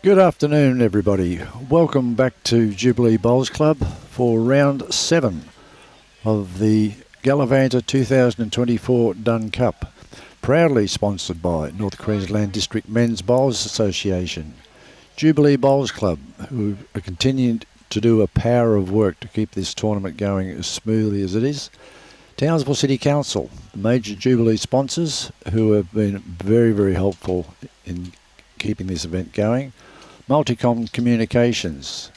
Good afternoon, everybody. Welcome back to Jubilee Bowls Club for round 7 of the Banter 2024 Dunn Cup, proudly sponsored by North Queensland District Men's Bowls Association. Jubilee Bowls Club, who are continuing to do a power of work to keep this tournament going as smoothly as it is. Townsville City Council, the major Jubilee sponsors, who have been very, very helpful in keeping this event going. Multicom Communications,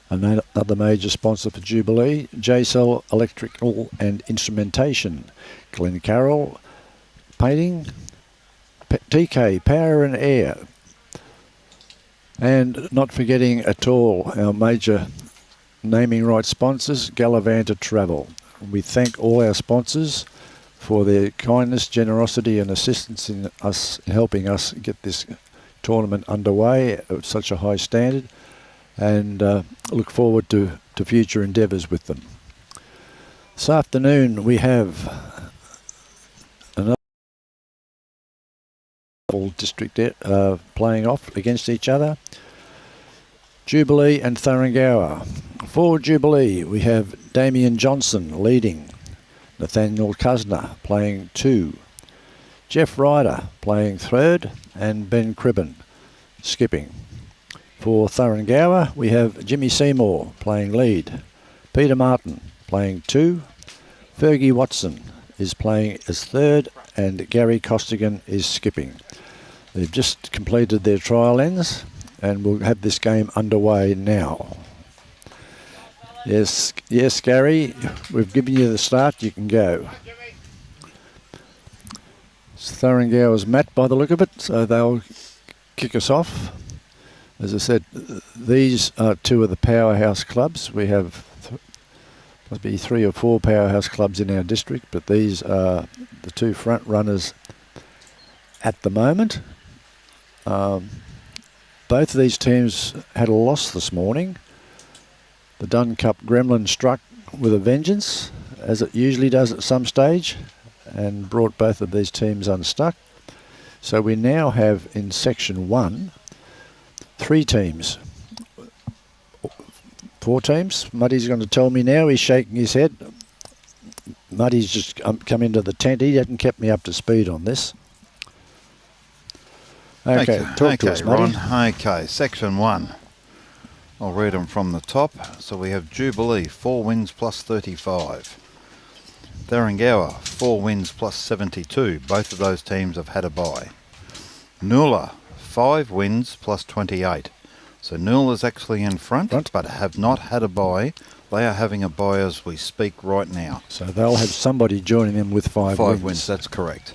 another major sponsor for Jubilee. JCell Electrical and Instrumentation. Glen Carroll Painting. TK Power and Air. And not forgetting at all our major naming rights sponsors, Banter Travel. We thank all our sponsors for their kindness, generosity and assistance in helping us get this tournament underway at such a high standard, and look forward to future endeavours with them. This afternoon we have another district playing off against each other. Jubilee and THURINGOWA. For Jubilee we have Damien Johnson leading, Nathaniel Kuzner playing 2, Jeff Ryder playing 3rd, and Ben Cribbin skipping. For THURINGOWA we have Jimmy Seymour playing lead, Peter Martin playing 2, Fergie Watson is playing as 3rd, and Gary Costigan is skipping. They've just completed their trial ends and we'll have this game underway now. Yes, Gary, we've given you the start, you can go. THURINGOWA's mat by the look of it, so they'll kick us off. As I said, these are 2 of the powerhouse clubs. We have must be 3 or 4 powerhouse clubs in our district, but these are the 2 front runners at the moment. Both of these teams had a loss this morning. The Dunn Cup Gremlin struck with a vengeance, as it usually does at some stage, and brought both of these teams unstuck. So we now have in section 1 3 teams. 4 teams. Muddy's going to tell me now. He's shaking his head. Muddy's just come into the tent. He hasn't kept me up to speed on this. Okay, talk to us, Muddy. Ron. Okay, section 1. I'll read them from the top. So we have Jubilee, 4 wins plus 35. THURINGOWA, 4 wins plus 72. Both of those teams have had a bye. Noola, 5 wins plus 28. So Noola's actually in front, but have not had a bye. They are having a bye as we speak right now. So they'll have somebody joining them with 5 wins. 5 wins, that's correct.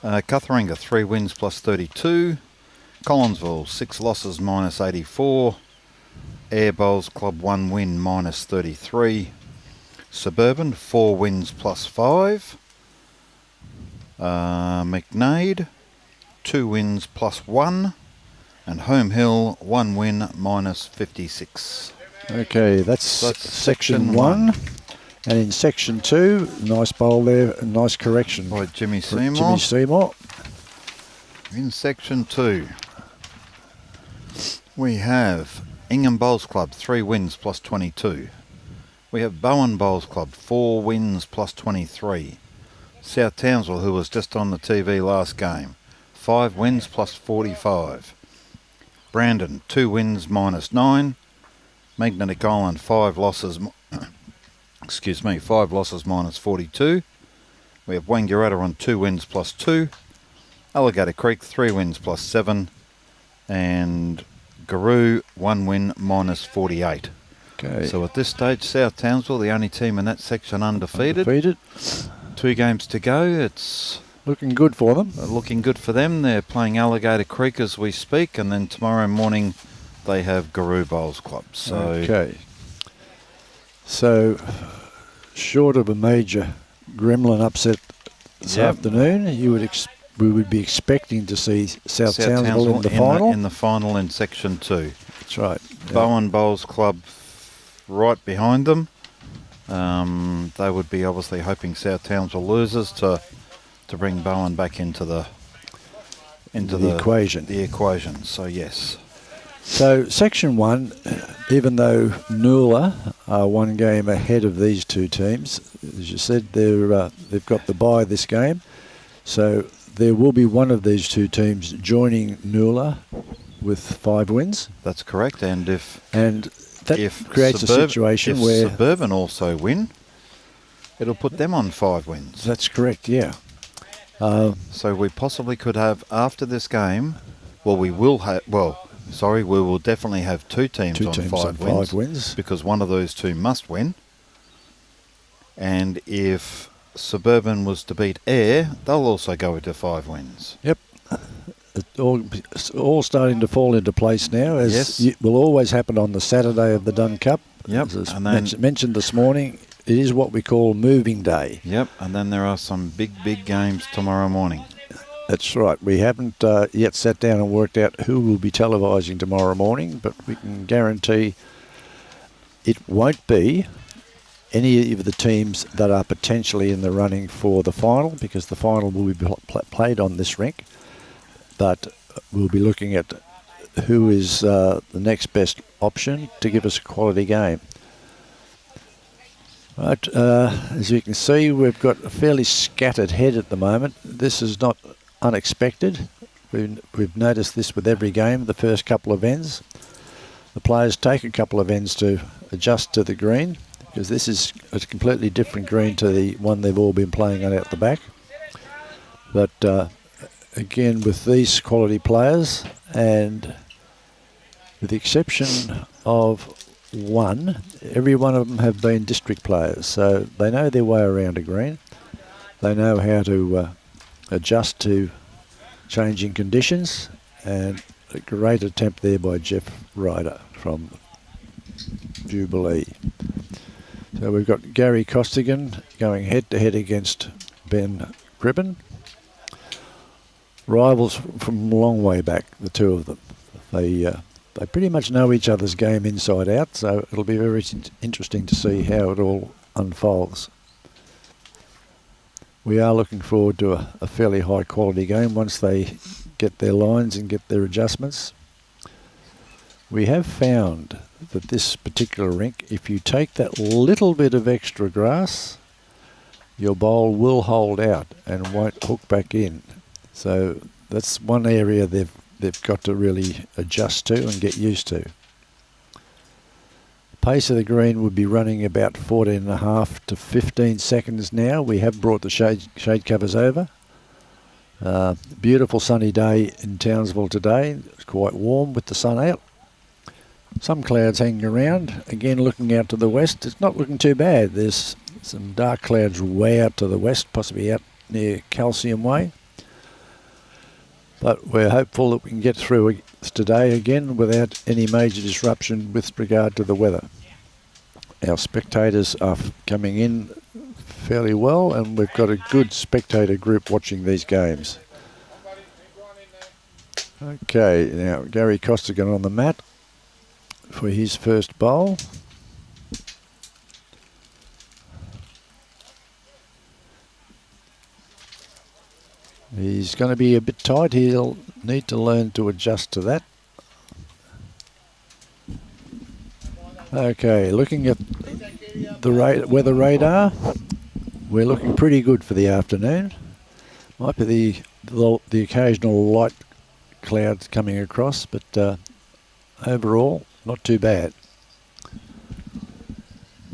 Cutharinga, 3 wins plus 32. Collinsville, 6 losses minus 84. Air Bowls Club, 1 win minus 33. Suburban, 4 wins plus 5. McNade, 2 wins plus 1. And Home Hill, 1 win minus 56. Okay, that's section 1. And in section 2, nice bowl there, a nice correction by Jimmy Seymour. In section 2, we have Ingham Bowls Club, 3 wins plus 22. We have Bowen Bowls Club, 4 wins plus 23. South Townsville, who was just on the TV last game, 5 wins plus 45. Brandon, 2 wins minus 9. Magnetic Island, 5 losses, 5 losses minus 42. We have Wangaratta on 2 wins plus 2. Alligator Creek, 3 wins plus 7. And Garoo, 1 win minus 48. Okay. So at this stage, South Townsville, the only team in that section undefeated. 2 games to go. It's looking good for them. Looking good for them. They're playing Alligator Creek as we speak, and then tomorrow morning they have Garoo Bowls Club. So okay. So short of a major gremlin upset this afternoon, we would be expecting to see South Townsville in the final. In the final in section 2. That's right. Bowen Bowls Club right behind them. They would be obviously hoping South Townsville loses to bring Bowen back into the equation. The equation. So yes. So Section 1, even though Noola are one game ahead of these two teams, as you said, they've got the bye this game. So there will be one of these two teams joining Noola with 5 wins. That's correct. And if creates a situation where Suburban also win, it'll put them on 5 wins. That's correct, yeah. So we possibly could have, after this game, we will definitely have 2 teams on 5 wins because one of those 2 must win. And if Suburban was to beat Ayr, they'll also go into 5 wins. Yep. It's all starting to fall into place now, as will always happen on the Saturday of the Dunn Cup. Yep. As mentioned this morning, it is what we call moving day. Yep, and then there are some big games tomorrow morning. That's right. We haven't yet sat down and worked out who will be televising tomorrow morning, but we can guarantee it won't be any of the teams that are potentially in the running for the final, because the final will be played on this rink. But we'll be looking at who is the next best option to give us a quality game. Right, as you can see, we've got a fairly scattered head at the moment. This is not unexpected. We've noticed this with every game, the first couple of ends. The players take a couple of ends to adjust to the green, because this is a completely different green to the one they've all been playing on out the back. But again, with these quality players, and with the exception of one, every one of them have been district players, so they know their way around a green. They know how to adjust to changing conditions, and a great attempt there by Jeff Ryder from Jubilee. So we've got Gary Costigan going head-to-head against Ben Cribbin. Rivals from a long way back, the two of them. They pretty much know each other's game inside out, so it'll be very interesting to see how it all unfolds. We are looking forward to a fairly high quality game once they get their lines and get their adjustments. We have found that this particular rink, if you take that little bit of extra grass, your bowl will hold out and won't hook back in. So that's one area they've got to really adjust to and get used to. The pace of the green would be running about 14.5 to 15 seconds now. We have brought the shade covers over. Beautiful sunny day in Townsville today. It's quite warm with the sun out. Some clouds hanging around. Again, looking out to the west, it's not looking too bad. There's some dark clouds way out to the west, possibly out near Calcium Way. But we're hopeful that we can get through today again without any major disruption with regard to the weather. Our spectators are coming in fairly well, and we've got a good spectator group watching these games. Okay, now Gary Costigan on the mat for his first bowl. He's going to be a bit tight. He'll need to learn to adjust to that. Okay, looking at the weather radar, we're looking pretty good for the afternoon. Might be the occasional light clouds coming across, but overall, not too bad.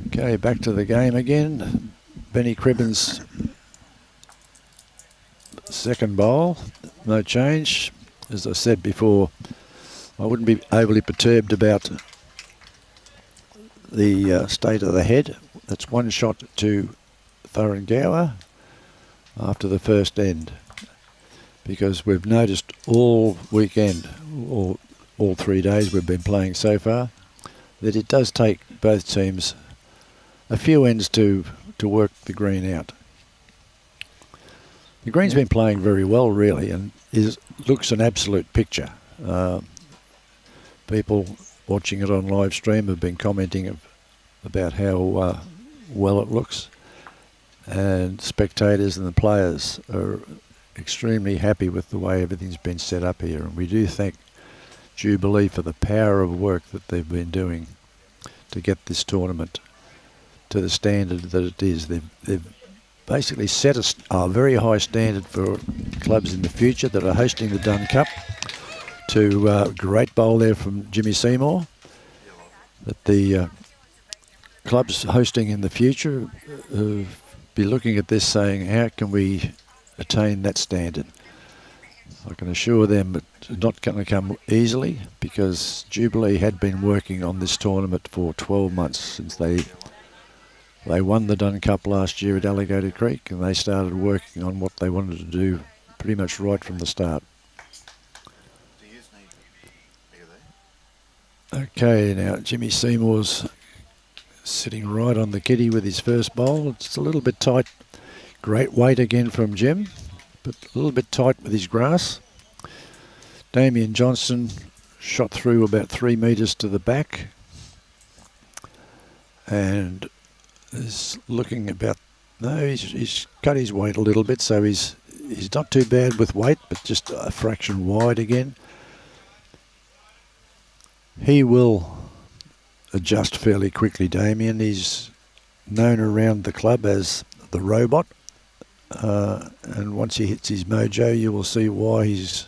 Okay, back to the game again. Benny Cribbin's second bowl, no change. As I said before, I wouldn't be overly perturbed about the state of the head. That's one shot to THURINGOWA after the first end, because we've noticed all weekend, all 3 days we've been playing so far, that it does take both teams a few ends to work the green out. The green's been playing very well, really, and looks an absolute picture. People watching it on live stream have been commenting about how well it looks, and spectators and the players are extremely happy with the way everything's been set up here. And we do thank Jubilee for the power of work that they've been doing to get this tournament to the standard that it is. They've basically set a very high standard for clubs in the future that are hosting the Dunn Cup. To great bowl there from Jimmy Seymour. That the clubs hosting in the future be looking at this saying, how can we attain that standard? I can assure them it's not going to come easily, because Jubilee had been working on this tournament for 12 months since they won the Dunn Cup last year at Alligator Creek, and they started working on what they wanted to do pretty much right from the start. Okay, now Jimmy Seymour's sitting right on the kitty with his first bowl. It's a little bit tight. Great weight again from Jim, but a little bit tight with his grass. Damien Johnson shot through about 3 metres to the back and is looking about, no, he's cut his weight a little bit, so he's not too bad with weight, but just a fraction wide again. He will adjust fairly quickly, Damien. He's known around the club as the robot, and once he hits his mojo, you will see why he's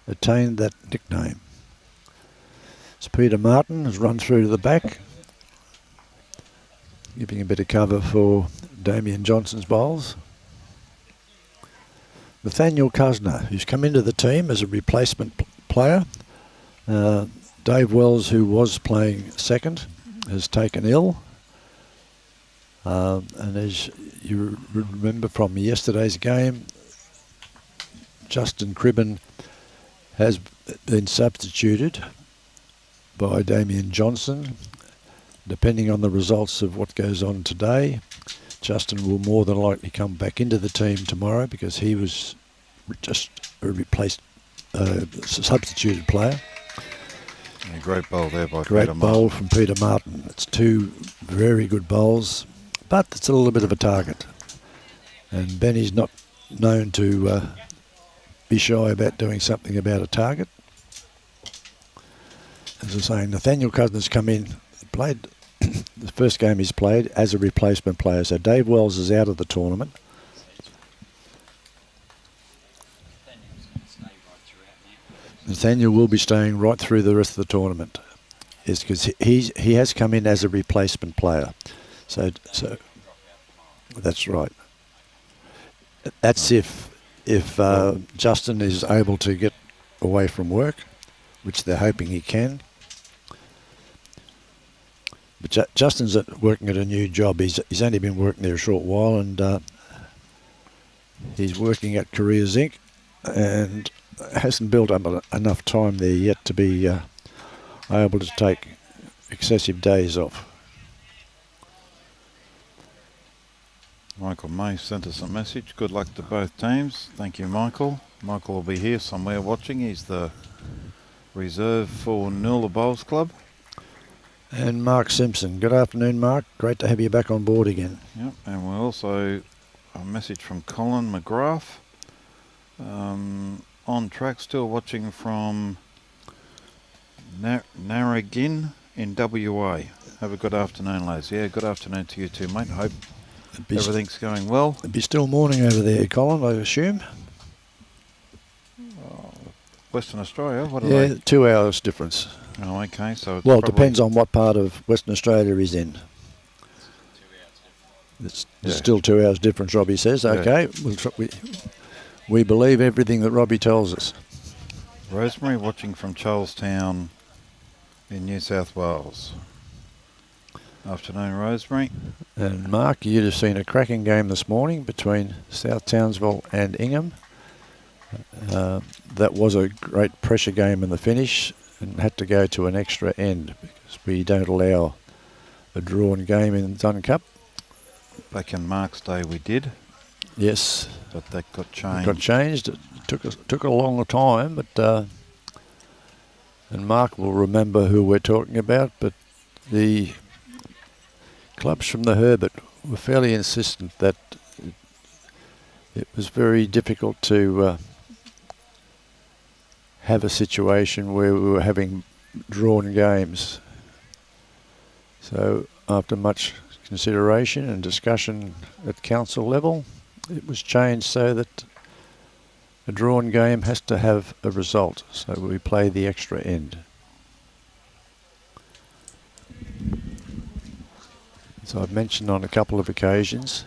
attained that nickname. So Peter Martin has run through to the back, giving a bit of cover for Damien Johnson's bowls. Nathaniel Kusner, who's come into the team as a replacement player. Dave Wells, who was playing second, has taken ill. And as you remember from yesterday's game, Justin Cribbin has been substituted by Damien Johnson. Depending on the results of what goes on today, Justin will more than likely come back into the team tomorrow, because he was just a replaced substituted player. A great bowl there by Great Peter bowl Martin. from Peter Martin. It's two very good bowls, but it's a little bit of a target. And Benny's not known to be shy about doing something about a target. As I was saying, Nathaniel Kusner's come in, played the first game he's played as a replacement player. So Dave Wells is out of the tournament. Nathaniel will be staying right through the rest of the tournament. Is because he has come in as a replacement player. So that's right. That's if Justin is able to get away from work, which they're hoping he can. But Justin's working at a new job. He's only been working there a short while, and he's working at Careers Inc. and hasn't built up enough time there yet to be able to take excessive days off. Michael May sent us a message. Good luck to both teams. Thank you, Michael. Michael will be here somewhere watching. He's the reserve for Noola Bowls Club. And Mark Simpson. Good afternoon, Mark. Great to have you back on board again. Yep, and we're also a message from Colin McGrath. On track, still watching from Narragin in WA. Have a good afternoon, lads. Yeah, good afternoon to you too, mate. Hope everything's going well. It'd be still morning over there, Colin, I assume. Western Australia, what are Yeah, they? 2 hours difference. Oh, okay. So it's Well, it probably depends on what part of Western Australia he's in. It's still 2 hours difference, Robbie says. Yeah. Okay, we believe everything that Robbie tells us. Rosemary watching from Charlestown in New South Wales. Afternoon, Rosemary. And Mark, you'd have seen a cracking game this morning between South Townsville and Ingham. That was a great pressure game in the finish and had to go to an extra end because we don't allow a drawn game in the Dunn Cup. Back in Mark's day we did. Yes. But that got changed. It got changed. It took a long time, but and Mark will remember who we're talking about, but the clubs from the Herbert were fairly insistent that it was very difficult to have a situation where we were having drawn games. So after much consideration and discussion at council level, it was changed so that a drawn game has to have a result, so we play the extra end. As I've mentioned on a couple of occasions,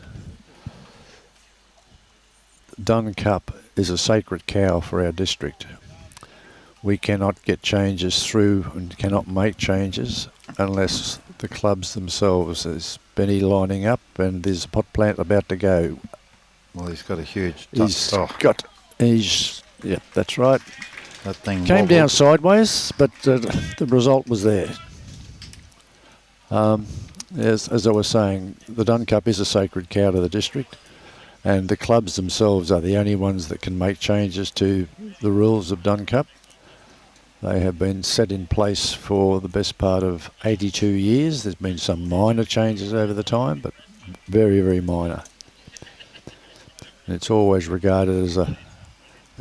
Dunn Cup is a sacred cow for our district. We cannot get changes through and cannot make changes unless the clubs themselves, there's Benny lining up and there's a pot plant about to go. Well, he's got a huge... Yeah, that's right. That thing came wobbled. down sideways, but the result was there. As I was saying, the Dunn Cup is a sacred cow to the district, and the clubs themselves are the only ones that can make changes to the rules of Dunn Cup. They have been set in place for the best part of 82 years. There's been some minor changes over the time, but very, very minor. And it's always regarded as a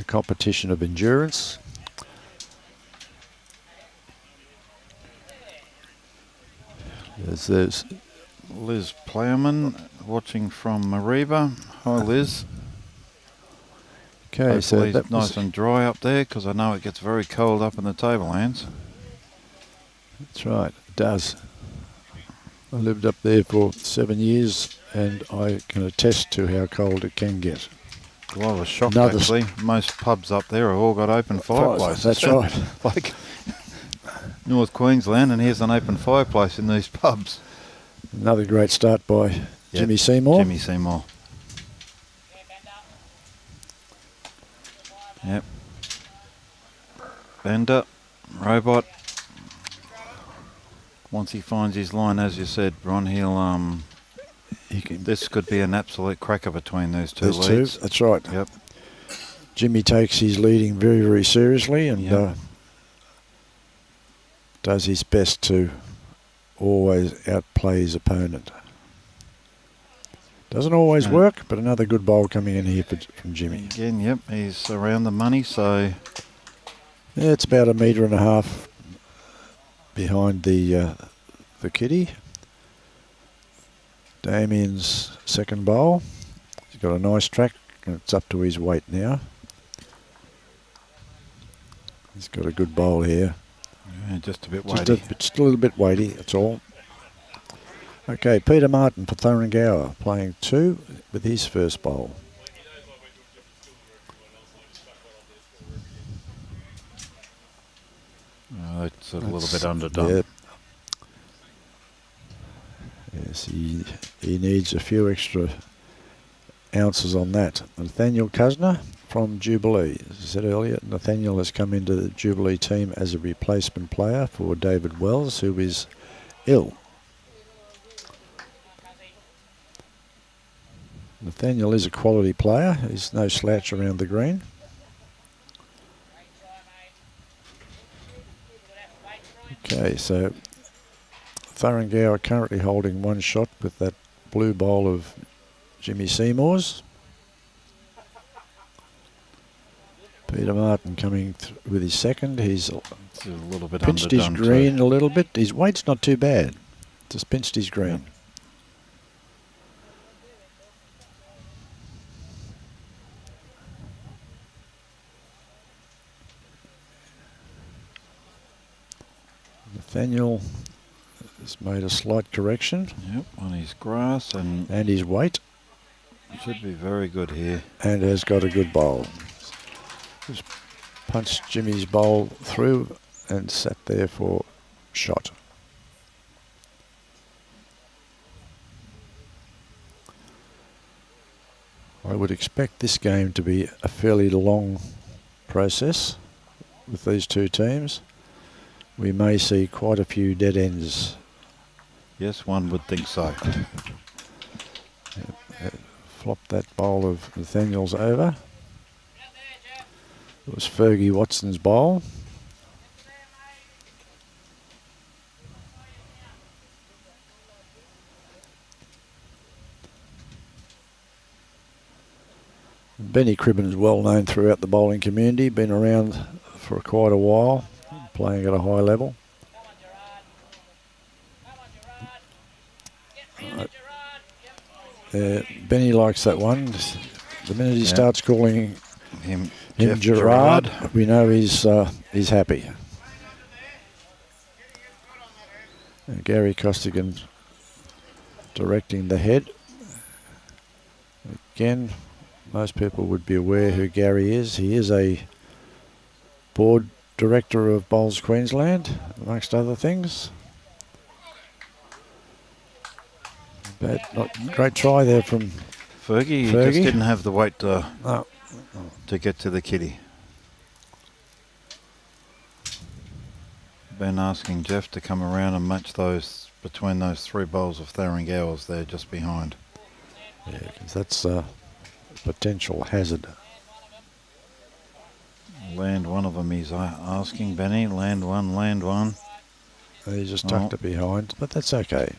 competition of endurance. There's Liz Plowman watching from Mariba. Hi, Liz. Okay, so hopefully that nice and dry up there, because I know it gets very cold up in the tablelands. That's right, it does. I lived up there for 7 years, and I can attest to how cold it can get. Well, I was shocked actually. Most pubs up there have all got open fireplaces. That's right. Like North Queensland, and here's an open fireplace in these pubs. Another great start by Jimmy Seymour. Jimmy Seymour. Yep. Bender, Robot. Once he finds his line, as you said, Ron, this could be an absolute cracker between those two leads. That's right. Yep. Jimmy takes his leading very, very seriously and does his best to always outplay his opponent. Doesn't always work, but another good bowl coming in here from Jimmy. Again, yep, he's around the money, so... Yeah, it's about 1.5 meters behind the kiddie. Damien's second bowl. He's got a nice track, and it's up to his weight now. He's got a good bowl here. Yeah, just a bit weighty. Just a little bit weighty, that's all. Okay, Peter Martin for Thuringowa, playing 2 with his first bowl. It's a little bit underdone. Yep. Yes, he needs a few extra ounces on that. Nathaniel Kusner from Jubilee. As I said earlier, Nathaniel has come into the Jubilee team as a replacement player for David Wells, who is ill. Nathaniel is a quality player. He's no slouch around the green. Okay, so Thuringowa currently holding 1 shot with that blue bowl of Jimmy Seymour's. Peter Martin coming with his second. He's a little bit pinched his green too. a little bit. His weight's not too bad. Just pinched his green. Yep. Nathaniel has made a slight correction. Yep, on his grass and his weight. Should be very good here. And has got a good bowl. Just punched Jimmy's bowl through and sat there for shot. I would expect this game to be a fairly long process with these two teams. We may see quite a few dead ends. Yes, one would think so. Flop that bowl of Nathaniel's over. It was Fergie Watson's bowl. Benny Cribbin is well known throughout the bowling community, been around for quite a while, playing at a high level. Benny likes that one. The minute he starts calling him Gerard, we know he's happy. And Gary Costigan directing the head. Again, most people would be aware who Gary is. He is a board director of Bowls Queensland, amongst other things. But not great try there from Fergie. He just didn't have the weight to get to the kitty. Been asking Jeff to come around and match those between those 3 bowls of THURINGOWAs there just behind. Yeah, because that's a potential hazard. Land one of them, he's asking Benny. Land one, land one. He just tucked it behind, but that's okay.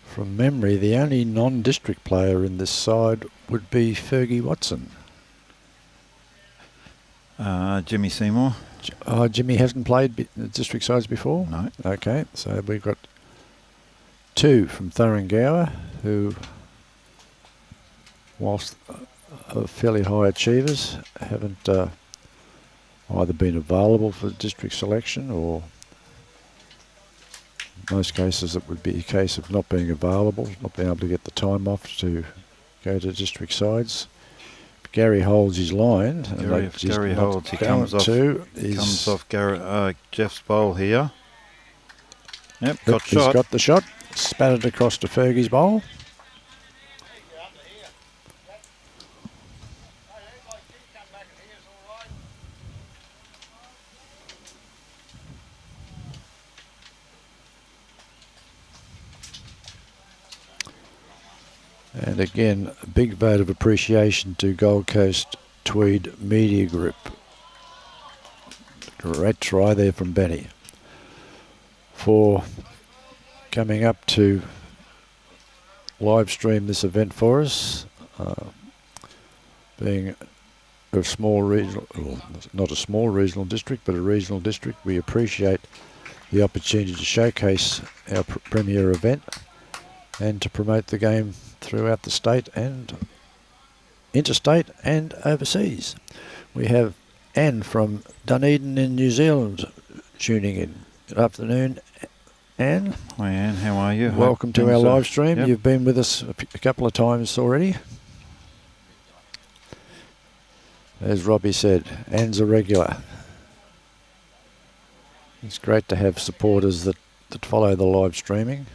From memory, the only non-district player in this side would be Fergie Watson. Jimmy Seymour. Jimmy hasn't played district sides before? No. Okay, so we've got 2 from THURINGOWA who, whilst fairly high achievers, haven't either been available for district selection, or in most cases it would be a case of not being available, not being able to get the time off to go to district sides. Gary holds his line. If Gary holds, he comes off Jeff's bowl here. Yep, got shot. He's got the shot. Spattered across to Fergie's bowl. And again, a big vote of appreciation to Gold Coast-Tweed Media Group. Great try there from Benny for coming up to live stream this event for us. Being a small regional, well, not a small regional district, but a regional district, we appreciate the opportunity to showcase our premier event and to promote the game throughout the state and interstate and overseas. We have Anne from Dunedin in New Zealand tuning in. Good afternoon, Anne. Hi Anne, how are you? Welcome to our live stream. Yep. You've been with us a couple of times already. As Robbie said, Anne's a regular. It's great to have supporters that follow the live streaming.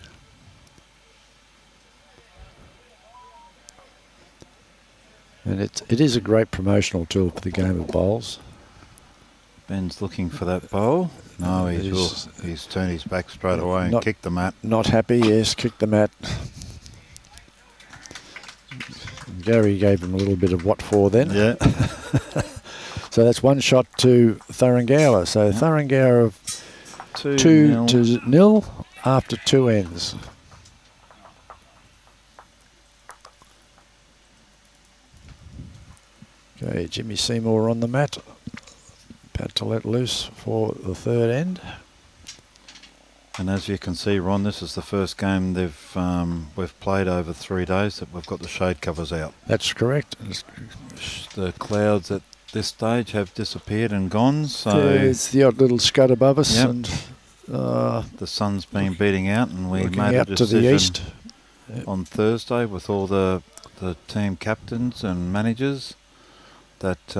And it is a great promotional tool for the game of bowls. Ben's looking for that bowl. No, he's turned his back straight away and kicked the mat. Not happy, yes, kicked the mat. Gary gave him a little bit of what for then. Yeah. So that's 1 shot to THURINGOWA. So THURINGOWA of 2-0 after 2 ends. Okay, Jimmy Seymour on the mat, about to let loose for the 3rd end. And as you can see, Ron, this is the first game we've played over 3 days that we've got the shade covers out. That's correct. The clouds at this stage have disappeared and gone, so it's the odd little scud above us, and the sun's been beating out, and we made a decision to the east on Thursday with all the team captains and managers that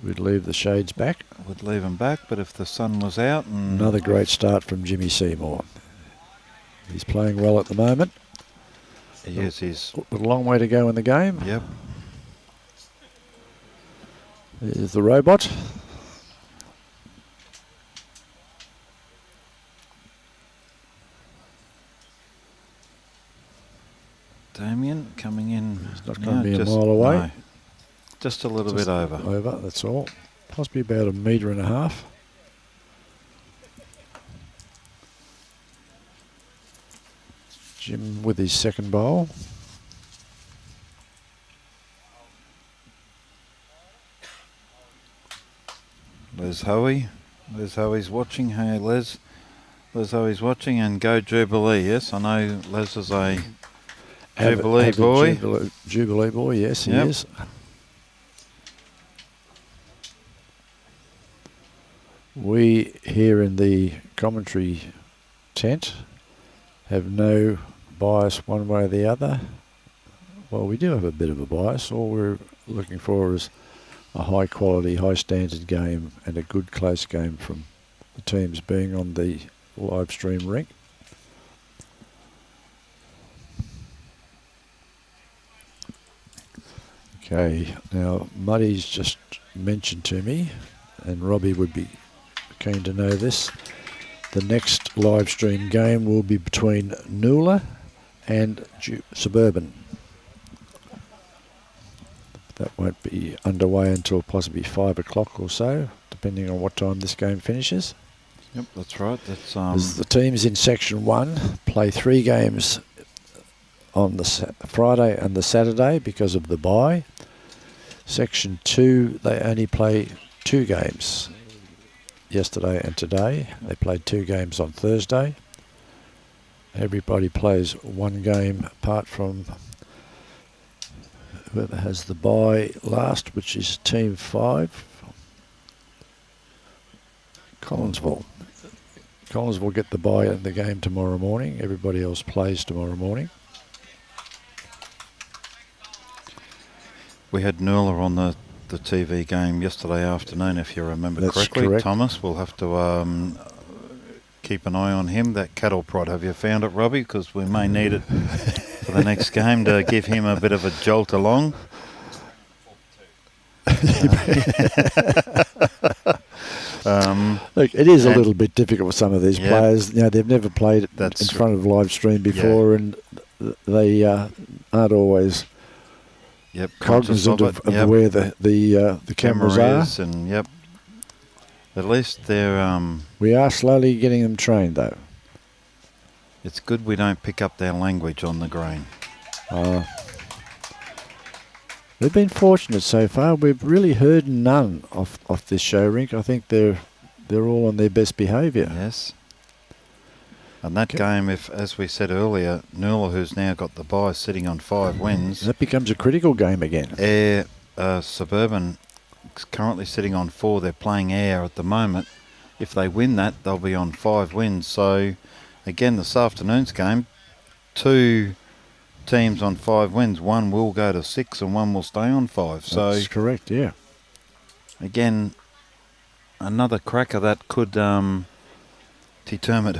we'd leave the shades back. Would leave them back, but if the sun was out... Another great start from Jimmy Seymour. He's playing well at the moment. Yes, he's... A long way to go in the game. Yep. There's the robot. Damien coming in. He's not going to be a mile away. No. Just a little bit over. Over, that's all. Possibly about 1.5 meters. Jim with his second bowl. Les Hoey. Les Hoey's watching. Hey, Les. Les Hoey's watching, and go Jubilee. Yes, I know Les is a Jubilee boy. Jubilee boy, yes, he is. We here in the commentary tent have no bias one way or the other. Well, we do have a bit of a bias. All we're looking for is a high quality, high standard game and a good close game from the teams being on the live stream rink. Okay, now Muddy's just mentioned to me, and Robbie would be keen to know this, the next live stream game will be between Noola and Suburban. That won't be underway until possibly 5 o'clock or so, depending on what time this game finishes. Yep, that's right. That's As the teams in Section 1 play 3 games on the Friday and the Saturday because of the bye. Section 2, they only play 2 games, yesterday and today. They played 2 games on Thursday. Everybody plays 1 game apart from whoever has the bye last, which is Team 5. Collinsville. Collinsville will get the bye in the game tomorrow morning. Everybody else plays tomorrow morning. We had Noola on the TV game yesterday afternoon, if you remember That's correctly. Correct. Thomas, we'll have to keep an eye on him. That cattle prod, have you found it, Robbie? Because we may need it for the next game to give him a bit of a jolt along. Look, it is a little bit difficult for some of these players. You know, they've never played it in front of live stream before, and they aren't always cognizant of where the cameras are. And at least they're. We are slowly getting them trained, though. It's good we don't pick up their language on the green. We've been fortunate so far. We've really heard none off this show rink. I think they're all on their best behaviour. Yes. And that game, if, as we said earlier, Noola, who's now got the bye, sitting on 5 wins. That becomes a critical game again. Suburban is currently sitting on 4. They're playing Ayr at the moment. If they win that, they'll be on 5 wins. So, again, this afternoon's game, 2 teams on 5 wins. 1 will go to 6 and 1 will stay on 5. So that's correct, yeah. Again, another cracker that could determine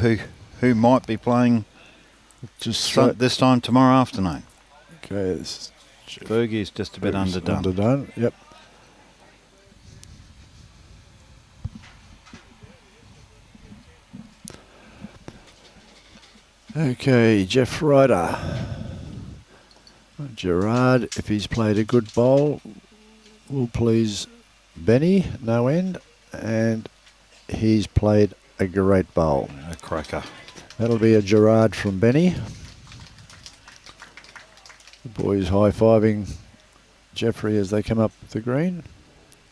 who might be playing this time tomorrow afternoon. Okay. Fergie's just a bit underdone. Yep. Okay, Jeff Ryder. Gerard, if he's played a good bowl, will please Benny, no end, and he's played a great bowl. A cracker. That'll be a Gerard from Benny. The boys high-fiving Jeffrey as they come up the green.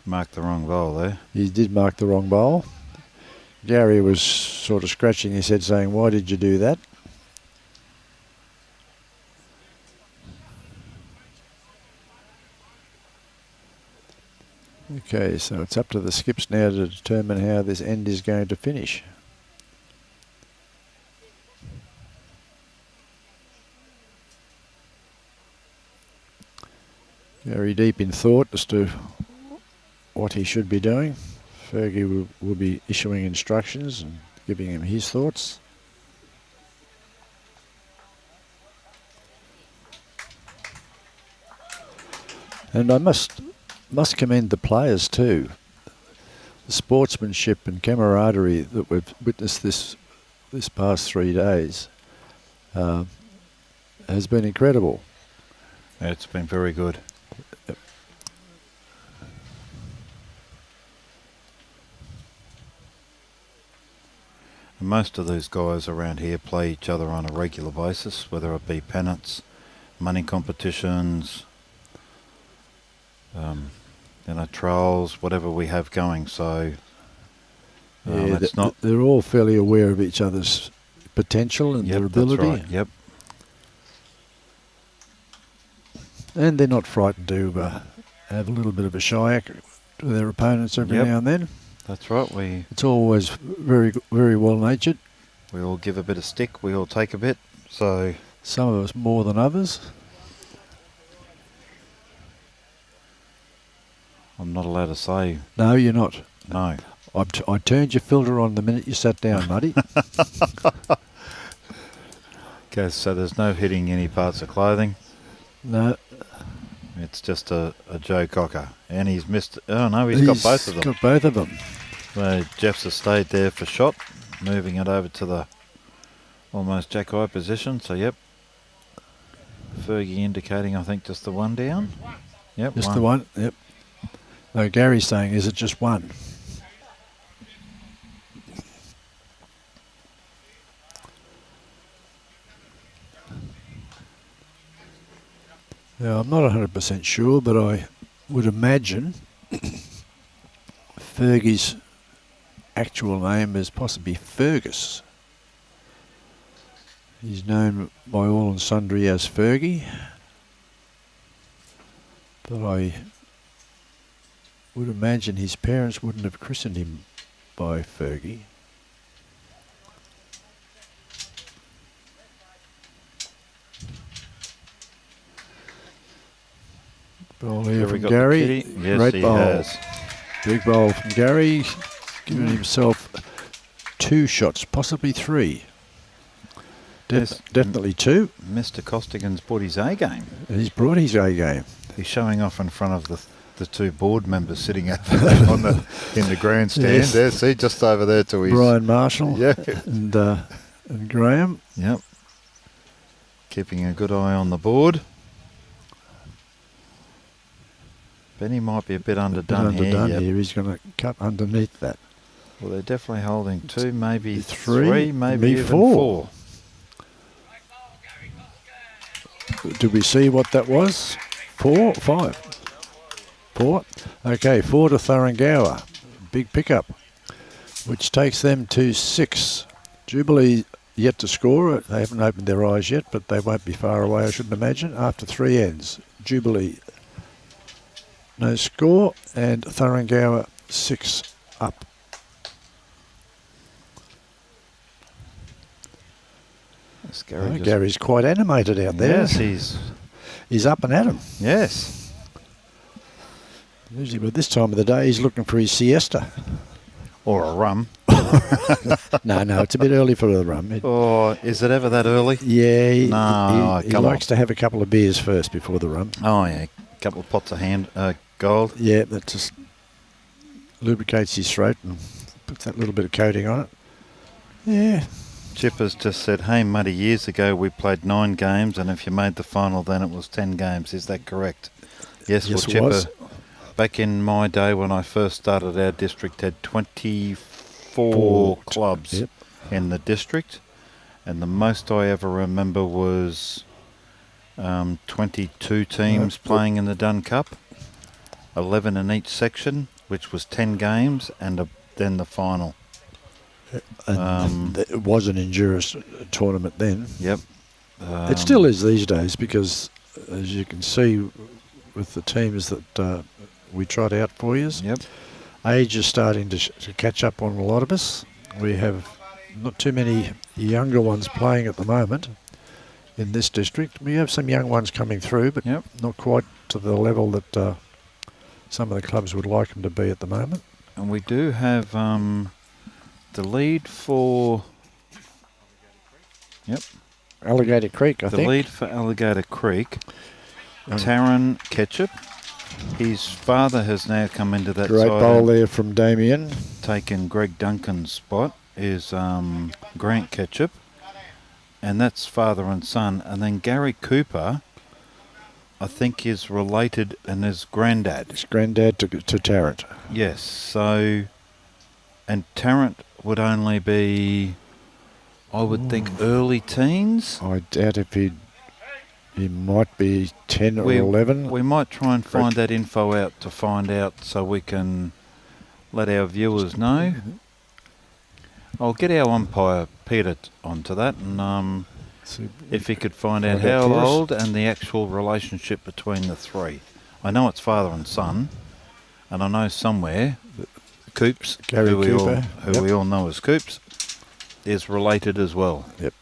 Marked the wrong bowl there. He did mark the wrong bowl. Gary was sort of scratching his head saying, why did you do that? Okay, so it's up to the skips now to determine how this end is going to finish. Very deep in thought as to what he should be doing. Fergie will be issuing instructions and giving him his thoughts. And I must commend the players too. The sportsmanship and camaraderie that we've witnessed this past 3 days has been incredible. It's been very good. most of these guys around here play each other on a regular basis, whether it be pennants, money competitions, trials, whatever we have going. So it's not. They're all fairly aware of each other's potential and their ability. That's right. Yep. And they're not frightened to have a little bit of a shy act to their opponents every now and then. That's right. It's always very, very well natured. We all give a bit of stick. We all take a bit. So some of us more than others. I'm not allowed to say. No, you're not. No. I turned your filter on the minute you sat down, Muddy. Okay, so there's no hitting any parts of clothing. No. It's just a Joe Cocker. And he's missed. Oh, no, he's got both of them. Got both of them. So Jeff's has stayed there for shot, moving it over to the almost jack-eye position. So, yep. Fergie indicating, I think, just the one down. Yep, just the one, yep. No, Gary's saying, is it just one? Now, I'm not 100% sure, but I would imagine Fergie's actual name is possibly Fergus. He's known by all and sundry as Fergie, but I would imagine his parents wouldn't have christened him by Fergie. Ball here from Gary. Yes, great he bowl. has. Big bowl from Gary, giving himself 2 shots, possibly 3. Definitely 2. Mr. Costigan's brought his A game. He's brought his A game. He's showing off in front of the 2 board members sitting in the grandstand. Yes. There, see, just over there to his Brian Marshall. Yeah. And Graham. Yep. Keeping a good eye on the board. Benny might be a bit underdone here. Yep. He's going to cut underneath that. Well, they're definitely holding 2, maybe 3, 3, maybe even 4. Did we see what that was? 4, 5? 4. Okay, 4 to Thuringowa. Big pickup, which takes them to 6. Jubilee yet to score. They haven't opened their eyes yet, but they won't be far away, I shouldn't imagine. After 3 ends, Jubilee no score, and Thuringowa 6 up. Gary's quite animated out there. Yes, he's up and at him. Yes. Usually by this time of the day he's looking for his siesta. Or a rum. No, it's a bit early for the rum. Is it ever that early? Yeah, he likes to have a couple of beers first before the rum. Oh, yeah, a couple of pots of gold. Yeah, that just lubricates his throat and puts that little bit of coating on it. Yeah. Chipper's just said, hey, Muddy, years ago we played 9 games, and if you made the final then it was 10 games. Is that correct? Yes, well, Chipper, was. Back in my day when I first started, our district had 24 clubs in the district, and the most I ever remember was 22 teams playing in the Dunn Cup, 11 in each section, which was 10 games, and then the final. And it was an endurance tournament then. Yep. It still is these days because, as you can see with the teams that we trot out for you, age is starting to catch up on a lot of us. We have not too many younger ones playing at the moment in this district. We have some young ones coming through, but not quite to the level that some of the clubs would like them to be at the moment. And we do have the lead for Alligator Creek, I think. The lead for Alligator Creek, Taron Ketchup. His father has now come into that great side. bowl there from Damien. Taken Greg Duncan's spot is Grant Ketchup, and that's father and son. And then Gary Cooper, I think, is related and is granddad. His granddad to Tarrant. Yes, so, and Tarrant would only be I would think early teens. I doubt if he might be 10 or 11. We might try and find that info out to find out so we can let our viewers know. I'll get our umpire Peter onto that, and if he could find out how old and the actual relationship between the three. I know it's father and son, and I know somewhere Coops, who we all know as Coops, is related as well. Yep.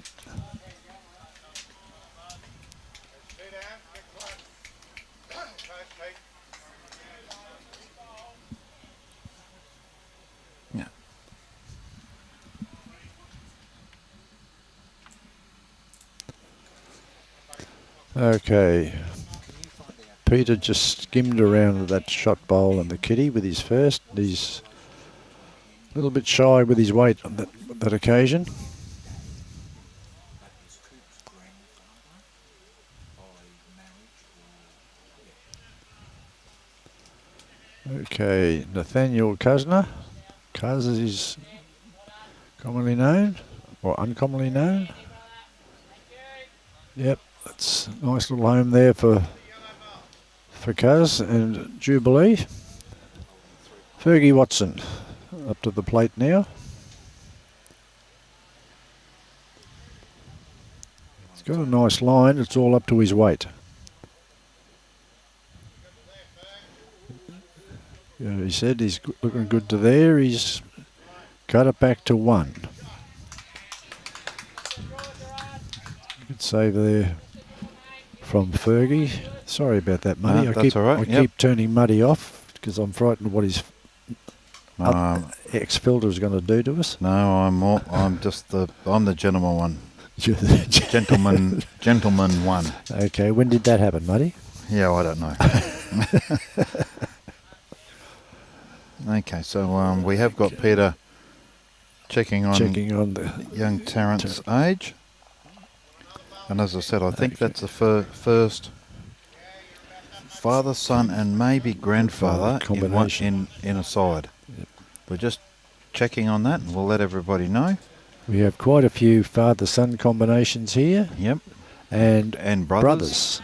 Yeah. Okay. Peter just skimmed around that shot bowl and the kitty with his first. He's a little bit shy with his weight on that occasion. Okay, Nathaniel Kuzner. Kuz as he's commonly known, or uncommonly known. Yep, that's a nice little home there for Kuz and Jubilee. Fergie Watson up to the plate now. He's got a nice line, it's all up to his weight. Yeah, he said he's looking good to there, he's cut it back to 1. Good save there from Fergie. Sorry about that, Muddy. No, that's all right. I keep turning Muddy off because I'm frightened of what his ex-filter is going to do to us. No, I'm the gentleman one. Gentleman one. Okay, when did that happen, Muddy? Yeah, I don't know. Okay, so we have got Peter checking on the young Terrence's age. And as I said, I think that's the first father, son, and maybe grandfather combination in a side. Yep. We're just checking on that, and we'll let everybody know. We have quite a few father-son combinations here. Yep. And brothers.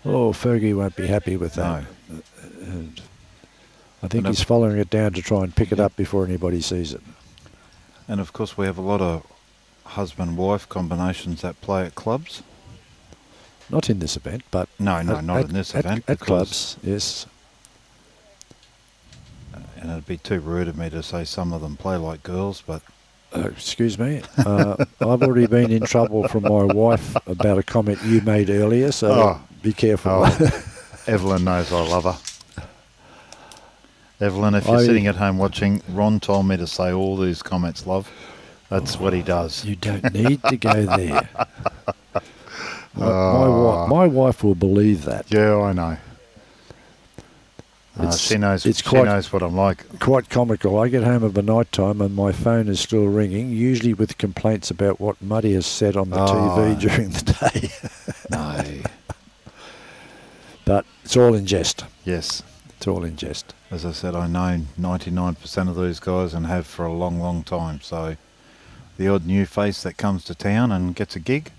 Oh, Fergie won't be happy with that. No. And I think he's following it down to try and pick it up before anybody sees it. And of course, we have a lot of husband-wife combinations that play at clubs. Not in this event, but not in this event. At clubs, yes. And it'd be too rude of me to say some of them play like girls, but excuse me. I've already been in trouble from my wife about a comment you made earlier, so be careful. Evelyn knows I love her. Evelyn, if you're sitting at home watching, Ron told me to say all these comments, love. That's what he does. You don't need to go there. My wife will believe that. Yeah, I know. She knows what I'm like. Quite comical. I get home of a night time and my phone is still ringing, usually with complaints about what Muddy has said on the TV during the day. No. But it's all in jest. Yes. It's all in jest. As I said, I know 99% of these guys and have for a long, long time. So the odd new face that comes to town and gets a gig.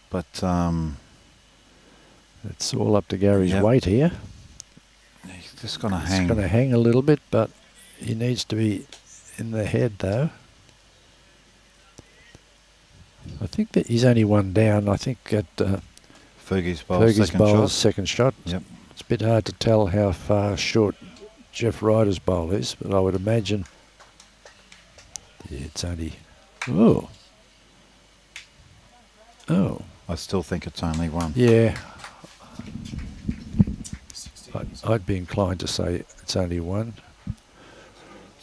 But it's all up to Gary's weight here. He's just going to hang. He's going to hang a little bit, but he needs to be in the head, though. I think that he's only one down. I think at Fergie's bowl's second shot. Yep. It's a bit hard to tell how far short Jeff Ryder's bowl is, but I would imagine it's only... Oh. I still think it's only one. Yeah. I'd be inclined to say it's only one.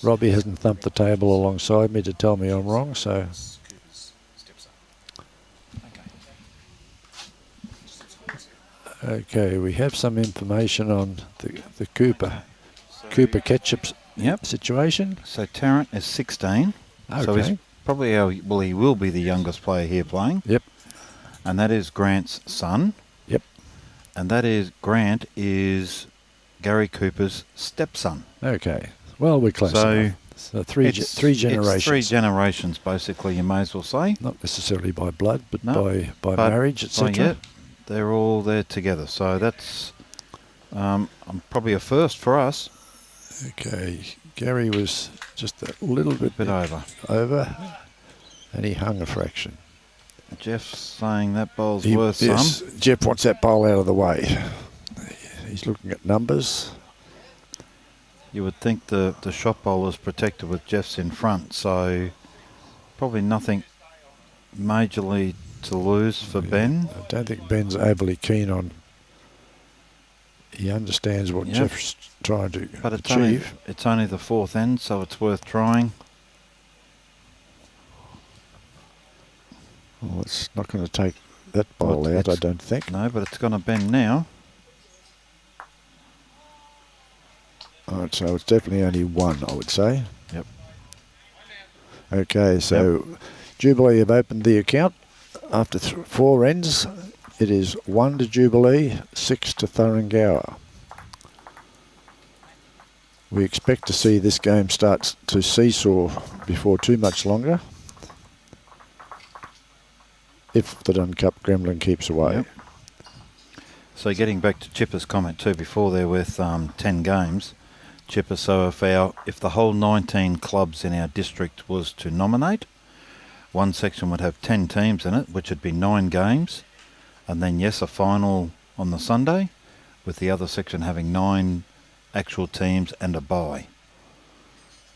Robbie hasn't thumped the table alongside me to tell me I'm wrong, so... Okay, we have some information on the Cooper Ketchup situation. So Tarrant is 16. Okay. So he's probably he will be the youngest player here playing. Yep. And that is Grant's son. Yep. And Grant is Gary Cooper's stepson. Okay. Well, we're close enough. So three generations. It's 3 generations, basically, you may as well say. Not necessarily by blood, but No, by marriage, etc. Yeah, they're all there together. So that's probably a first for us. Okay, Gary was just a little bit over, and he hung a fraction. Jeff's saying that bowl's worth some. Jeff wants that bowl out of the way. He's looking at numbers. You would think the shot bowler's protected with Jeff's in front, so probably nothing majorly to lose for Ben. I don't think Ben's overly keen on. He understands what Jeff's trying to achieve. It's only the 4th end, so it's worth trying. Well, it's not going to take that bowl out, I don't think. No, but it's going to bend now. All right, so it's definitely only 1, I would say. Yep. Okay, so Jubilee have opened the account after 4 ends. It is 1 to Jubilee, 6 to THURINGOWA. We expect to see this game start to seesaw before too much longer, if the Dunn Cup Gremlin keeps away. Yep. So getting back to Chipper's comment too before there with 10 games, Chipper, so if the whole 19 clubs in our district was to nominate, one section would have 10 teams in it, which would be 9 games, and then a final on the Sunday, with the other section having 9 actual teams and a bye.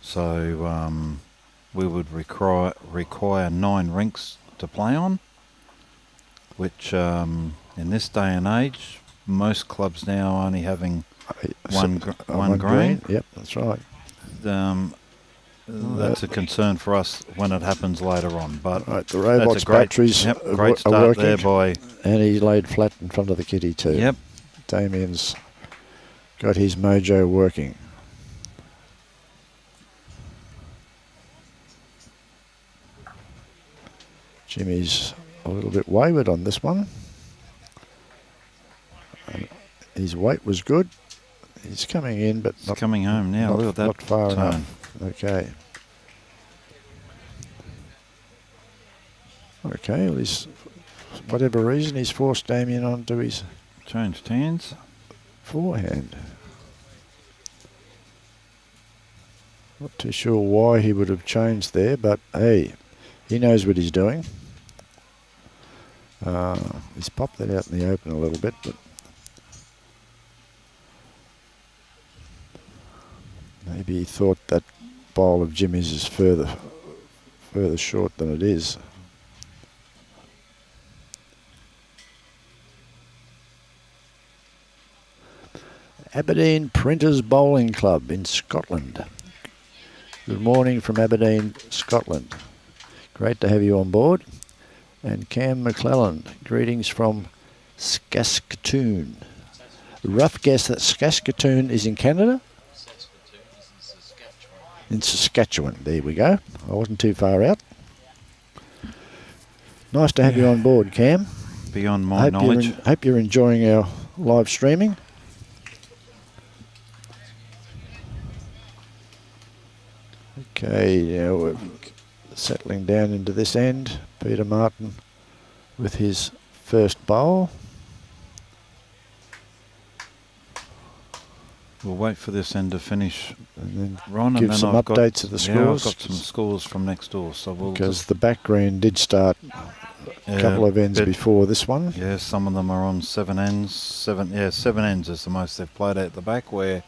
So we would require 9 rinks to play on, which in this day and age, most clubs now only having one green. Yep, that's right. That's a concern for us when it happens later on. But right, the robot's batteries great start are working there by, and he laid flat in front of the kitty too. Yep. Damien's got his mojo working. Jimmy's a little bit wayward on this one. His weight was good. He's coming in, but not coming home now. Look at that, not far enough. Okay. Okay. Well, for whatever reason, he's forced Damien onto his changed hands forehand. Not too sure why he would have changed there, but hey, he knows what he's doing. He's popped that out in the open a little bit, but maybe he thought that bowl of Jimmy's is further short than it is. Aberdeen Printers Bowling Club in Scotland. Good morning from Aberdeen, Scotland. Great to have you on board. And Cam McClellan, greetings from Saskatoon. Rough guess that Saskatoon is in Canada? In Saskatchewan, there we go. I wasn't too far out. Nice to have you on board, Cam. Beyond my knowledge. Hope you're enjoying our live streaming. Okay, now we're settling down into this end. Peter Martin with his first bowl. We'll wait for this end to finish, and then Ron, give and then some updates of the scores. I've got some scores from next door, so we'll because the back green did start a couple of ends before this one. Yeah, some of them are on 7 ends. 7 ends is the most they've played at the back. Where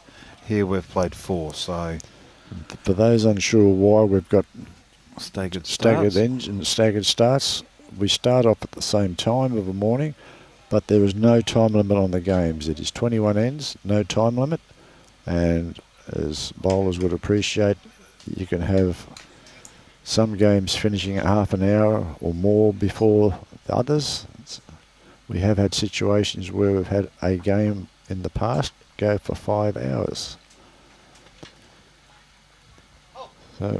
here we've played 4. So for those unsure why we've got staggered ends and staggered starts, we start off at the same time of the morning, but there is no time limit on the games. It is 21 ends, no time limit. And as bowlers would appreciate, you can have some games finishing at half an hour or more before the others. We have had situations where we've had a game in the past go for 5 hours. So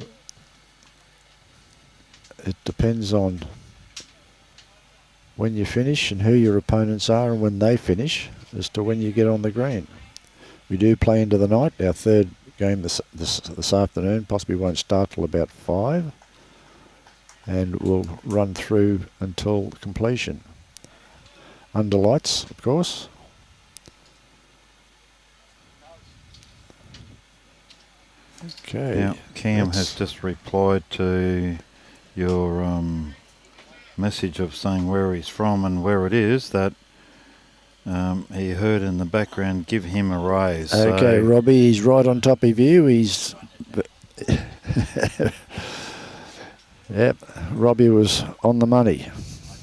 it depends on when you finish and who your opponents are and when they finish as to when you get on the green. We do play into the night. Our third game this afternoon. Possibly won't start till about 5, and will run through until completion. Under lights, of course. Okay. Now, Cam has just replied to your message of saying where he's from and where it is, that he heard in the background, give him a raise. Okay, so Robbie, he's right on top of you. He's... Yep, Robbie was on the money.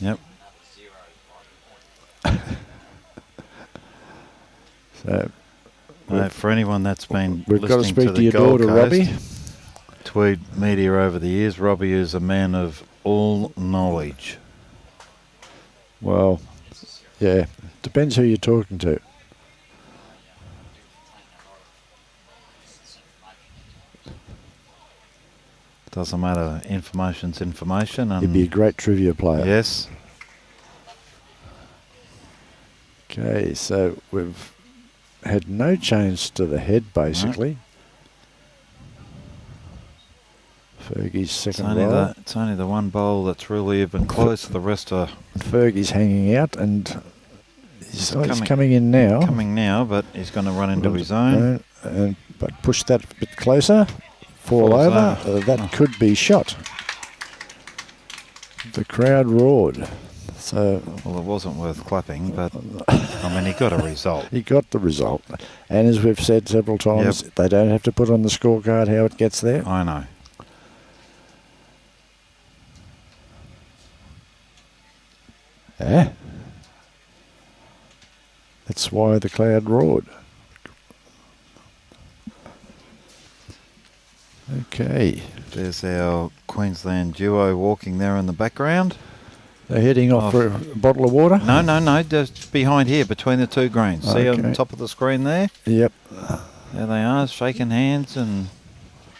Yep. So... for anyone that's been we've got to listening speak the to your Gold daughter, Coast, Robbie. Tweed media over the years, Robbie is a man of all knowledge. Well, yeah, depends who you're talking to. Doesn't matter, information's information. And He'd be a great trivia player. yes. Okay, so we've had no change to the head, basically. Fergie's second roll. It's only the one bowl that's really even close. The rest are Fergie's hanging out, and he's coming in now. Coming now, but he's going to run into his own. But push that a bit closer. Fall Falls over. over. That could be shot. The crowd roared. So, well, it wasn't worth clapping, but I mean, he got a result. He got the result. And as we've said several times, they don't have to put on the scorecard how it gets there. I know. Yeah. That's why the crowd roared. Okay. There's our Queensland duo walking there in the background. They're heading off for a bottle of water? No, just behind here, between the two greens. See on the top of the screen there? Yep. There they are, shaking hands and...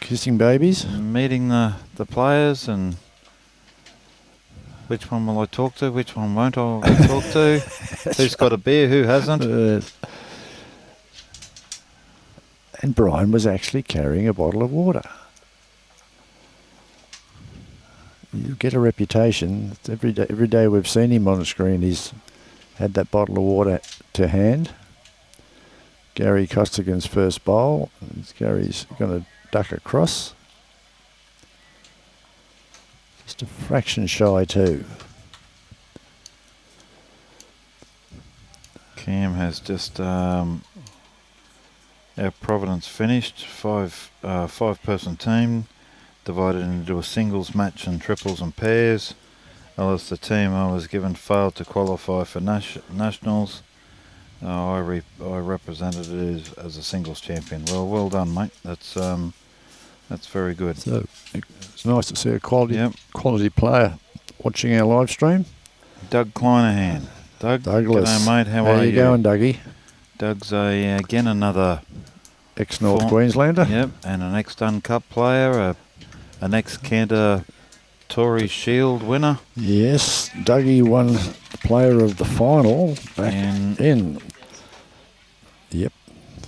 kissing babies? Meeting the players and... Which one will I talk to? Which one won't I talk to? Who's got a beer? Who hasn't? And Brian was actually carrying a bottle of water. You get a reputation. Every day we've seen him on the screen, he's had that bottle of water to hand. Gary Costigan's first bowl. Gary's going to duck across. Just a fraction shy too. Cam has just our Providence finished, five-person team, divided into a singles match and triples and pairs. Alice, the team I was given, failed to qualify for nationals. I represented it as a singles champion. Well done, mate. That's very good. So it's nice to see a quality player watching our live stream. Doug Kleinerhan. Douglas. G'day, mate. How are you? Going, Dougie? Doug's again another ex-North Queenslander. Yep, and an ex-Dunn Cup player, an ex-Canter Tory Shield winner. Yes, Dougie won player of the final back in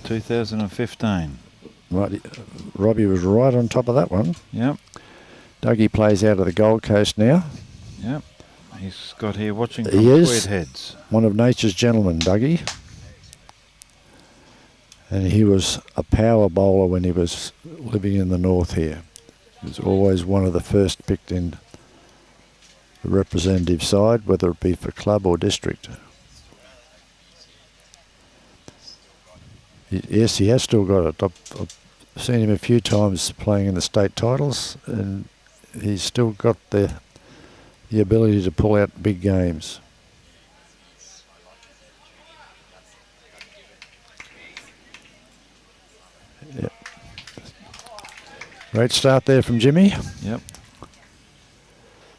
2015. Right, Robbie was right on top of that one. Yep. Dougie plays out of the Gold Coast now. Yep. He's got here watching from Tweed Heads. One of nature's gentlemen, Dougie. And he was a power bowler when he was living in the north here. He was always one of the first picked in the representative side, whether it be for club or district. Yes, he has still got it. I've seen him a few times playing in the state titles, and he's still got the ability to pull out big games. Yep. Great start there from Jimmy. Yep.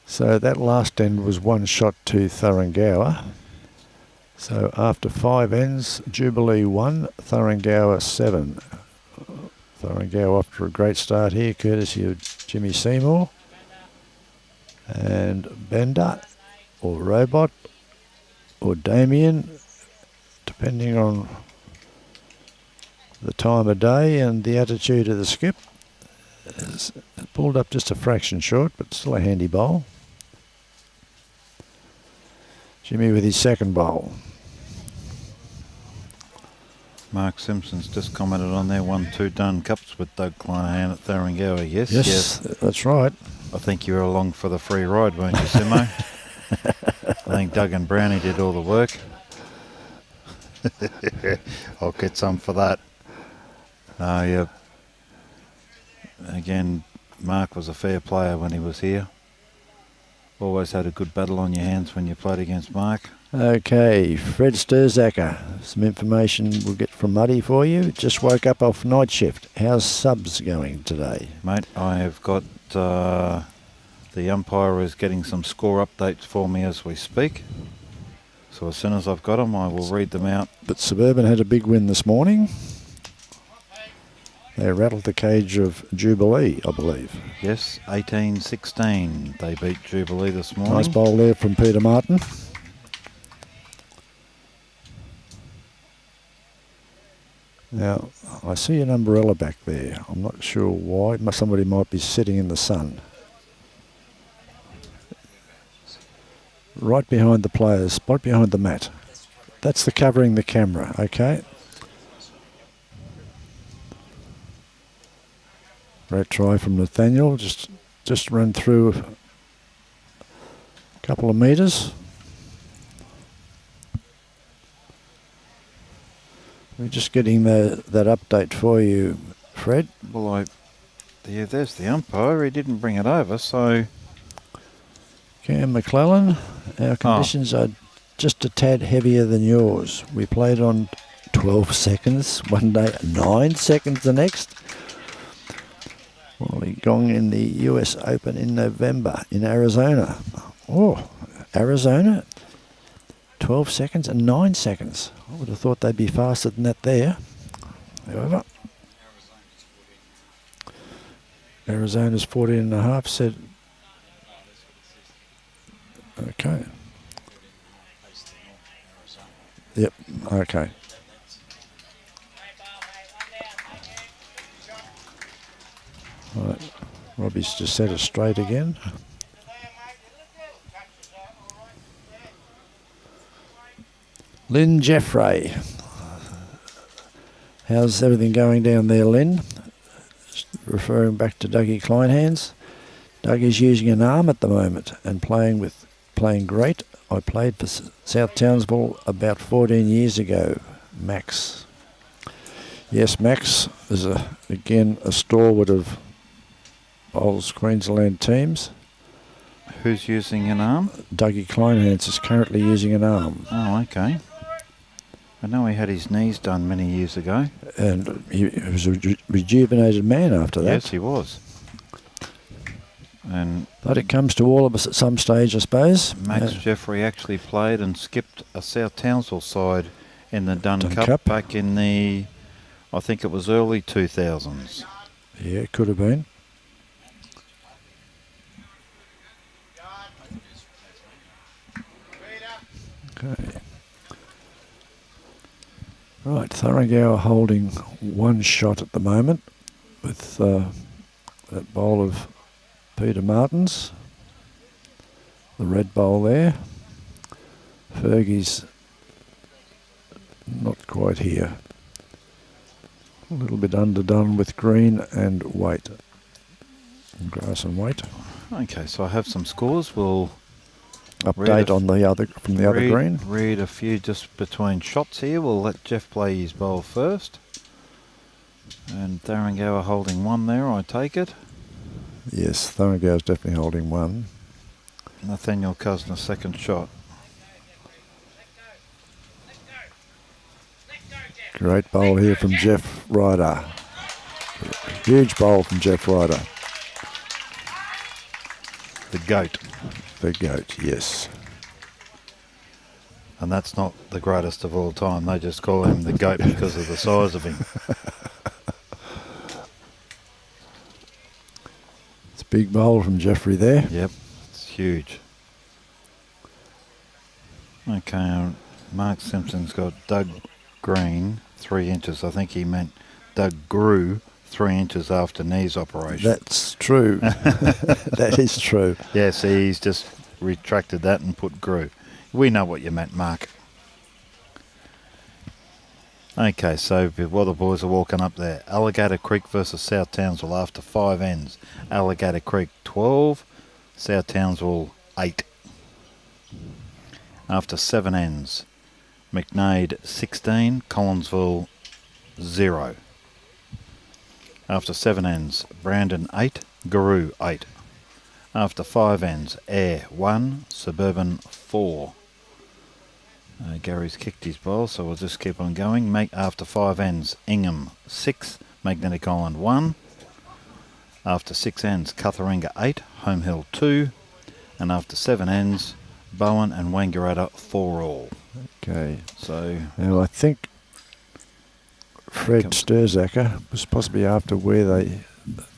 So that last end was one shot to THURINGOWA. So after 5 ends, Jubilee 1, THURINGOWA 7. THURINGOWA off to a great start here, courtesy of Jimmy Seymour. And Bender, or Robot, or Damien, depending on the time of day and the attitude of the skip. It's pulled up just a fraction short, but still a handy bowl. Jimmy with his second bowl. Mark Simpson's just commented on there, 1-2 Dunn Cups with Doug Clinahan at THURINGOWA. Yes, that's right. I think you were along for the free ride, weren't you, Simo? I think Doug and Brownie did all the work. I'll get some for that. Yeah. Again, Mark was a fair player when he was here. Always had a good battle on your hands when you played against Mark. Okay, Fred Sturzacker. Some information we'll get from Muddy for you. Just woke up off night shift. How's subs going today? Mate, I have got the umpire is getting some score updates for me as we speak. So as soon as I've got them, I will read them out. But Suburban had a big win this morning. They rattled the cage of Jubilee, I believe. Yes, 18-16. They beat Jubilee this morning. Nice bowl there from Peter Martin. Now, I see an umbrella back there. I'm not sure why. Somebody might be sitting in the sun. Right behind the players, right behind the mat. That's the covering the camera, okay? Great try from Nathaniel. Just run through a couple of metres. We're just getting that update for you, Fred. Well, yeah, there's the umpire. He didn't bring it over, so... Cam McClellan, our conditions are just a tad heavier than yours. We played on 12 seconds one day, 9 seconds the next. Wally Gong in the US Open in November in Arizona. Oh, Arizona, 12 seconds and 9 seconds. I would have thought they'd be faster than that there. However, Arizona's 14 and a half, said... Okay. Yep, okay. All right. Robbie's just set it straight again. Lynn Jeffrey. How's everything going down there, Lynn? Referring back to Dougie Kleinhans. Doug is using an arm at the moment and playing great. I played for South Townsville about 14 years ago. Max. Yes, Max is again a stalwart of Bowls Queensland teams. Who's using an arm? Dougie Kleinhans is currently using an arm. Oh, okay. I know he had his knees done many years ago. And he was a rejuvenated man after that. Yes, he was. But it comes to all of us at some stage, I suppose. Max Jeffrey actually played and skipped a South Townsville side in the Dunn Cup back in the, I think it was early 2000s. Yeah, it could have been. Okay. Right, THURINGOWA holding one shot at the moment with that bowl of Peter Martin's, the red bowl there. Fergie's not quite here. A little bit underdone with green and weight. Grass and weight. Okay, so I have some scores. We'll update on the other from the other green. Read a few just between shots here. We'll let Jeff play his bowl first. And THURINGOWA holding one there, I take it. Yes, THURINGOWA's definitely holding one. Nathaniel Cusner's second shot. Great bowl here from Jeff Ryder. Huge bowl from Jeff Ryder. The GOAT. The GOAT, yes. And that's not the greatest of all time. They just call him the GOAT because of the size of him. It's a big bowl from Jeffrey there. Yep, it's huge. Okay, Mark Simpson's got Doug Green, 3 inches. I think he meant Doug grew 3 inches after knees operation. That's true. That is true. Yeah, see, he's just retracted that and put grew. We know what you meant, Mark. Okay, so while the boys are walking up there, Alligator Creek versus South Townsville after 5 ends. Alligator Creek 12, South Townsville 8. After 7 ends, McNade 16, Collinsville 0. After 7 ends, Brandon 8, Guru 8. After 5 ends, Air 1, Suburban 4. Gary's kicked his ball, so we'll just keep on going. After 5 ends, Ingham 6, Magnetic Island 1. After 6 ends, Cutharinga 8, Home Hill 2. And after 7 ends, Bowen and Wangaratta 4 all. Okay. So now I think Fred Sturzacker was possibly after where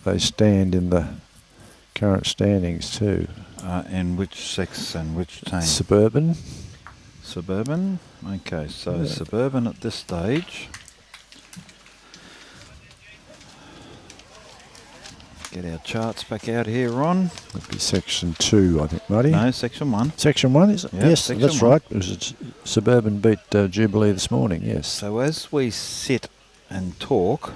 they stand in the current standings too. In which section, which team? Suburban. Suburban. Okay, so Suburban at this stage. Get our charts back out here, Ron. That'd be section 2, I think, Marty. No, section 1. Section 1, is it? Yep, yes, section that's 1. right. It was Suburban beat Jubilee this morning, yes. So as we sit and talk,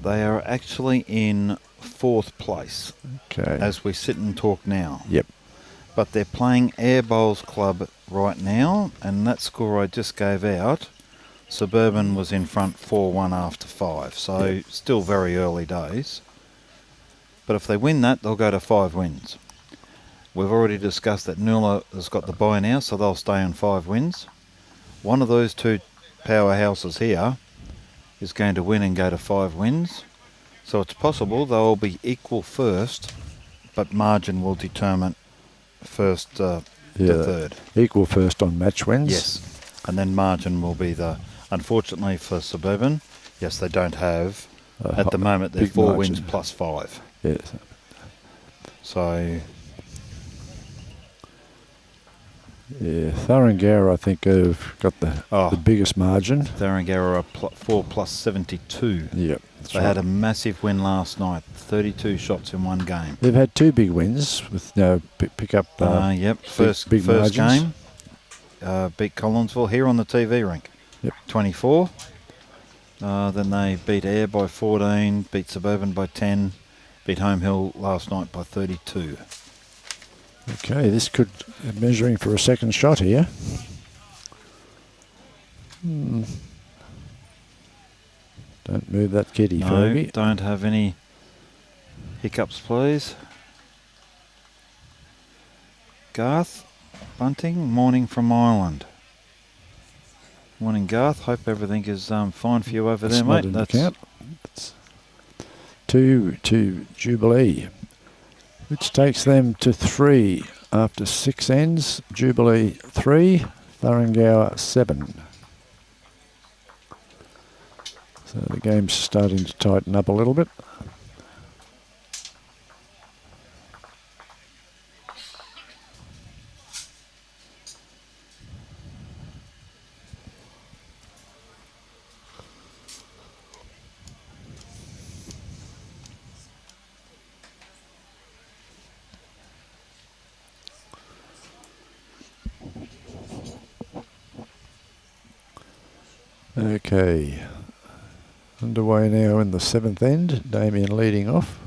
they are actually in 4th place. Okay. As we sit and talk now. Yep. But they're playing Air Bowls Club right now, and that score I just gave out, Suburban was in front 4-1 after 5, so still very early days. But if they win that, they'll go to 5 wins. We've already discussed that Nuala has got the bye now, so they'll stay on 5 wins. One of those two powerhouses here is going to win and go to 5 wins. So it's possible they'll be equal first, but margin will determine first to third. Equal first on match wins. Yes. And then margin will be unfortunately for Suburban, yes, they don't have, at the moment, they're 4 wins plus 5. Yes. So yeah, Thuringowa, I think, have got the biggest margin. Thuringowa are 4 plus 72. Yep. They had a massive win last night, 32 shots in one game. They've had 2 big wins with pick up. First big game, beat Collinsville here on the TV rink. Yep. 24. Then they beat Air by 14, beat Suburban by 10, beat Home Hill last night by 32. Okay, this could measuring for a second shot here. Don't move that kitty, Fogey. Don't have any hiccups, please. Garth Bunting, morning from Ireland. Morning, Garth. Hope everything is fine for you over there, mate. That's count. That's 2 to Jubilee, which takes them to 3 after 6 ends. Jubilee 3, Thuringowa 7. So the game's starting to tighten up a little bit. Okay, underway now in the 7th end. Damien leading off.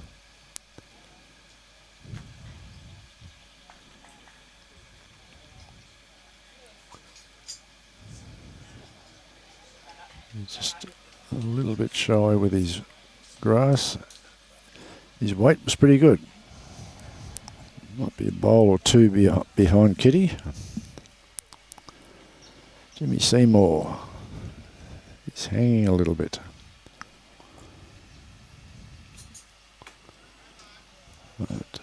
He's just a little bit shy with his grass. His weight was pretty good. Might be a bowl or 2 behind Kitty. Jimmy Seymour. He's hanging a little bit. But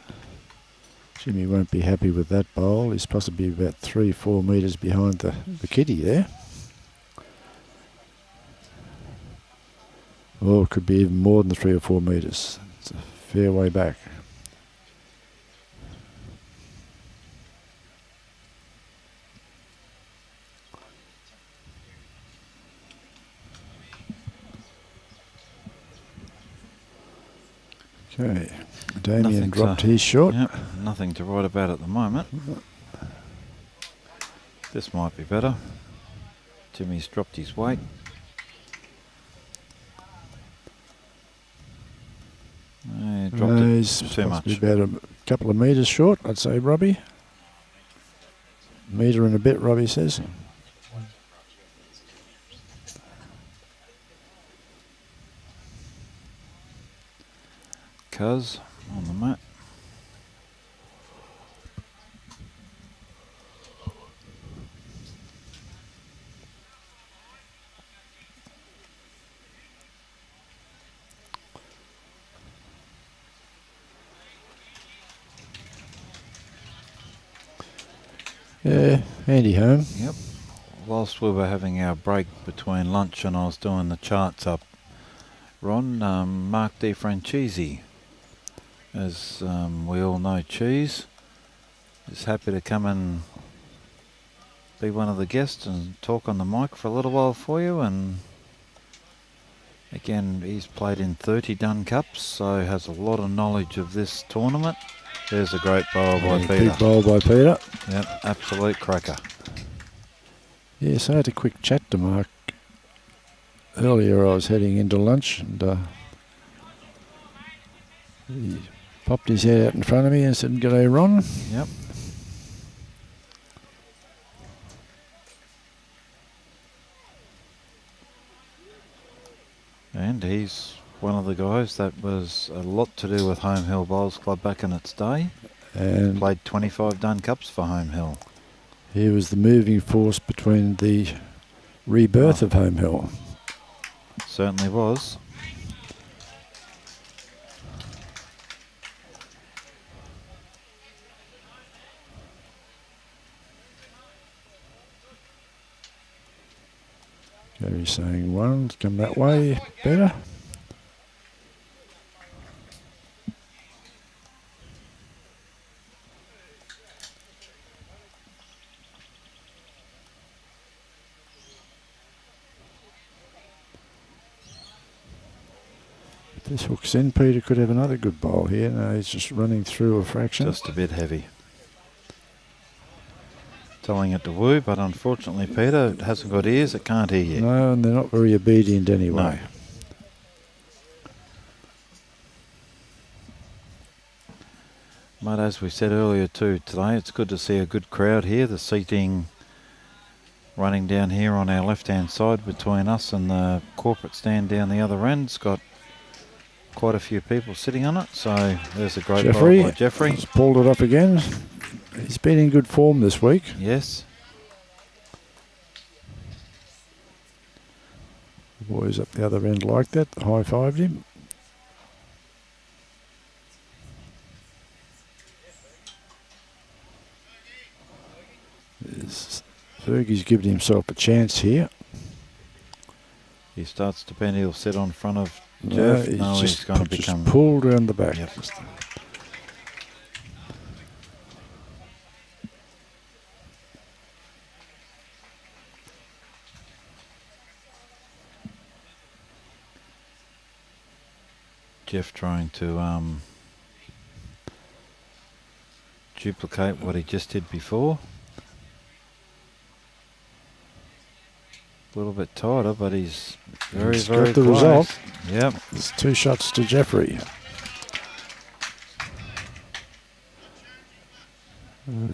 Jimmy won't be happy with that bowl. He's possibly about 3-4 metres behind the kitty there. Or it could be even more than 3 or 4 metres. It's a fair way back. Okay, Damien Nothing dropped to- his short. Yep, nothing to write about at the moment. This might be better. Jimmy's dropped his weight. He dropped it He's too much. possibly about a couple of metres short, I'd say, Robbie. Metre and a bit, Robbie says. Cuz on the mat. Yeah, Andy home. Yep. Whilst we were having our break between lunch and I was doing the charts up, Ron, Mark De Francesi, as we all know, Cheese, is happy to come and be one of the guests and talk on the mic for a little while for you. And again, he's played in 30 Dunn Cups, so has a lot of knowledge of this tournament. There's a great bowl by Peter. Big bowl by Peter. Yep, absolute cracker. Yes, I had a quick chat to Mark earlier. I was heading into lunch and he popped his head out in front of me and said, "G'day, Ron." Yep. And he's one of the guys that was a lot to do with Home Hill Bowls Club back in its day. And Played 25 Dunn Cups for Home Hill. he was the moving force between the rebirth of Home Hill. Certainly was. Gary's saying one, come that way, better. If this hooks in, Peter could have another good bowl here. No, he's just running through a fraction. Just a bit heavy. Telling it to woo, but unfortunately, Peter, it hasn't got ears, it can't hear you. No, and they're not very obedient anyway. No. But as we said earlier too today, it's good to see a good crowd here. The seating running down here on our left-hand side between us and the corporate stand down the other end's got quite a few people sitting on it. So there's a great Jeffrey, bowl by Jeffrey. He's pulled it up again. He's been in good form this week. Yes. The boys up the other end like that. High-fived him. Fergie's given himself a chance here. He starts to bend, he'll sit on front of No, Jeff. No, he's going to become... pulled around the back. Yep. Jeff trying to duplicate what he just did before. A little bit tighter, but he's very, He's very got the close. result. Yep. There's 2 shots to Jeffrey.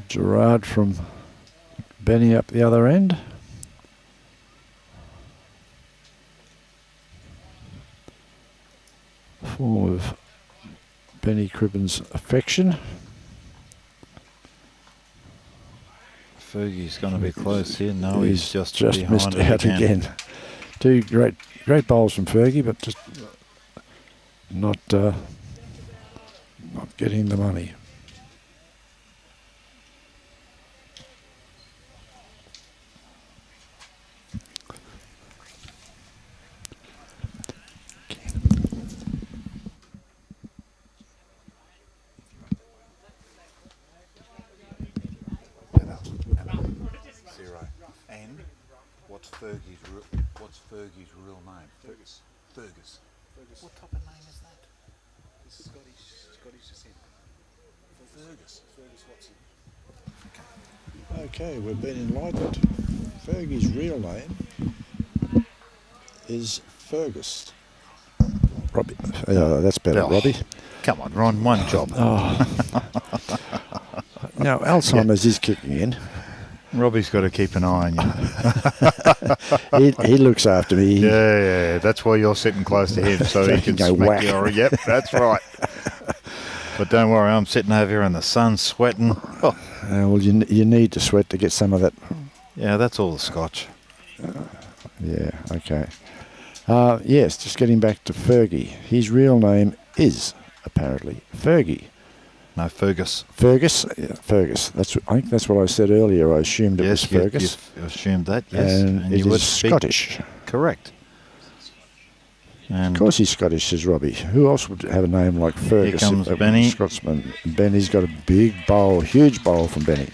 Gerard from Benny up the other end. Form of Benny Cribbin's affection. Fergie's going to be close here. No, he's just missed behind it out again. 2 great bowls from Fergie, but just not getting the money. And what's Fergie's real name? Fergus. What type of name is that? Okay, we've been enlightened. Fergie's real name is Fergus. Robbie. That's better, Oh, Robbie. Come on, Ron, one job. Now, Alzheimer's is kicking in. Robbie's got to keep an eye on you. He looks after me. Yeah, that's why you're sitting close to him, so he can go smack whack. you. Yep, that's right. But don't worry, I'm sitting over here in the sun sweating. Oh. Well, you need to sweat to get some of that. Yeah, that's all the scotch. Yeah, okay. Yes, just getting back to Fergie. His real name is apparently Fergie. No, Fergus. Fergus? Yeah, Fergus. I think that's what I said earlier. I assumed it was Fergus. You assumed that, yes. And it is Scottish. Correct. And of course he's Scottish, says Robbie. Who else would have a name like Fergus? Here comes Benny. Scotsman. Benny's got a big bowl, huge bowl from Benny.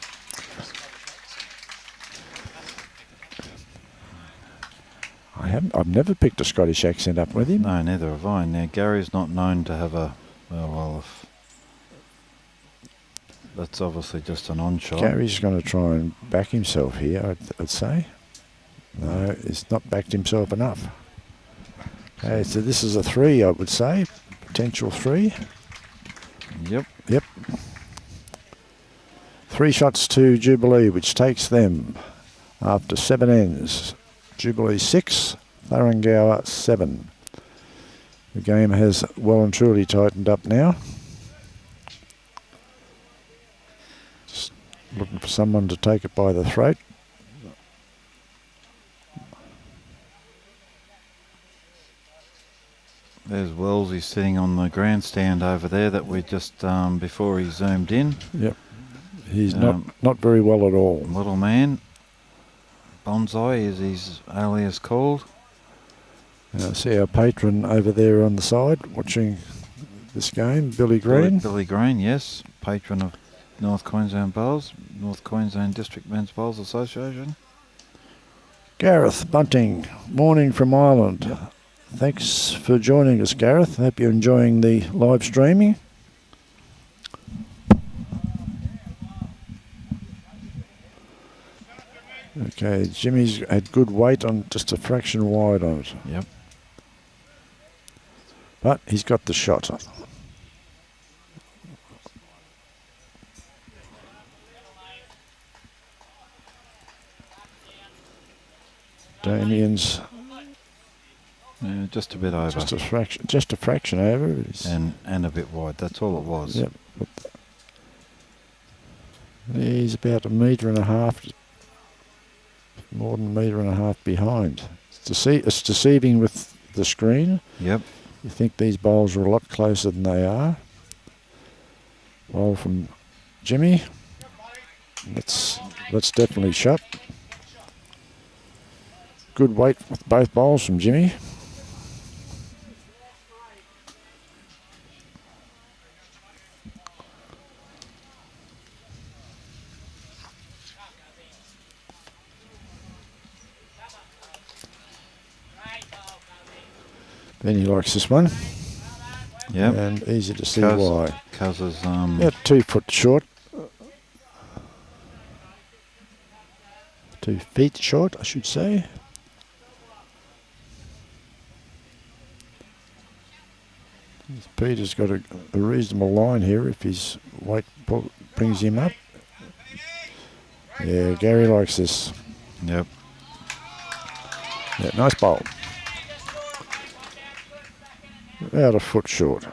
I've never picked a Scottish accent up with him. No, neither have I. Now, Gary's not known to have a... that's obviously just an on-shot. Gary's going to try and back himself here, I'd say. No, he's not backed himself enough. Okay, so this is a 3, I would say. Potential 3. Yep. 3 shots to Jubilee, which takes them after 7 ends. Jubilee 6, THURINGOWA 7. The game has well and truly tightened up now. Just looking for someone to take it by the throat. There's Wellesley sitting on the grandstand over there that we just, before he zoomed in. Yep. He's not very well at all. Little man. Bonsai is his alias called. See our patron over there on the side watching this game, Billy Green. Billy Green, yes. Patron of North Queensland Bowls, North Queensland District Men's Bowls Association. Gareth Bunting, morning from Ireland. Yep. Thanks for joining us, Gareth. Hope you're enjoying the live streaming. Okay, Jimmy's had good weight on, just a fraction wide on it. Yep. But he's got the shot. Damien's just a bit over. Just a fraction over. And a bit wide. That's all it was. Yep. He's about 1.5 meters, more than 1.5 meters behind. It's deceiving with the screen. Yep. You think these bowls are a lot closer than they are. Bowl from Jimmy. That's definitely shot. Good weight with both bowls from Jimmy. Then he likes this one. Yep. And easy to see why. Because is 2 foot short. 2 feet short, I should say. Peter's got a reasonable line here if his weight brings him up. Yeah, Gary likes this. Yep. Yeah, nice bowl. About a foot short.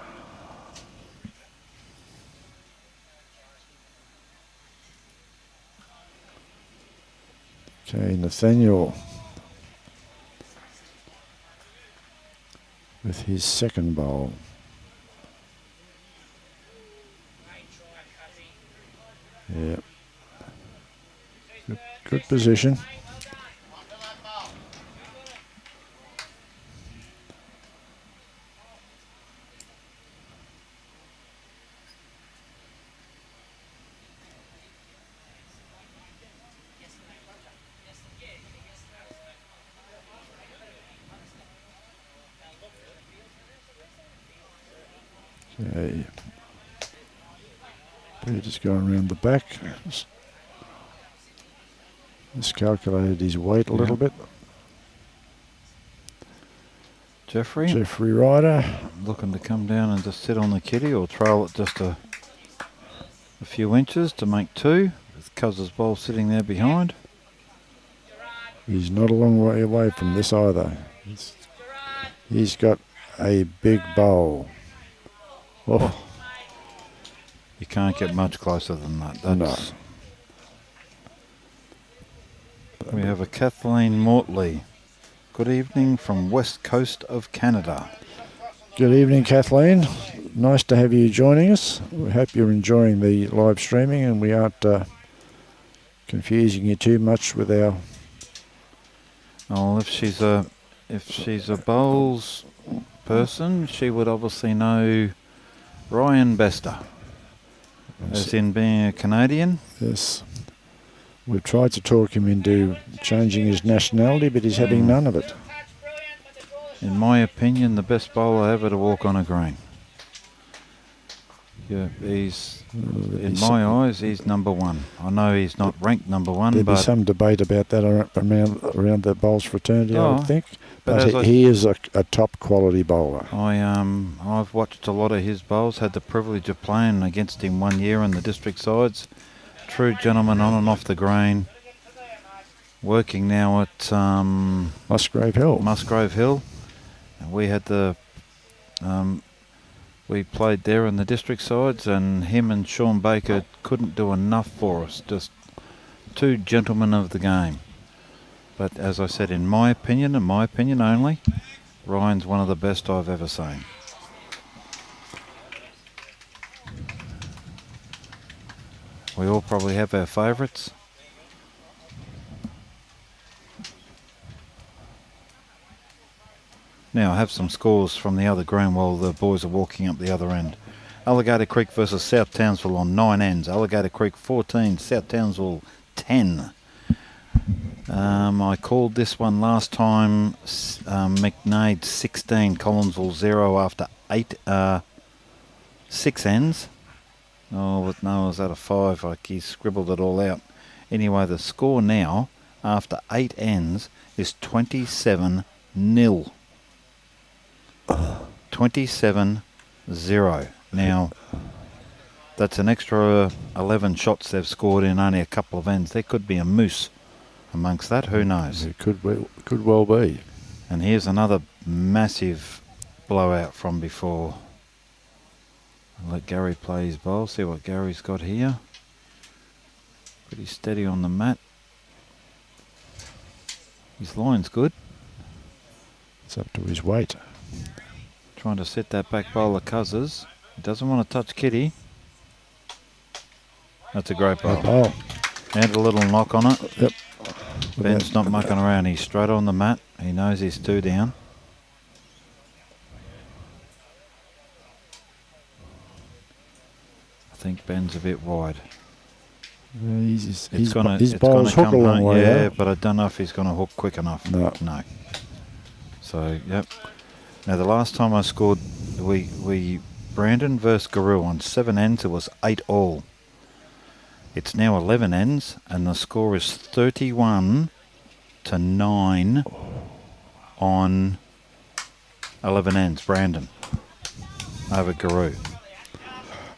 Okay, Nathaniel with his second bowl. Yeah. Good position. Okay. Peter's going around the back. Miscalculated his weight a little bit. Jeffrey Ryder. looking to come down and just sit on the kitty or trail it just a few inches to make two, with Cuz's bowl sitting there behind. He's not a long way away from this either. He's got a big bowl. Oh. You can't get much closer than that. No. We have a Kathleen Mortley. Good evening from west coast of Canada. Good evening, Kathleen. Nice to have you joining us. We hope you're enjoying the live streaming and we aren't confusing you too much with our... Oh, if she's a bowls person, she would obviously know Ryan Bester, as in being a Canadian. Yes. We've tried to talk him into changing his nationality, but he's having none of it. In my opinion, the best bowler ever to walk on a green. Yeah, he's in my eyes, he's number one. I know he's not ranked number one, there'd but be some debate about that around the bowls fraternity, I would think. But he is a top quality bowler. I've watched a lot of his bowls. Had the privilege of playing against him 1 year in the district sides. True gentleman on and off the green. Working now at Musgrave Hill. And we had we played there in the district sides, and him and Sean Baker couldn't do enough for us. Just two gentlemen of the game. But as I said, in my opinion only, Ryan's one of the best I've ever seen. We all probably have our favourites. Now I have some scores from the other green while the boys are walking up the other end. Alligator Creek versus South Townsville on 9 ends. Alligator Creek 14, South Townsville 10. I called this one last time. McNaid 16, Collinsville 0 after 6 ends. Oh, but no, it was out of 5. Like he scribbled it all out. Anyway, the score now after 8 ends is 27-0. 27-0. Now, that's an extra 11 shots they've scored in only a couple of ends. There could be a moose amongst that. Who knows? It could well be. And here's another massive blowout from before. I'll let Gary play his bowl. See what Gary's got here. Pretty steady on the mat. His line's good. It's up to his weight. Trying to set that back bowler Cousins. He doesn't want to touch Kitty. That's a great bowl. Oh. And a little knock on it. Yep. Ben's not mucking around. He's straight on the mat. He knows he's 2 down. I think Ben's a bit wide. His it's bowl's hook a long way. Yeah, but I don't know if he's going to hook quick enough. No. So, yep. Now, the last time I scored, we Brandon versus Guru on 7 ends. It was 8-all. It's now 11 ends, and the score is 31-9 on 11 ends. Brandon over Guru.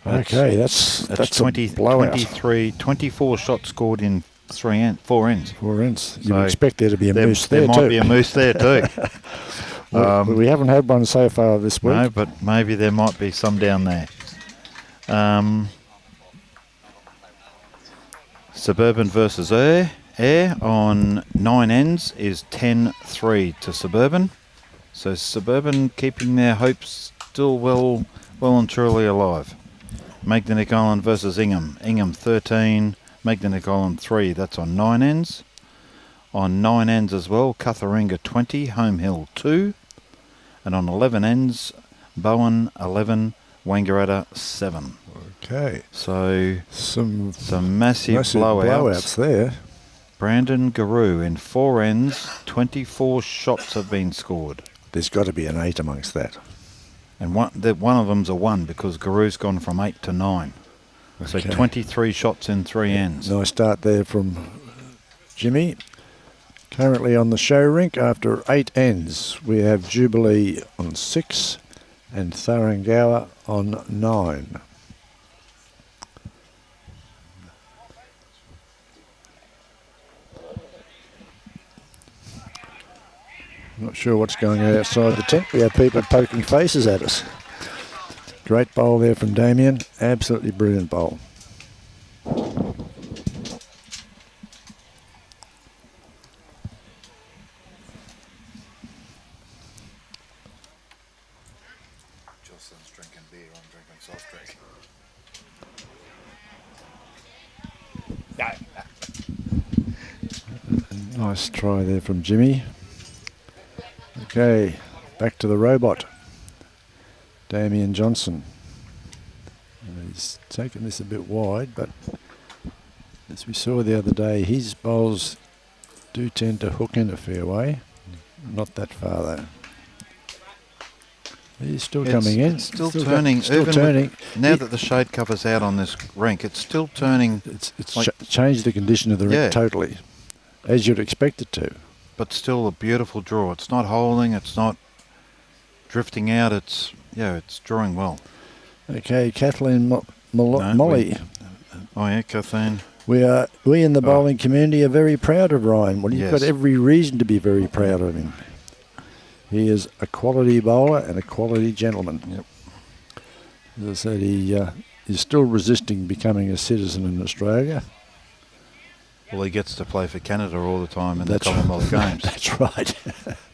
Okay, that's 24 shots scored in 4 ends. 4 ends. You So would expect there to be a moose there too. There might be a moose there too. We haven't had one so far this week. No, but maybe there might be some down there. Suburban versus Air on 9 ends is 10-3 to Suburban. So Suburban keeping their hopes still well and truly alive. Magnetic Island versus Ingham. Ingham 13, Magnetic Island 3. That's on 9 ends. On 9 ends as well, Cutharinga 20, Home Hill 2. And on 11 ends, Bowen 11, Wangaratta 7. Okay. So some massive blowouts there. Brandon Guru in 4 ends, 24 shots have been scored. There's got to be an 8 amongst that. And one of them's a 1 because Guru's gone from 8 to 9. So Okay. 23 shots in 3 ends. Nice start there from Jimmy. Currently on the show rink after 8 ends, we have Jubilee on 6 and THURINGOWA on 9. Not sure what's going on outside the tent. We have people poking faces at us. Great bowl there from Damien. Absolutely brilliant bowl. Jocelyn's drinking beer, I'm drinking soft drink. Nice try there from Jimmy. Okay, back to the robot. Damien Johnson. He's taken this a bit wide, but as we saw the other day, his bowls do tend to hook in a fair way. Not that far though. He's still coming in. It's still turning. Still even turning. Now that the shade cover's out on this rink, it's still turning. It's like, changed the condition of the rink totally, as you'd expect it to. But still a beautiful draw. It's not holding. It's not drifting out. It's drawing well. Okay, Kathleen Molly. Oh yeah, Kathleen. We in the bowling community are very proud of Ryan. Well, you've got Yes. every reason to be very proud of him. He is a quality bowler and a quality gentleman. Yep. As I said, he is still resisting becoming a citizen in Australia. Well, he gets to play for Canada all the time in the Commonwealth Games. That's right.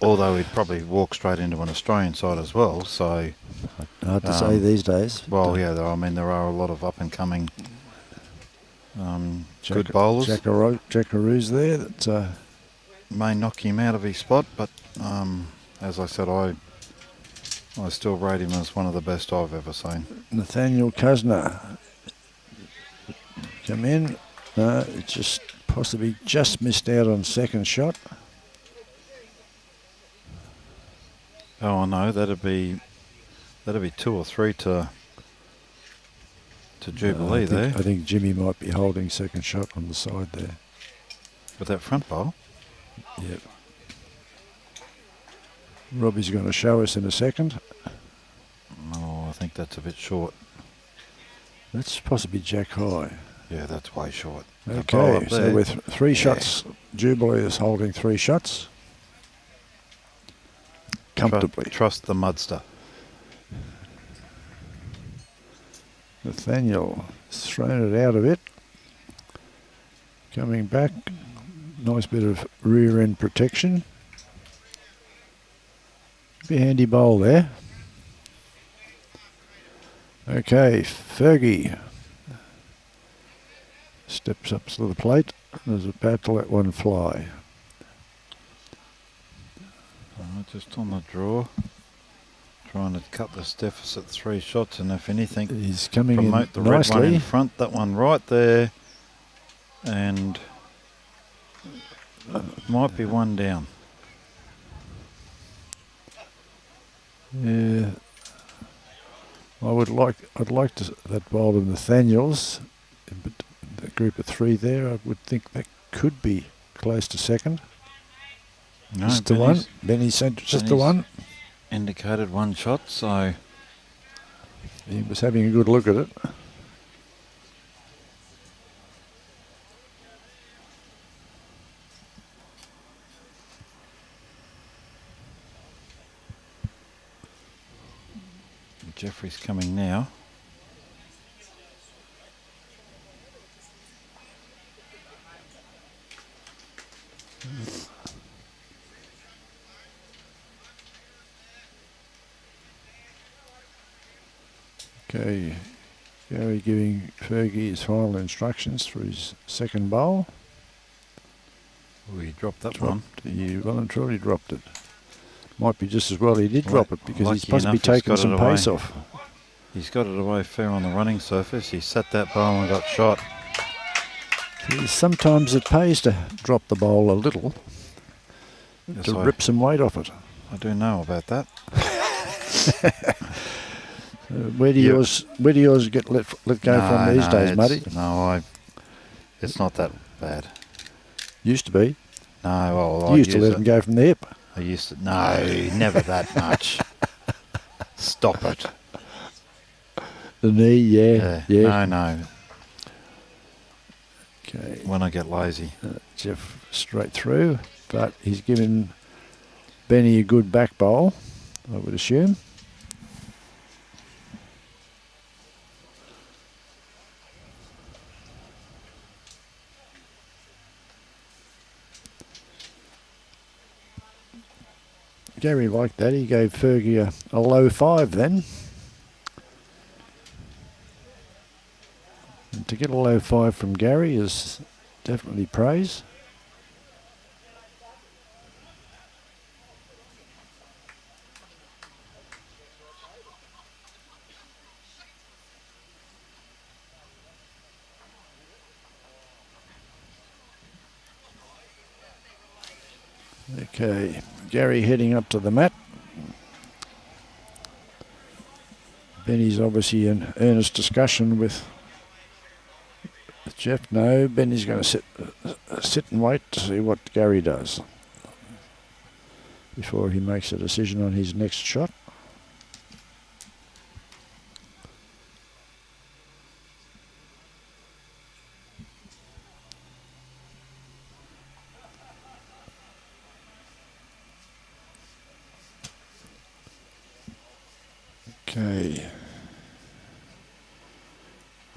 Although he'd probably walk straight into an Australian side as well. So hard to say these days. Well, yeah, there are a lot of up and coming good bowlers. Jackaroos there that may knock him out of his spot, but as I said, I still rate him as one of the best I've ever seen. Nathaniel Kusner come in. No, it just possibly just missed out on second shot. Oh no, that'd be 2 or 3 to Jubilee there. I think Jimmy might be holding second shot on the side there. With that front bowl? Yep. Robbie's going to show us in a second. Oh, I think that's a bit short. That's possibly jack high. Yeah, that's way short. Okay, so with 3 shots, Jubilee is holding 3 shots. Comfortably. Trust the mudster. Nathaniel has thrown it out of it. Coming back. Nice bit of rear end protection. Be a handy bowl there. Okay, Fergie steps up to the plate and is about to let one fly. Just on the draw. Trying to cut this deficit 3 shots, and if anything, he's coming promote in the nicely. red one in front, that one right there, and might be 1 down. Yeah, I'd like that bowl of Nathaniel's, but the group of 3 there, I would think that could be close to second. No, just the one. Benny sent just the one. Indicated 1 shot, so he was having a good look at it. Jeffrey's coming now. Okay, Gary giving Fergie his final instructions for his second bowl. Oh, he dropped that one. He well and truly dropped it. Might be just as well he did drop it, because he's Lucky possibly enough, he's taken got some it away. pace off. He's got it away fair on the running surface. He set that bowl and got shot. See, sometimes it pays to drop the bowl a little, Yes, to rip some weight off it. I do know about that. Where do yours get let go from these days, Muddy? No, it's not that bad. Used to be. No, well, You used to let them go from the hip. I used to. No, never that much. Stop it. The knee, yeah. No. Okay. When I get lazy. Jeff straight through, but he's given Benny a good back bowl, I would assume. Gary liked that. He gave Fergie a low 5 then. And to get a low 5 from Gary is definitely praise. Okay, Gary heading up to the mat. Benny's obviously in earnest discussion with Jeff. No, Benny's going to sit and wait to see what Gary does before he makes a decision on his next shot. Okay.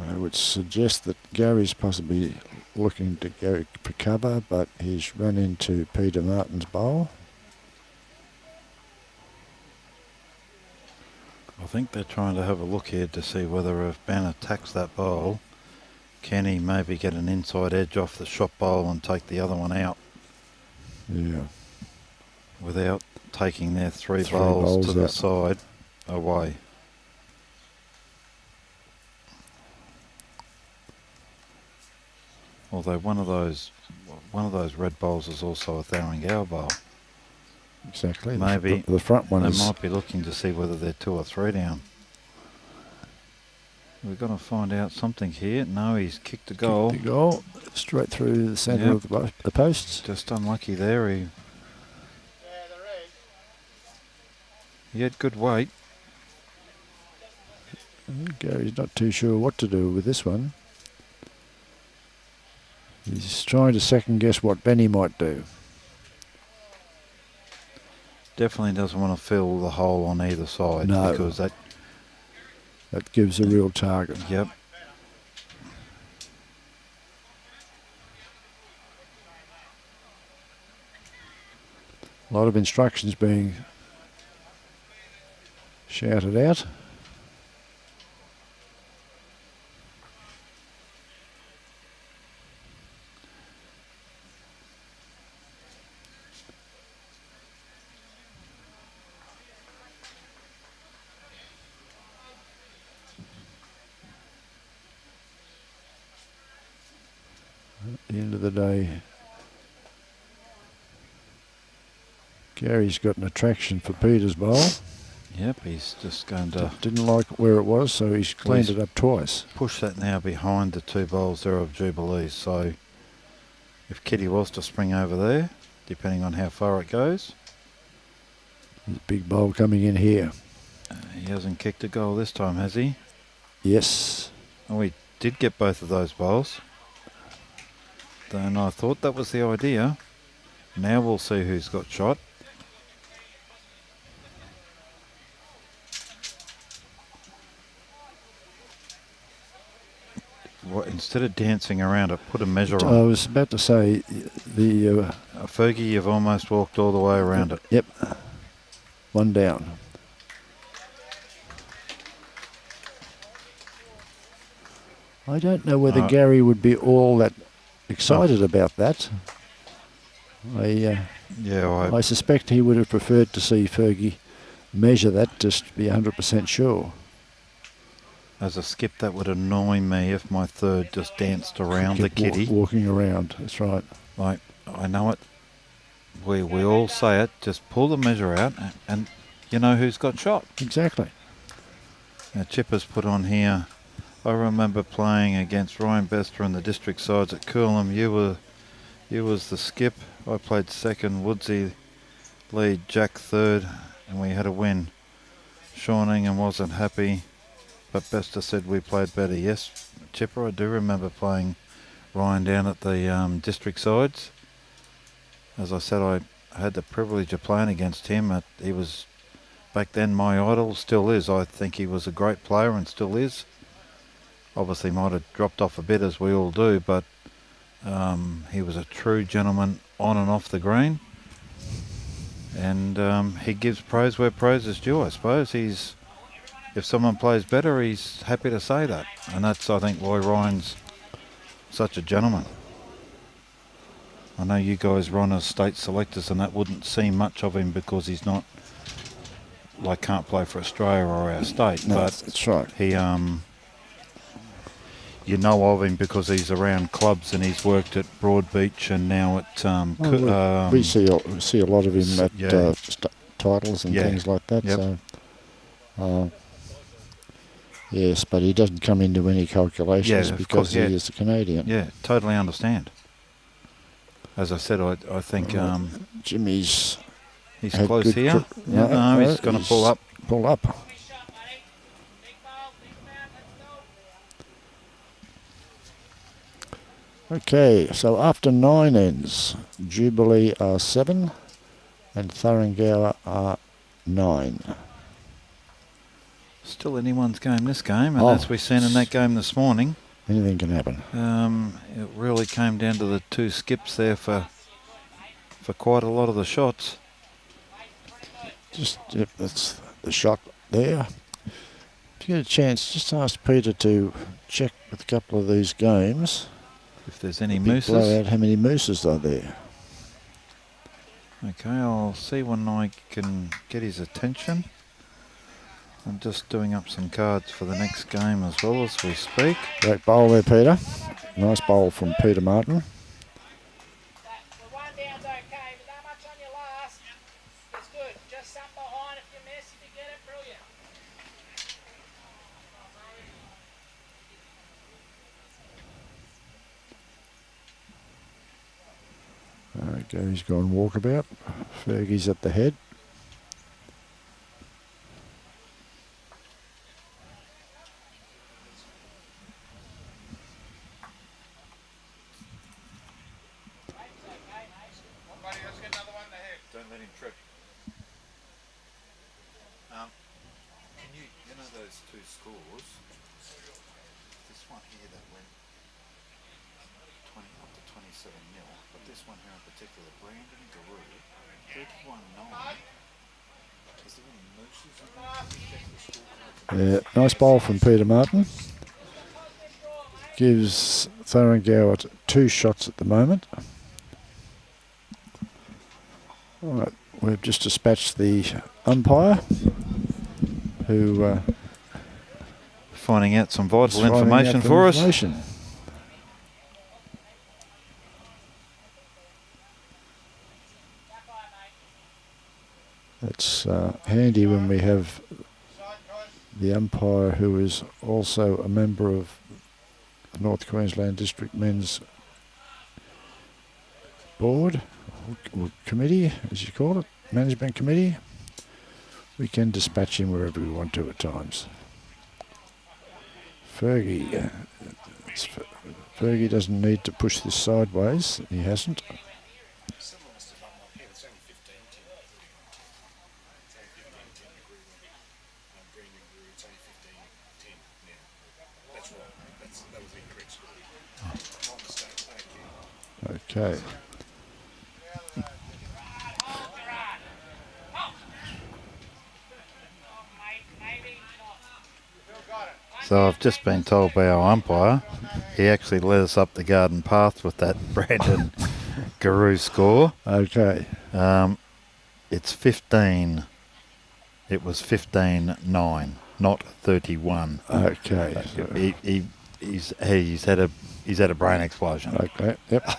I would suggest that Gary's possibly looking to go for cover, but he's run into Peter Martin's bowl. I think they're trying to have a look here to see whether if Ben attacks that bowl, can he maybe get an inside edge off the shot bowl and take the other one out? Yeah. Without taking their three bowls to the side away. Although one of those red bowls is also a THURINGOWA bowl. Exactly. Maybe the front one they is. might be looking to see whether they're 2 or 3 down. We've got to find out something here. No, he's kicked a goal. Kicked the goal straight through the centre of the posts. Just unlucky there. He had good weight. Gary's not too sure what to do with this one. He's trying to second guess what Benny might do. Definitely doesn't want to fill the hole on either side. No. Because that gives a real target. Yep. A lot of instructions being shouted out. At the end of the day, Gary's got an attraction for Peter's bowl. Yep, he's just going to... Didn't like where it was, so he's cleaned it up twice. Push that now behind the 2 bowls there of Jubilee. So if Kitty was to spring over there, depending on how far it goes... There's a big bowl coming in here. He hasn't kicked a goal this time, has he? Yes. Oh, he did get both of those bowls. And I thought that was the idea. Now we'll see who's got shot. What, instead of dancing around it, put a measure on. I was about to say the... Fergie, you've almost walked all the way around it. Yep. 1 down. I don't know whether Gary would be all that excited about that. I suspect he would have preferred to see Fergie measure that just to be 100% sure. As a skip, that would annoy me if my third just danced around the kitty. Walking around, that's right. Like, I know it. We all say it. Just pull the measure out and you know who's got shot. Exactly. Now, Chipper's put on here, I remember playing against Ryan Bester in the district sides at Coolum. You was the skip. I played second, Woodsy lead, Jack third, and we had a win. Sean Ingham wasn't happy, but Bester said we played better. Yes, Chipper, I do remember playing Ryan down at the district sides. As I said, I had the privilege of playing against him. He was, back then, my idol, still is. I think he was a great player and still is. Obviously might have dropped off a bit, as we all do, but he was a true gentleman on and off the green. And he gives praise where praise is due, I suppose. If someone plays better, he's happy to say that. And that's, I think, why Ryan's such a gentleman. I know you guys run as state selectors, and that wouldn't seem much of him because he's not, like, can't play for Australia or our state. No, but that's right. He, you know of him because he's around clubs, and he's worked at Broadbeach and now at... we see a lot of him at yeah. titles and Yeah. things like that. Yep. So, yes, but he doesn't come into any calculations Yeah, of because course, yeah. he is a Canadian. Yeah, totally understand. As I said, I think Jimmy's he's had close good here. No, he's going to pull up. Pull up. Okay, so after 9 ends, Jubilee are 7 and THURINGOWA are 9. Still anyone's game, this game, and as we've seen in that game this morning, Anything can happen. it really came down to the two skips there for quite a lot of the shots. That's the shot there. If you get a chance, just ask Peter to check with a couple of these games. If there's any Big mooses. blowout, how many mooses are there? Okay, I'll see when I can get his attention. I'm just doing up some cards for the next game as well as we speak. Great bowl there, Peter. Nice bowl from Peter Martin. Okay, he's gone walkabout. Fergie's at the head. Don't let him trip. Can you know those two scores? This one here that went 20 up to 27 nil, but this one here in particular, Brandon Garou, 31-9. Is there any mooses in there? Yeah, nice bowl from Peter Martin. Gives THURINGOWA 2 shots at the moment. All right, we've just dispatched the umpire, who Finding out some vital is finding information out the for information. It's handy when we have the umpire who is also a member of the North Queensland District Men's Board, or committee, as you call it, management committee. We can dispatch him wherever we want to at times. Fergie doesn't need to push this sideways. He hasn't. Okay. So I've just been told by our umpire, he actually led us up the garden path with that Brandon Garou score. Okay. It's 15. It was 15-9, not 31. Okay. He's had a brain explosion. Okay. Yep.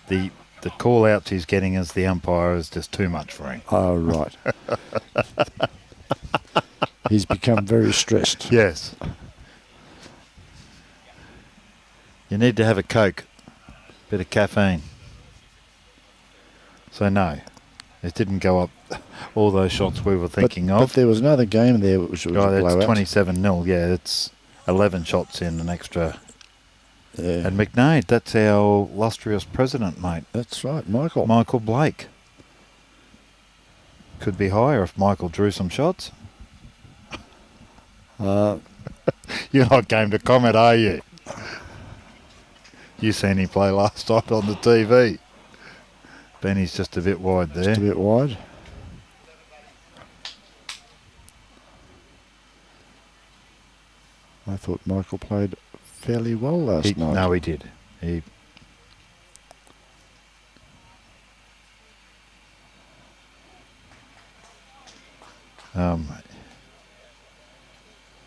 The the call outs he's getting as the umpire is just too much for him. Oh, right. He's become very stressed. Yes. You need to have a Coke, bit of caffeine. So no, it didn't go up all those shots we were thinking of. But there was another game there which was a blowout. It's 27-0. Yeah, it's 11 shots in an extra. Yeah. And McNaid, that's our illustrious president, mate. That's right, Michael. Michael Blake. Could be higher if Michael drew some shots. You're not game to comment, are you? You seen him play last night on the TV. Benny's just a bit wide there. Just a bit wide. I thought Michael played fairly well last night. No, he did.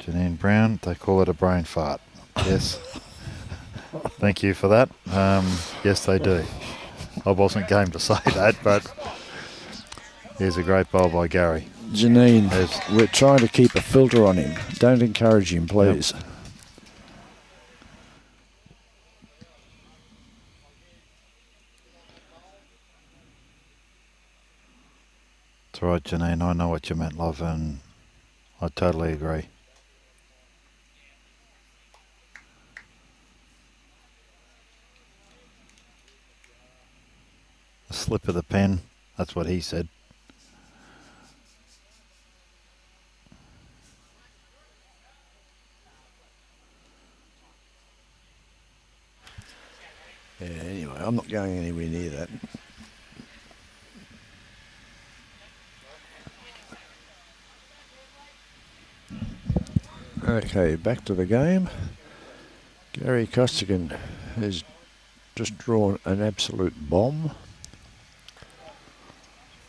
Janine Brown, they call it a brain fart. Yes. Thank you for that. Yes, they do. I wasn't game to say that, but here's a great bowl by Gary. Janine, we're trying to keep a filter on him. Don't encourage him, please. Yep. It's all right, Janine. I know what you meant, love, and I totally agree. A slip of the pen, that's what he said. Yeah, anyway, I'm not going anywhere near that. Okay, back to the game. Gary Costigan has just drawn an absolute bomb.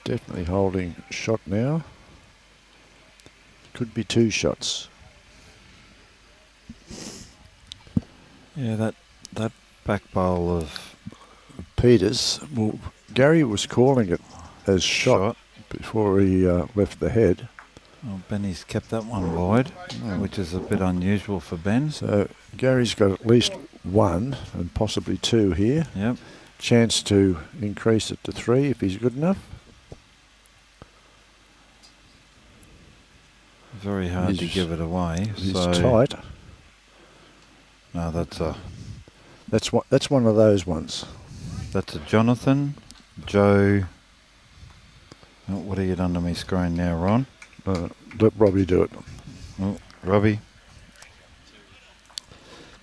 Definitely holding shot now. Could be 2 shots. Yeah, that back bowl of Peters. Well, Gary was calling it as shot. Before he left the head. Well, Benny's kept that one wide, which is a bit unusual for Ben. So Gary's got at least 1 and possibly 2 here. Yep. Chance to increase it to 3 if he's good enough. Very hard to give it away. He's so tight. No, That's one of those ones. That's a Jonathan, Joe. Oh, what have you done to me screen now, Ron? Let Robbie do it. Oh, Robbie.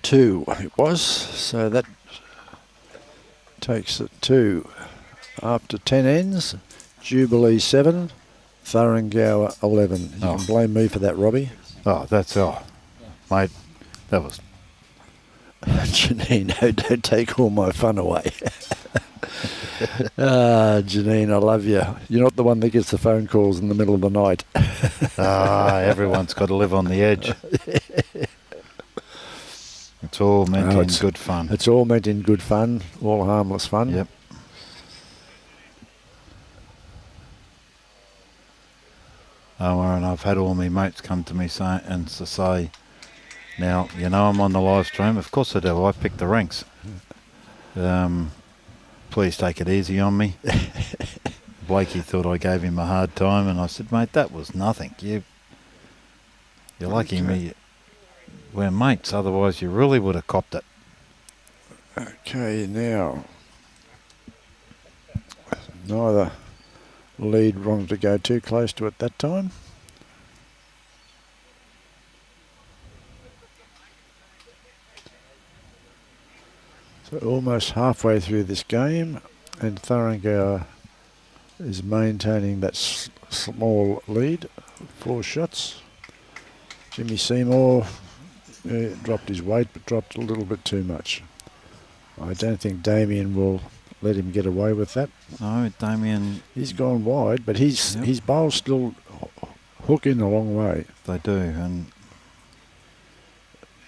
2 it was, so that takes it to, after 10 ends, Jubilee 7, THURINGOWA 11. You can blame me for that, Robbie. Oh, mate, that was... Janine, don't take all my fun away. Janine, I love you. You're not the one that gets the phone calls in the middle of the night. Everyone's got to live on the edge. It's all meant in good fun. It's all meant in good fun, all harmless fun. Yep. And I've had all my mates come to me say, now, you know I'm on the live stream. Of course I do. I pick the ranks. Please take it easy on me. Blakey thought I gave him a hard time, and I said, mate, that was nothing. You're lucky we're mates, otherwise you really would have copped it. Okay, now, neither lead wanted to go too close to it that time. So almost halfway through this game, and THURINGOWA is maintaining that small lead, 4 shots. Jimmy Seymour dropped his weight, but dropped a little bit too much. I don't think Damien will let him get away with that. No, Damien... He's gone wide, but his bowls still hook in a long way. They do, and...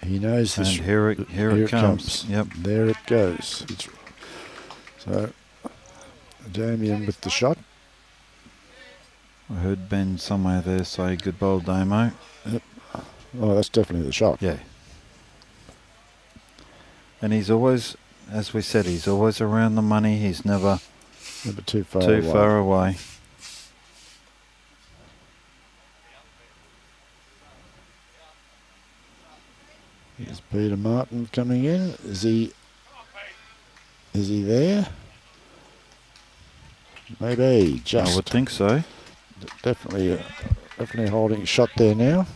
He knows this. And here it comes. Yep. There it goes. So Damien with the shot. I heard Ben somewhere there say good bowl, Damo. Yep. Oh, that's definitely the shot. Yeah. And he's always, as we said, he's always around the money. He's never too too far away. Here's Peter Martin coming in. Is he there? Maybe just. I would think so. Definitely holding a shot there now.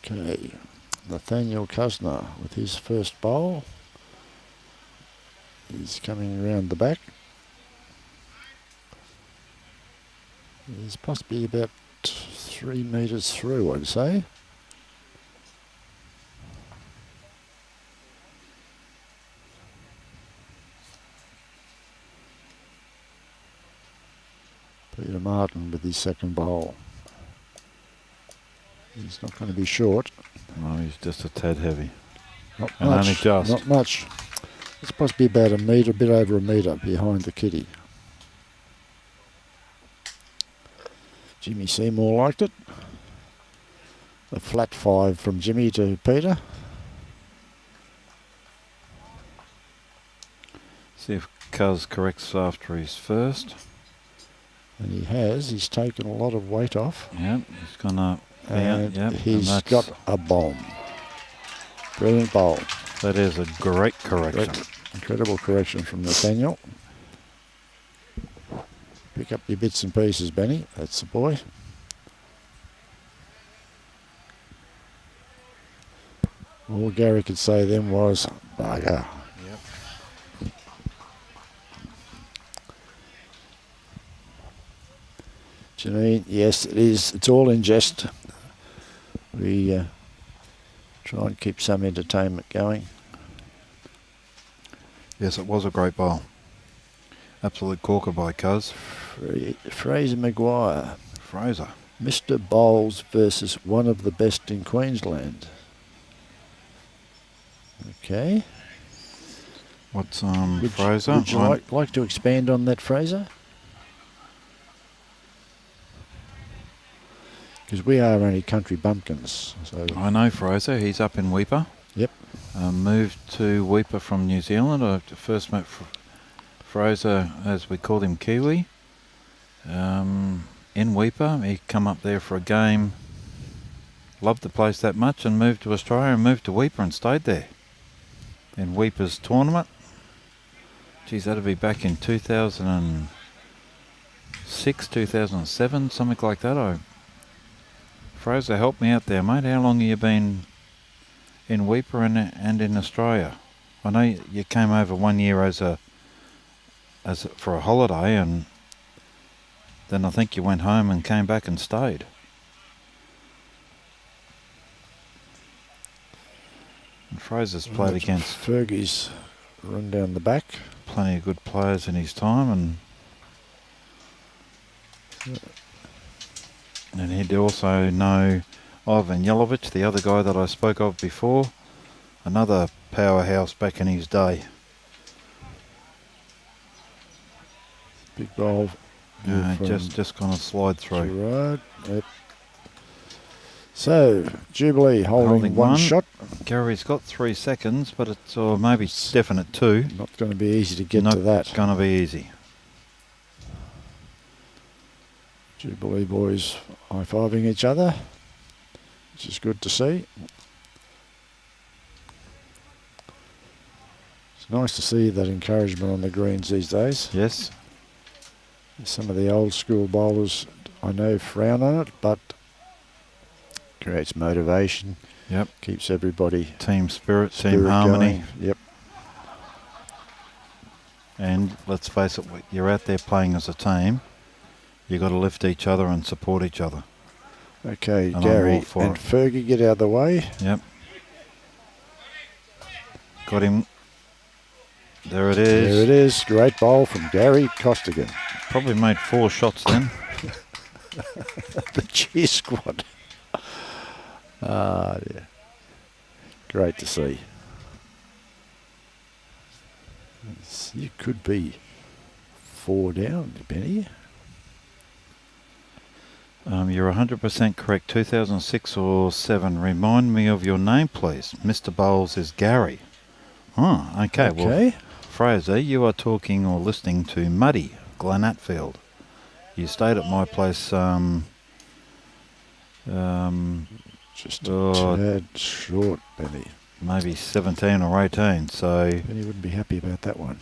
Okay, Nathaniel Kusner with his first bowl. He's coming around the back. He's possibly about 3 metres through, I'd say. Peter Martin with his second bowl. He's not going to be short. No, he's just a tad heavy. Not and much. Only just. Not much. It's supposed to be about a metre, a bit over a metre behind the kitty. Jimmy Seymour liked it. A flat 5 from Jimmy to Peter. See if Cuz corrects after his first. And he has. He's taken a lot of weight off. Yep, he's gonna. And yep, he's and got a bomb. Brilliant bowl. That is a great correction. Incredible correction from Nathaniel. Pick up your bits and pieces, Benny. That's the boy. All Gary could say then was, bugger. Yep. Janine, yes, it is. It's all in jest. We try and keep some entertainment going. Yes, it was a great bowl. Absolute corker by Cuz. Fraser Maguire. Fraser. Mr. Bowles versus one of the best in Queensland. Okay. What's Fraser? Would you like to expand on that, Fraser? Because we are only country bumpkins. So I know Fraser. He's up in Weipa. Yep. Moved to Weipa from New Zealand. I first met Fraser, as we called him, Kiwi. In Weipa, he come up there for a game. Loved the place that much and moved to Australia and moved to Weipa and stayed there. In Weipa's tournament. Geez, that'd be back in 2006, 2007, something like that. Fraser, help me out there, mate. How long have you been in Weipa and in Australia? I know you came over 1 year for a holiday, and then I think you went home and came back and stayed. And Fraser's played against Fergie's run down the back. Plenty of good players in his time, and he'd also know Ivan Yelovich, the other guy that I spoke of before, another powerhouse back in his day. Big bowl. Just gonna slide through. Right. Yep. So Jubilee holding one shot. Gary's got 3 seconds, but it's maybe definite 2. Not going to be easy to get to that. Not going to be easy. Jubilee boys high-fiving each other, which is good to see. It's nice to see that encouragement on the greens these days. Yes. Some of the old school bowlers I know frown on it, but creates motivation. Yep. Keeps everybody team spirit team harmony. Going. Yep. And let's face it, you're out there playing as a team. You've got to lift each other and support each other. Okay, and Gary and Fergie, get out of the way. Yep. Got him. There it is. There it is. Great bowl from Gary Costigan. Probably made 4 shots then. The cheer squad. Ah, yeah. Great to see. You could be 4 down, Benny. You're 100% correct. 2006 or 7. Remind me of your name, please. Mr. Bowles is Gary. Oh, okay. Well, Fraser, you are talking or listening to Muddy, Glen Atfield. You stayed at my place just a tad short, Benny. Maybe 17 or 18. So Benny wouldn't be happy about that one.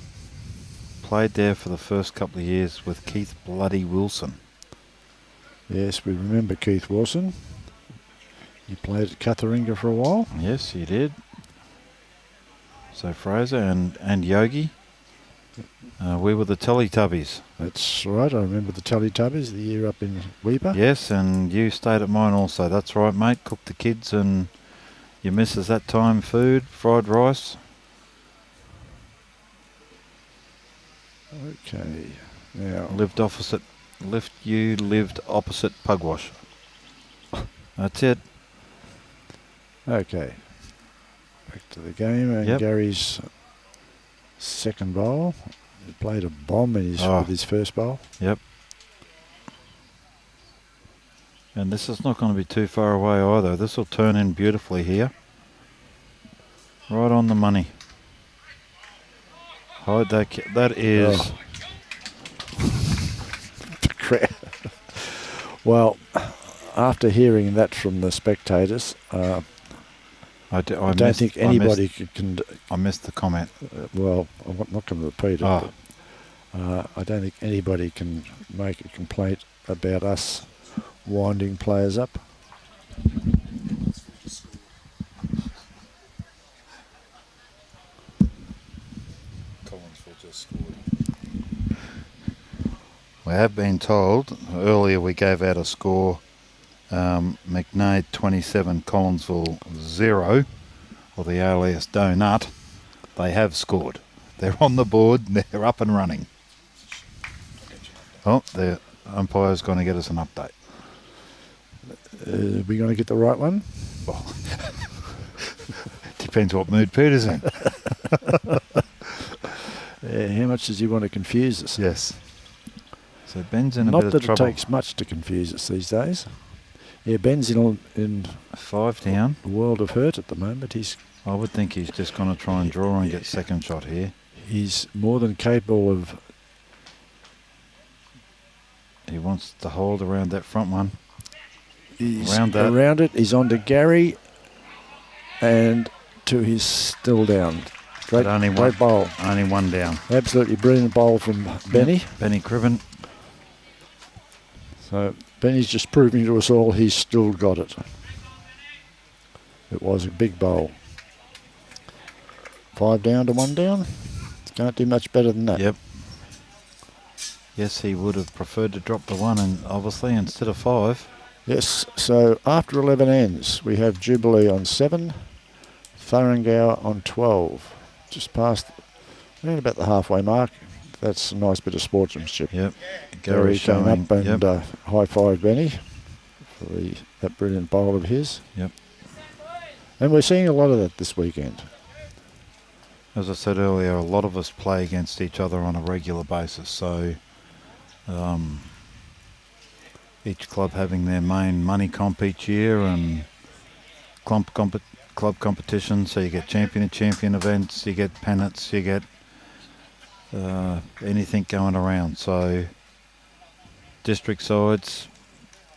Played there for the first couple of years with Keith Bloody Wilson. Yes, we remember Keith Wilson. He played at Katharinga for a while. Yes, he did. So Fraser and Yogi. We were the Teletubbies. That's right, I remember the Teletubbies, the year up in Weeper. Yes, and you stayed at mine also. That's right, mate. Cooked the kids and your missus that time food, fried rice. Okay, now lived opposite Pugwash. That's it. Okay, back to the game and Gary's second bowl. He played a bomb in with his first bowl. Yep. And this is not going to be too far away either. This will turn in beautifully here. Right on the money. That is... Well, after hearing that from the spectators, I don't think anybody can... I missed the comment. Well, I'm not going to repeat it. But, I don't think anybody can make a complaint about us winding players up. We have been told, earlier we gave out a score, McNaid 27, Collinsville 0, or the alias Donut. They have scored. They're on the board, they're up and running. Oh, the umpire's going to get us an update. Are we going to get the right one? Well, depends what mood Peter's in. How much does he want to confuse us? Yes. So Ben's in a Not bit of that trouble. it takes much to confuse us these days. Yeah, Ben's in 5 down. A world of hurt at the moment. I would think he's just going to try and draw and get second shot here. He's more than capable of... He wants to hold around that front one. He's around it. He's on to Gary and to his still down. Great bowl. Only one down. Absolutely brilliant bowl from Benny. Yep. Benny Cribbin. So Benny's just proving to us all he's still got it. It was a big bowl. 5 down to 1 down. Can't do much better than that. Yep. Yes, he would have preferred to drop the 1 and obviously instead of 5. Yes, so after 11 ends, we have Jubilee on 7, THURINGOWA on 12. Just past around about the halfway mark. That's a nice bit of sportsmanship. Yep. Gary came up and high-fived Benny for that brilliant bowl of his. Yep. And we're seeing a lot of that this weekend. As I said earlier, a lot of us play against each other on a regular basis. So each club having their main money comp each year and club competition. So you get champion events, you get pennants, you get anything going around. So district sides,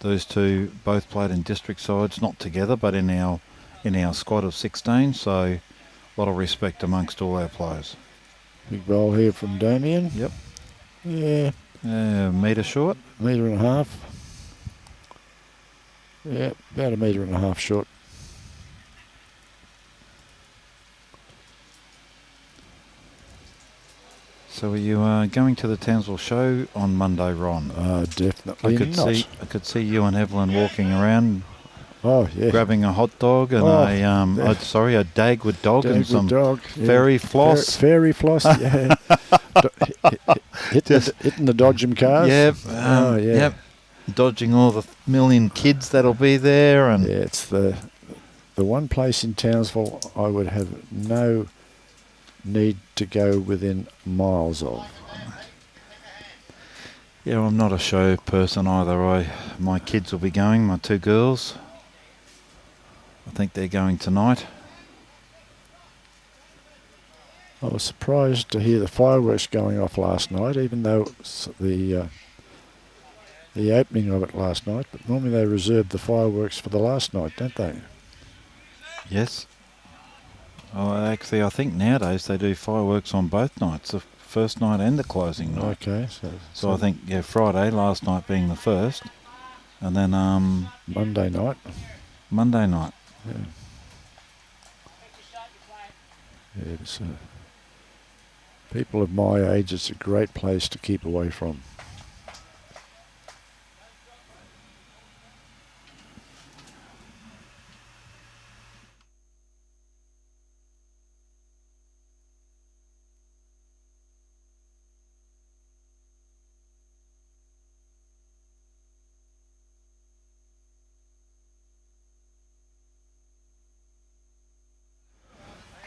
those two both played in district sides, not together, but in our squad of 16. So a lot of respect amongst all our players. Big bowl here from Damien. Yep. Yeah. Metre short. Metre and a half. Yeah, about a metre and a half short. So are you going to the Townsville show on Monday, Ron? Definitely not. I could see you and Evelyn walking around. Oh, yeah. grabbing a hot dog and a Dagwood dog and some fairy floss. Fairy floss, yeah. Hitting the Dodgem cars. Yep. Yeah. Yep. Dodging all the million kids that'll be there. And yeah, it's the one place in Townsville I would have no need to go within miles of. Yeah, I'm not a show person either. My kids will be going, my 2 girls. I think they're going tonight. I was surprised to hear the fireworks going off last night, even though it's the opening of it last night. But normally they reserve the fireworks for the last night, don't they? Yes. Oh, actually, I think nowadays they do fireworks on both nights, the first night and the closing night. Okay. So I think, Friday, last night being the first, and then Monday night. Monday night. Yeah. Yeah, it's, people of my age, it's a great place to keep away from.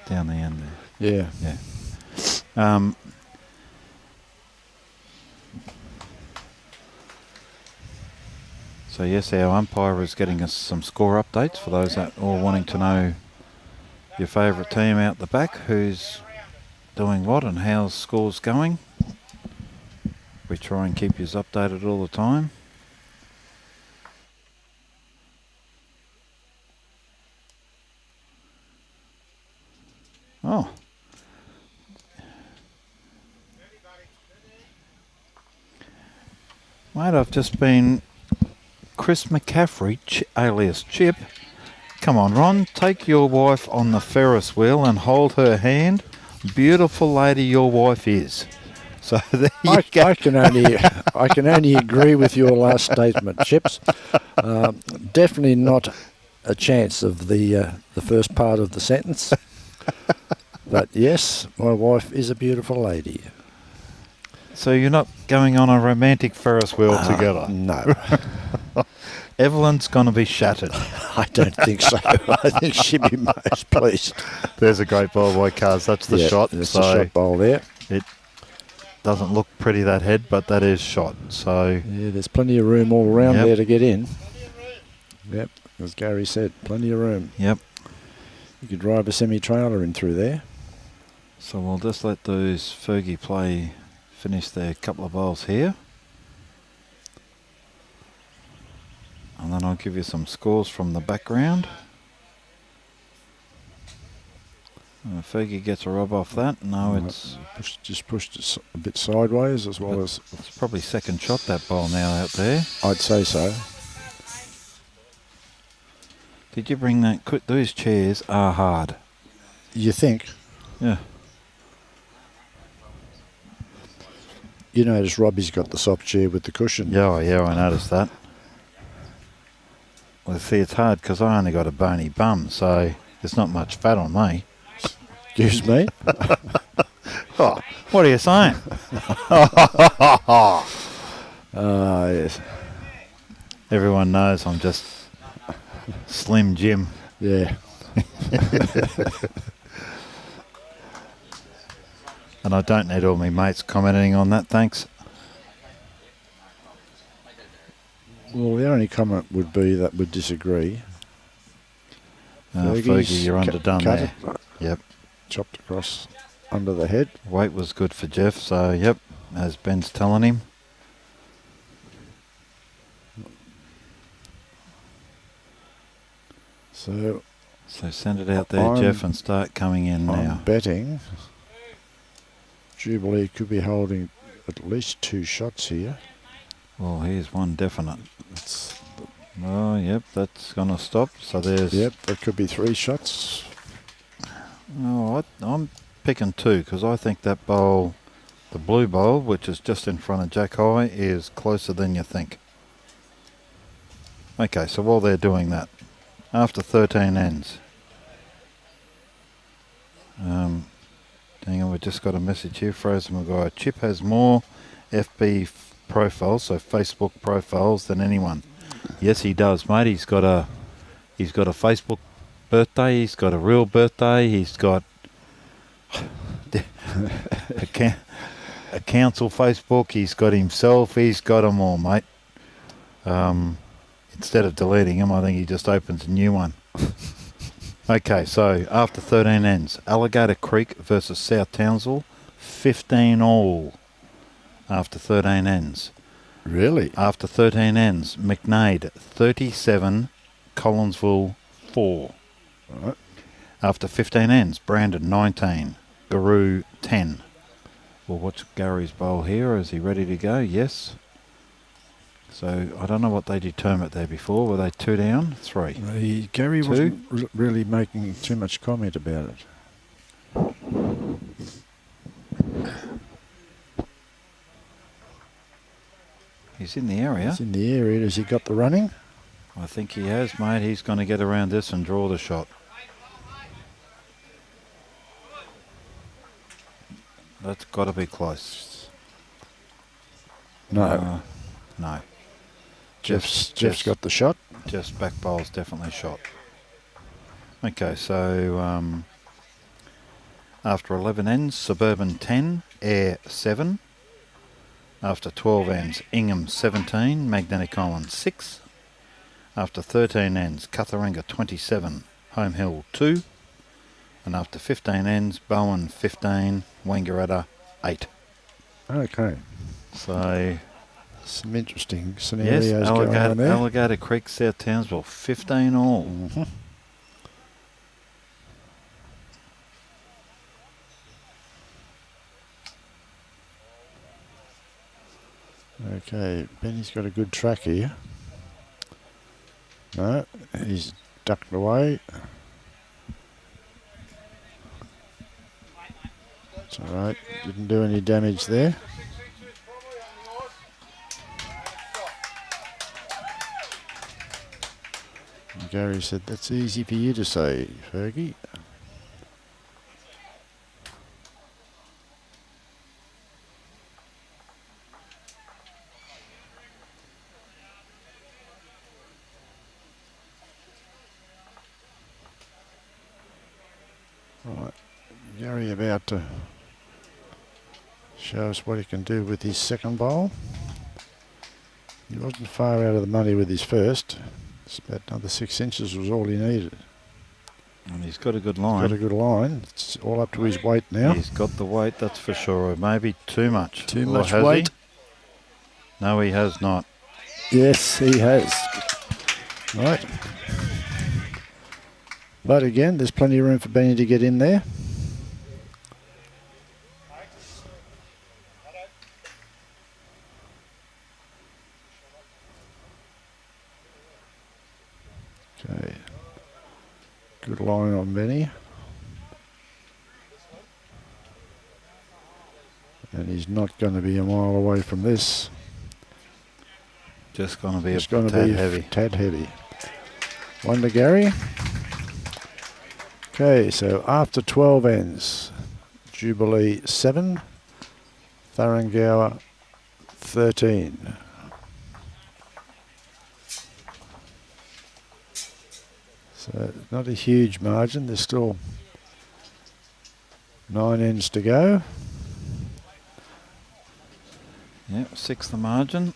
Down the end there. Yeah. Yeah. So yes, our umpire is getting us some score updates for those that are wanting to know your favourite team out the back, who's doing what and how's scores going. We try and keep you updated all the time. Oh. Mate, I've just been Chris McCaffrey, alias Chip. Come on, Ron, take your wife on the Ferris wheel and hold her hand. Beautiful lady your wife is. So there you go. I can only agree with your last statement, Chips. Definitely not a chance of the first part of the sentence. But yes, my wife is a beautiful lady. So you're not going on a romantic Ferris wheel together? No. Evelyn's going to be shattered. I don't think so. I think she'd be most pleased. There's a great ball by Cars. That's the shot. That's the shot bowl there. It doesn't look pretty, that head, but that is shot. So yeah, there's plenty of room all around there to get in. Yep, as Gary said, plenty of room. Yep. You could drive a semi-trailer in through there. So we'll just let those Fergie finish their couple of bowls here. And then I'll give you some scores from the background. Fergie gets a rub off that. No, it's just pushed it a bit sideways as well as... It's probably second shot, that bowl now out there. I'd say so. Did you bring that? Those chairs are hard. You think? Yeah. You notice Robbie's got the soft chair with the cushion. Yeah, I noticed that. Well, see, it's hard because I only got a bony bum, so there's not much fat on me. Excuse me? Oh, what are you saying? Yes. Everyone knows I'm just Slim Jim. Yeah. And I don't need all my mates commenting on that, thanks. Well, the only comment would be that would disagree. Fergie, you're underdone there. Yep. Chopped across under the head. Weight was good for Jeff, so yep, as Ben's telling him. So send it out there, Jeff, and start coming in now. I'm betting Jubilee could be holding at least 2 shots here. Well, here's one definite. Oh, yep, that's going to stop. So there's... Yep, there could be 3 shots. Oh, I'm picking 2 because I think that bowl, the blue bowl, which is just in front of Jack High, is closer than you think. Okay, so while they're doing that, after 13 ends. Hang on, we just got a message here. Frozen Maguire. Chip has more FB profiles, so Facebook profiles, than anyone. Yes, he does, mate. He's got a Facebook birthday. He's got a real birthday. He's got a council Facebook. He's got himself. He's got them all, mate. Instead of deleting them, I think he just opens a new one. Okay, so after 13 ends, Alligator Creek versus South Townsville, 15 all after 13 ends. Really? After 13 ends, McNaid 37, Collinsville 4. Right. After 15 ends, Brandon 19, Garoo 10. We'll watch Gary's bowl here. Is he ready to go? Yes. So I don't know what they determined there before. Were they 2 down? 3? Gary 2? wasn't really making too much comment about it. He's in the area. He's in the area. Has he got the running? I think he has, mate. He's going to get around this and draw the shot. That's got to No. be close. No. Jeff's got the shot. Jeff's back bowl's definitely shot. Okay, so after 11 ends, Suburban 10, Air 7. After 12 ends, Ingham 17, Magnetic Island 6. After 13 ends, Cutharinga 27, Home Hill 2. And after 15 ends, Bowen 15, Wangaratta 8. Okay. So some interesting scenarios yes, going on there. Alligator Creek, South Townsville, 15 all. Mm-hmm. Okay, Benny's got a good track here. No, he's ducked away. It's all right, didn't do any damage there. And Gary said, that's easy for you to say, Fergie. Right, Gary about to show us what he can do with his second bowl. He wasn't far out of the money with his first. It's about another 6 inches was all he needed. And he's got a good line. Got a good line. It's all up to his weight now. He's got the weight, that's for sure. Maybe too much. Too Or much has weight. He? No, he has not. Yes, he has. Right. But again, there's plenty of room for Benny to get in there. Okay. Good line on Benny. And he's not going to be a mile away from this. Just going to be It's a going to tad be heavy. tad heavy. One to Gary. Okay, so after 12 ends, Jubilee 7, THURINGOWA 13. So not a huge margin. There's still 9 ends to go. Yep, 6 the margin.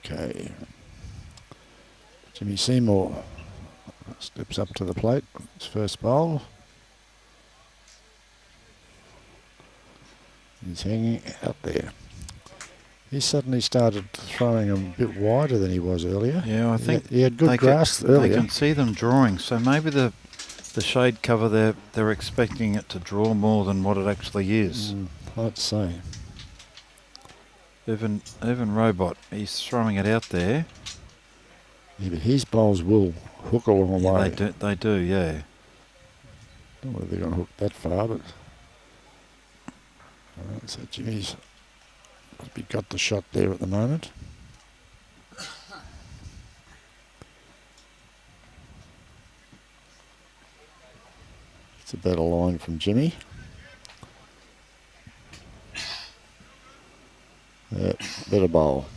Okay. Jimmy Seymour steps up to the plate. His first bowl. He's hanging out there. He suddenly started throwing them a bit wider than he was earlier. Yeah, I think he had good grasp earlier. They can see them drawing, so maybe the shade cover they're expecting it to draw more than what it actually is. I'd say. Even Robot, he's throwing it out there. Yeah, but his bowls will hook all the way. They do, yeah. Don't know whether they're going to hook that far, but so Jimmy's got the shot there at the moment. It's a better line from Jimmy. Yeah, better bowl.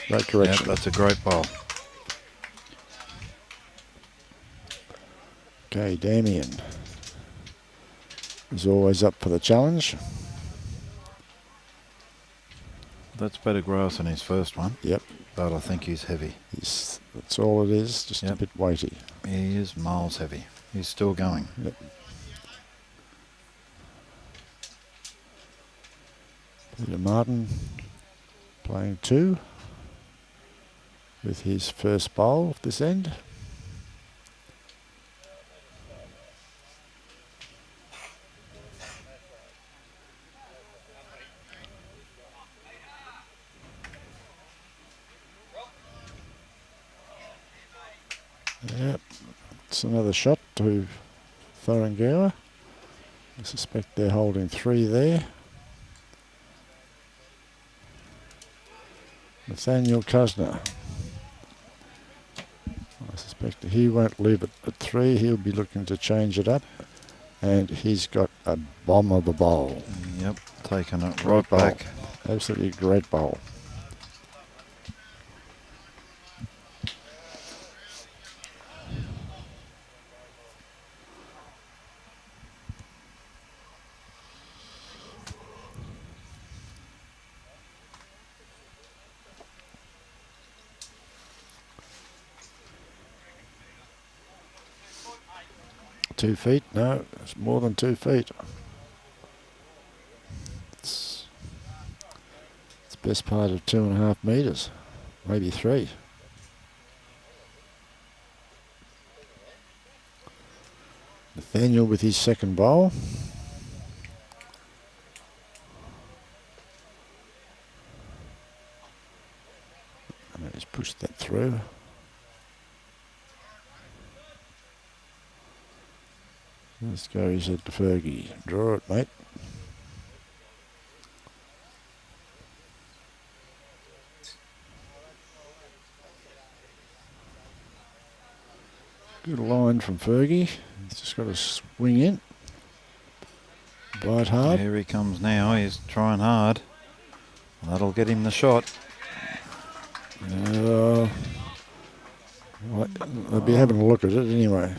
Great correction. Yeah, that's a great bowl. Okay, Damien is always up for the challenge. That's better grass than his first one. Yep. But I think he's heavy. That's all it is, just a bit weighty. He is miles heavy. He's still going. Yep. Peter Martin playing 2 with his first bowl of this end. Yep, it's another shot to THURINGOWA. I suspect they're holding 3 there. Nathaniel Kusner. I suspect that he won't leave it at 3. He'll be looking to change it up. And he's got a bomb of a bowl. Yep, taking it Great right bowl. back. Absolutely great bowl. Two feet? No, it's more than 2 feet. It's the best part of 2.5 metres, maybe 3. Nathaniel with his second bowl. And he's pushed that through. Let's go, he said to Fergie. Draw it, mate. Good line from Fergie. He's just got to swing in. Bite hard. Here he comes now. He's trying hard. That'll get him the shot. They'll be having a look at it anyway.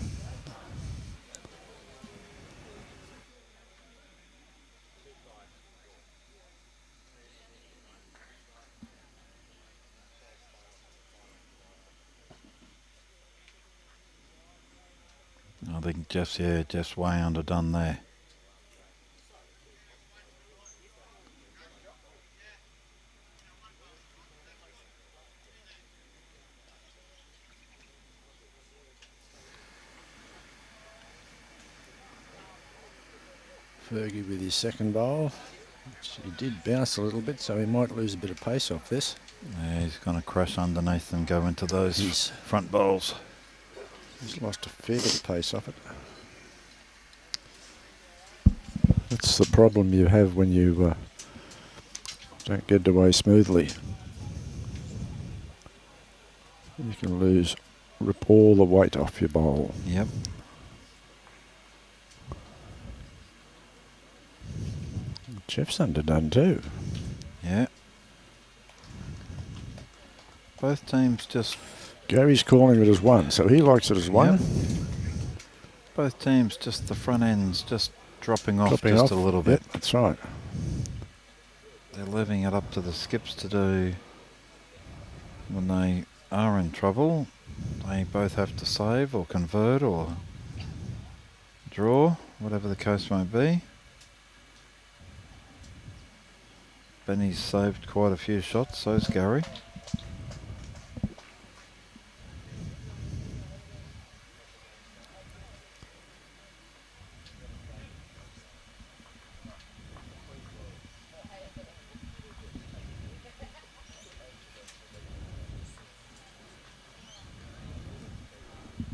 I think Jeff's way underdone there. Fergie with his second bowl. He did bounce a little bit, so he might lose a bit of pace off this. Yeah, he's going to crash underneath and go into those front bowls. He's lost a fair bit of pace off it. That's the problem you have when you don't get it away smoothly. You can rip all the weight off your bowl. Yep. Jeff's underdone too. Yeah. Both teams just... Gary's calling it as 1, so he likes it as 1. Yep. Both teams, just the front ends just dropping off a little bit. Yep, that's right. They're leaving it up to the skips to do when they are in trouble. They both have to save or convert or draw, whatever the case may be. Benny's saved quite a few shots, so's Gary.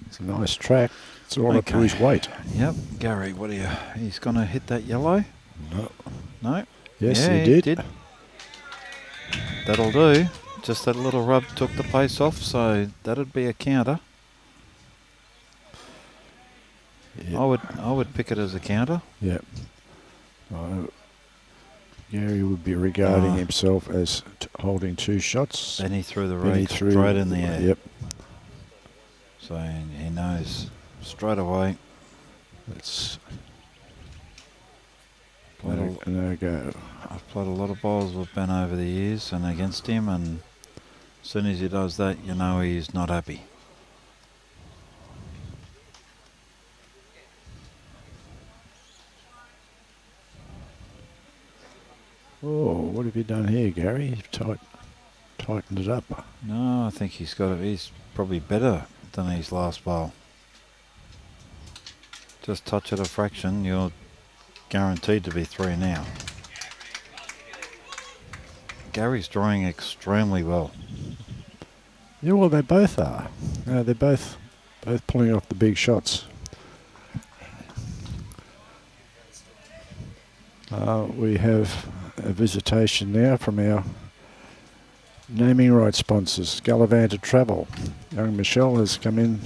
It's a nice track. It's all up to his weight. Yep. Gary, what do you... He's going to hit that yellow? No. No? Yes, Yeah, he did. That'll do. Just that little rub took the pace off, so that'd be a counter. Yep. I would pick it as a counter. Yep. Gary would be regarding himself as holding 2 shots. Then he threw the Then he rig threw straight in the air. Yep. So he knows straight away. It's no go. I've played a lot of bowls with Ben over the years and against him, and as soon as he does that, you know he's not happy. Oh, what have you done here, Gary? You've tightened it up. No, I think he's probably better than his last bowl. Just touch it a fraction, you're guaranteed to be 3 now. Gary's drawing extremely well. Yeah, well, they both are. They're both pulling off the big shots. We have a visitation now from our naming rights sponsors, Gallivanter Travel. Young Michelle has come in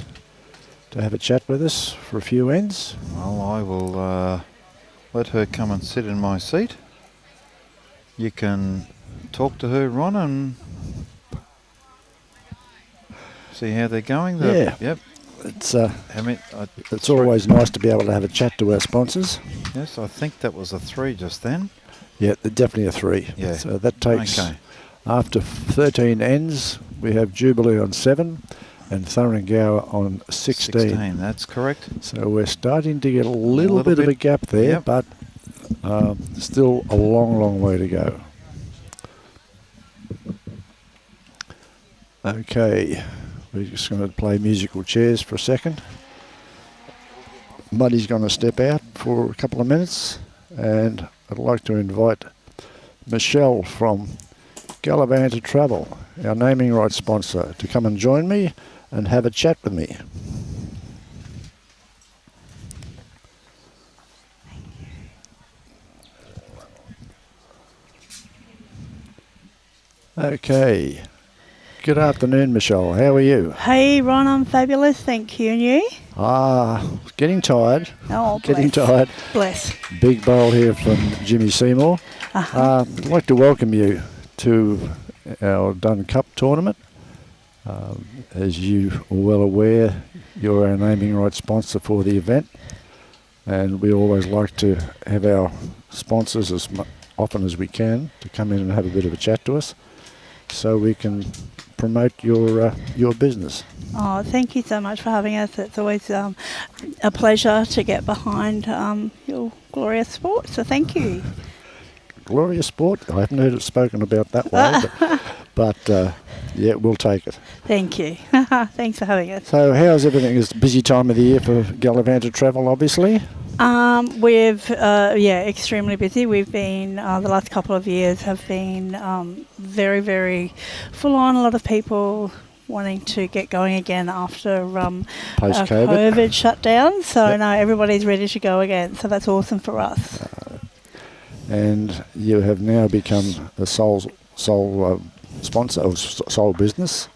to have a chat with us for a few ends. Well, I will let her come and sit in my seat. You can talk to her, Ron, and see how they're going. Yeah. Yep. It's always nice to be able to have a chat to our sponsors. Yes, I think that was a 3 just then. Yeah, definitely a 3. Yeah. So that takes, after 13 ends, we have Jubilee on 7 and THURINGOWA on 16. That's correct. So we're starting to get a little bit of a gap there, yep. but still a long, long way to go. Okay, we're just going to play musical chairs for a second. Muddy's going to step out for a couple of minutes, and I'd like to invite Michelle from Gallivanter Travel, our naming rights sponsor, to come and join me and have a chat with me. Okay. Good afternoon, Michelle. How are you? Hey, Ron, I'm fabulous. Thank you. And you? Getting tired. Oh, bless. Getting tired. Bless. Big bowl here from Jimmy Seymour. I'd like to welcome you to our Dunn Cup tournament. As you are well aware, you're our naming rights sponsor for the event, and we always like to have our sponsors as often as we can to come in and have a bit of a chat to us, so we can promote your business. Oh, thank you so much for having us. It's always a pleasure to get behind your glorious sport, so thank you. Glorious sport? I haven't heard it spoken about that way, but yeah, we'll take it. Thank you. Thanks for having us. So how's everything? It's a busy time of the year for Gallivanter Travel, obviously. We've extremely busy. We've been the last couple of years have been very, very full on. A lot of people wanting to get going again after post-COVID COVID shutdown. So no, everybody's ready to go again. So that's awesome for us. And you have now become a sole sponsor of sole business.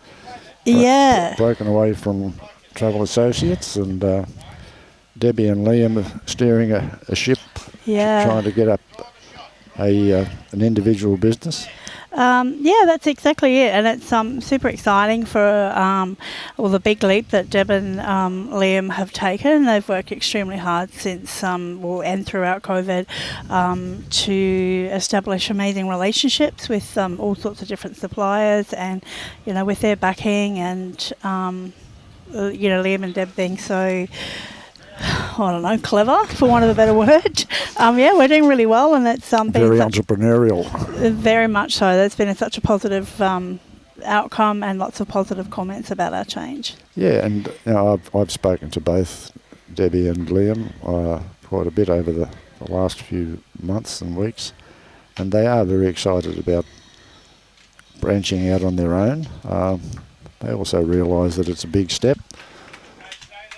Yeah. Broken away from Travel Associates, and Debbie and Liam are steering a ship, trying to get up an individual business. That's exactly it, and it's super exciting for the big leap that Deb and Liam have taken. They've worked extremely hard since and throughout COVID to establish amazing relationships with all sorts of different suppliers, and with their backing, and Liam and Deb being so, I don't know, clever, for want of a better word. We're doing really well, and that's very entrepreneurial. Very much so. There's been such a positive outcome and lots of positive comments about our change. Yeah, and I've spoken to both Debbie and Liam quite a bit over the last few months and weeks, and they are very excited about branching out on their own. They also realise that it's a big step,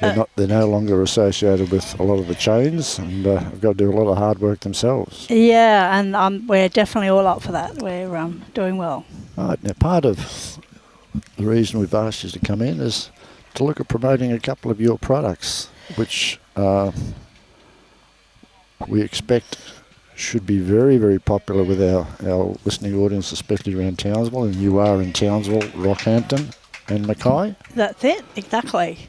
They're no longer associated with a lot of the chains, and have got to do a lot of hard work themselves. Yeah, and we're definitely all up for that. We're doing well. Right, now part of the reason we've asked you to come in is to look at promoting a couple of your products, which we expect should be very, very popular with our listening audience, especially around Townsville, and you are in Townsville, Rockhampton and Mackay. That's it, exactly.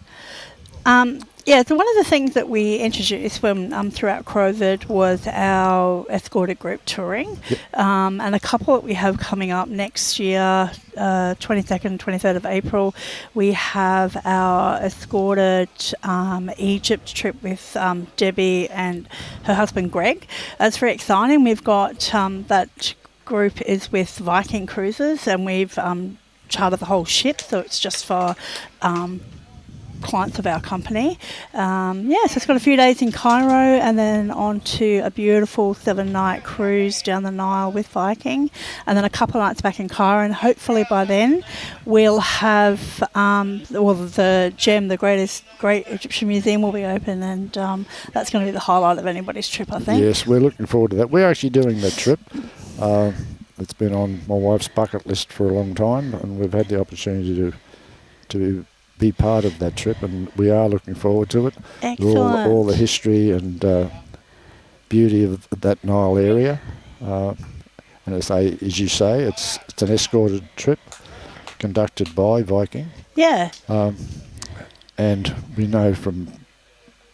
So one of the things that we introduced when throughout COVID was our escorted group touring. Yep. And a couple that we have coming up next year, 22nd and 23rd of April, we have our escorted Egypt trip with Debbie and her husband Greg. That's very exciting. We've got that group is with Viking Cruises, and we've chartered the whole ship, so it's just for clients of our company. So it's got a few days in Cairo and then on to a beautiful 7-night cruise down the Nile with Viking, and then a couple of nights back in Cairo, and hopefully by then we'll have the GEM, the Great Egyptian Museum, will be open, and that's going to be the highlight of anybody's trip, I think. Yes, we're looking forward to that. We're actually doing that trip. It's been on my wife's bucket list for a long time, and we've had the opportunity to be part of that trip, and we are looking forward to it. Excellent. All the history and beauty of that Nile area. And as you say, it's an escorted trip conducted by Viking. Yeah. And we know from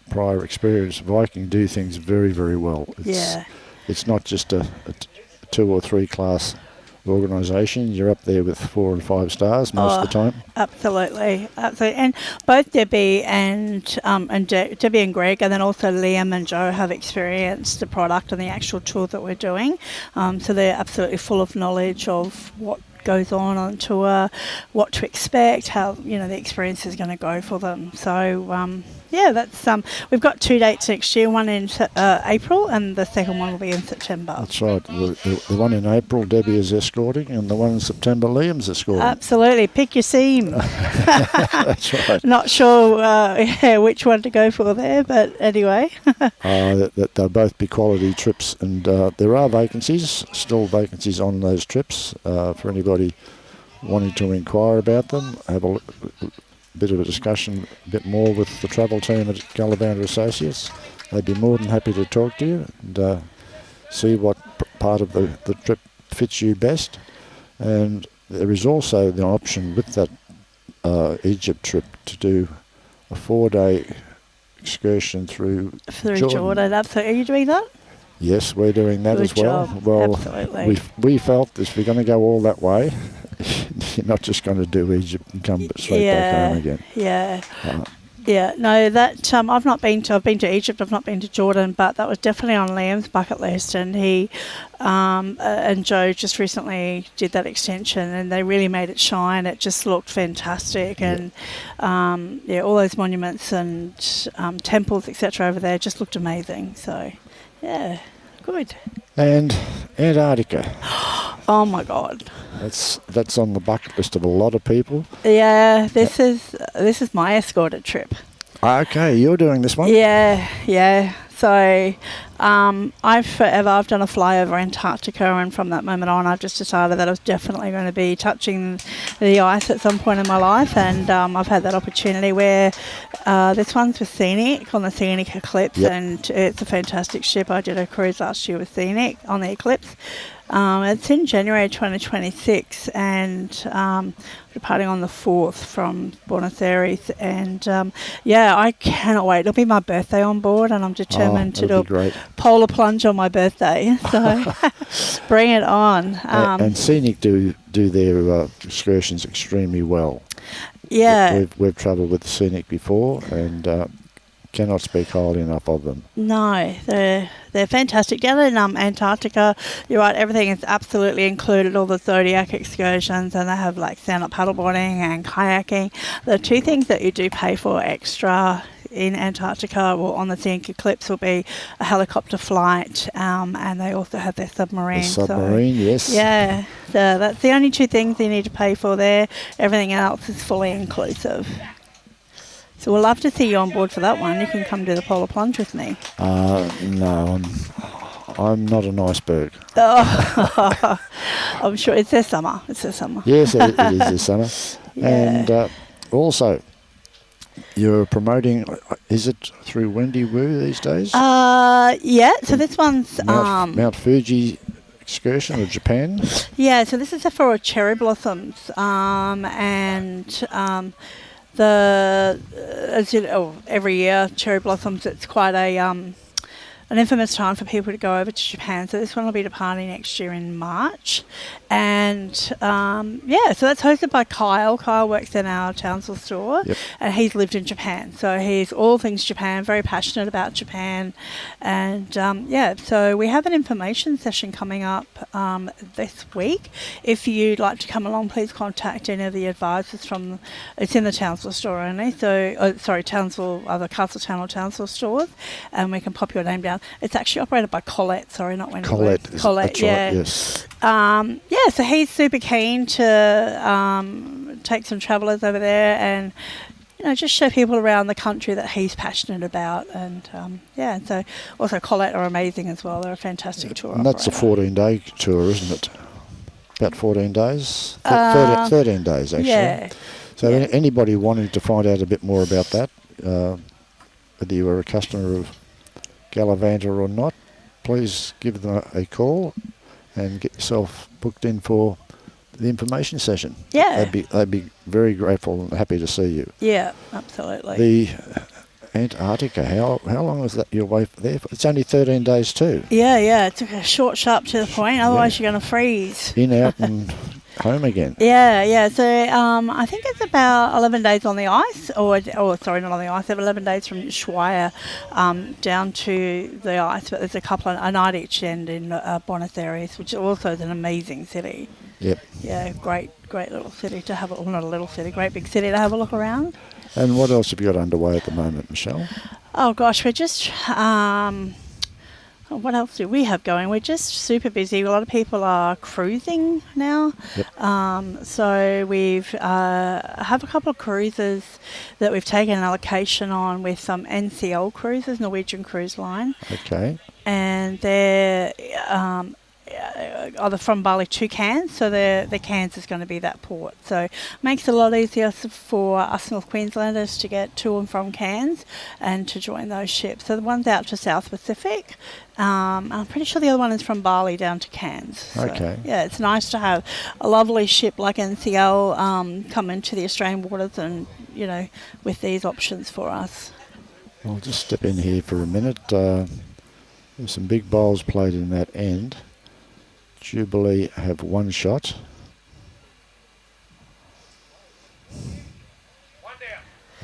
prior experience, Viking do things very, very well. It's not just a 2 or 3 class organisation. You're up there with 4 and 5 stars most of the time. Absolutely. And both Debbie and Debbie and Greg, and then also Liam and Joe, have experienced the product and the actual tour that we're doing. So they're absolutely full of knowledge of what goes on tour, what to expect, how the experience is going to go for them. So that's we've got 2 dates next year, one in April and the second one will be in September. That's right. The one in April Debbie is escorting, and the one in September Liam's escorting. Absolutely. Pick your seam. That's right. Not sure which one to go for there, but anyway. They'll both be quality trips, and there are still vacancies on those trips for anybody wanting to inquire about them. Have a bit of a discussion, a bit more with the travel team at Gallivanter Associates. They'd be more than happy to talk to you and see what part of the trip fits you best. And there is also the option with that Egypt trip to do a 4-day excursion through Jordan. Absolutely. Are you doing that? Yes, we're doing that as well. Job. Well, absolutely. we felt if we're going to go all that way, you're not just going to do Egypt and come straight back home again. No, that I've not been to. I've been to Egypt. I've not been to Jordan, but that was definitely on Liam's bucket list. And he and Joe just recently did that extension, and they really made it shine. It just looked fantastic, and all those monuments and temples, etc. over there just looked amazing. So, good. And Antarctica. Oh my God. That's on the bucket list of a lot of people. Yeah, this is my escorted trip. Okay, you're doing this one? Yeah. So I've done a flyover Antarctica, and from that moment on I've just decided that I was definitely going to be touching the ice at some point in my life, and I've had that opportunity where this one's with Scenic on the Scenic Eclipse, and it's a fantastic ship. I did a cruise last year with Scenic on the Eclipse. It's in January 2026, and departing on the 4th from Buenos Aires, and I cannot wait. It'll be my birthday on board, and I'm determined to do a polar plunge on my birthday, so bring it on. And Scenic do their excursions extremely well. Yeah. We've travelled with Scenic before, and cannot speak highly enough of them. No, they're fantastic. Down in Antarctica, you're right, everything is absolutely included, all the Zodiac excursions, and they have like stand-up paddleboarding and kayaking. The 2 things that you do pay for extra in Antarctica or on the Scenic Eclipse will be a helicopter flight, and they also have their submarine. The submarine, yes. Yeah, so that's the only 2 things you need to pay for there. Everything else is fully inclusive. So we'll love to see you on board for that one. You can come do the polar plunge with me. No, I'm not an iceberg. Oh, I'm sure it's their summer. It's their summer. Yes, it is this summer. Yeah. And also, you're promoting, is it through Wendy Wu these days? Yeah, so this one's... Mount Fuji excursion of Japan? Yeah, so this is for cherry blossoms. As you know, every year, cherry blossoms, it's quite an infamous time for people to go over to Japan. So this one will be departing next year in March. And so that's hosted by Kyle. Kyle works in our Townsville store, and he's lived in Japan. So he's all things Japan, very passionate about Japan. And so we have an information session coming up this week. If you'd like to come along, please contact any of the advisors it's in the Townsville store only. So, Townsville, either Castletown or Townsville stores, and we can pop your name down. It's actually operated by Colette, not Wendy. Colette, that's yeah. Right, yes. So he's super keen to take some travellers over there and, just show people around the country that he's passionate about. And, so also Colette are amazing as well. They're a fantastic tour And that's operator. a 14-day tour, isn't it? About 14 days? 13 days, actually. Yeah. So anybody wanting to find out a bit more about that, whether you are a customer of Gallivanter or not, please give them a call and get yourself booked in for the information session. Yeah. They'd be very grateful and happy to see you. Yeah, absolutely. The Antarctica, how long is that your way there? It's only 13 days too. Yeah, it's a short, sharp to the point, otherwise you're going to freeze. In, out and home again. Yeah. So I think it's about 11 days on the ice, not on the ice. They have 11 days from Ushuaia down to the ice, but there's a night each end in Buenos Aires, which also is an amazing city. Yep. Yeah, great little city to have not a little city, great big city to have a look around. And what else have you got underway at the moment, Michelle? Oh gosh, we're just what else do we have going? We're just super busy. A lot of people are cruising now. Yep. So we've have a couple of cruises that we've taken an allocation on with some NCL cruises, Norwegian Cruise Line. Okay. And they're either from Bali to Cairns, so the Cairns is going to be that port. So makes it a lot easier for us North Queenslanders to get to and from Cairns and to join those ships. So the one's out to South Pacific. I'm pretty sure the other one is from Bali down to Cairns. So, okay. Yeah, it's nice to have a lovely ship like NCL come into the Australian waters and, with these options for us. I'll just step in here for a minute. There's some big bowls played in that end. Jubilee have one shot.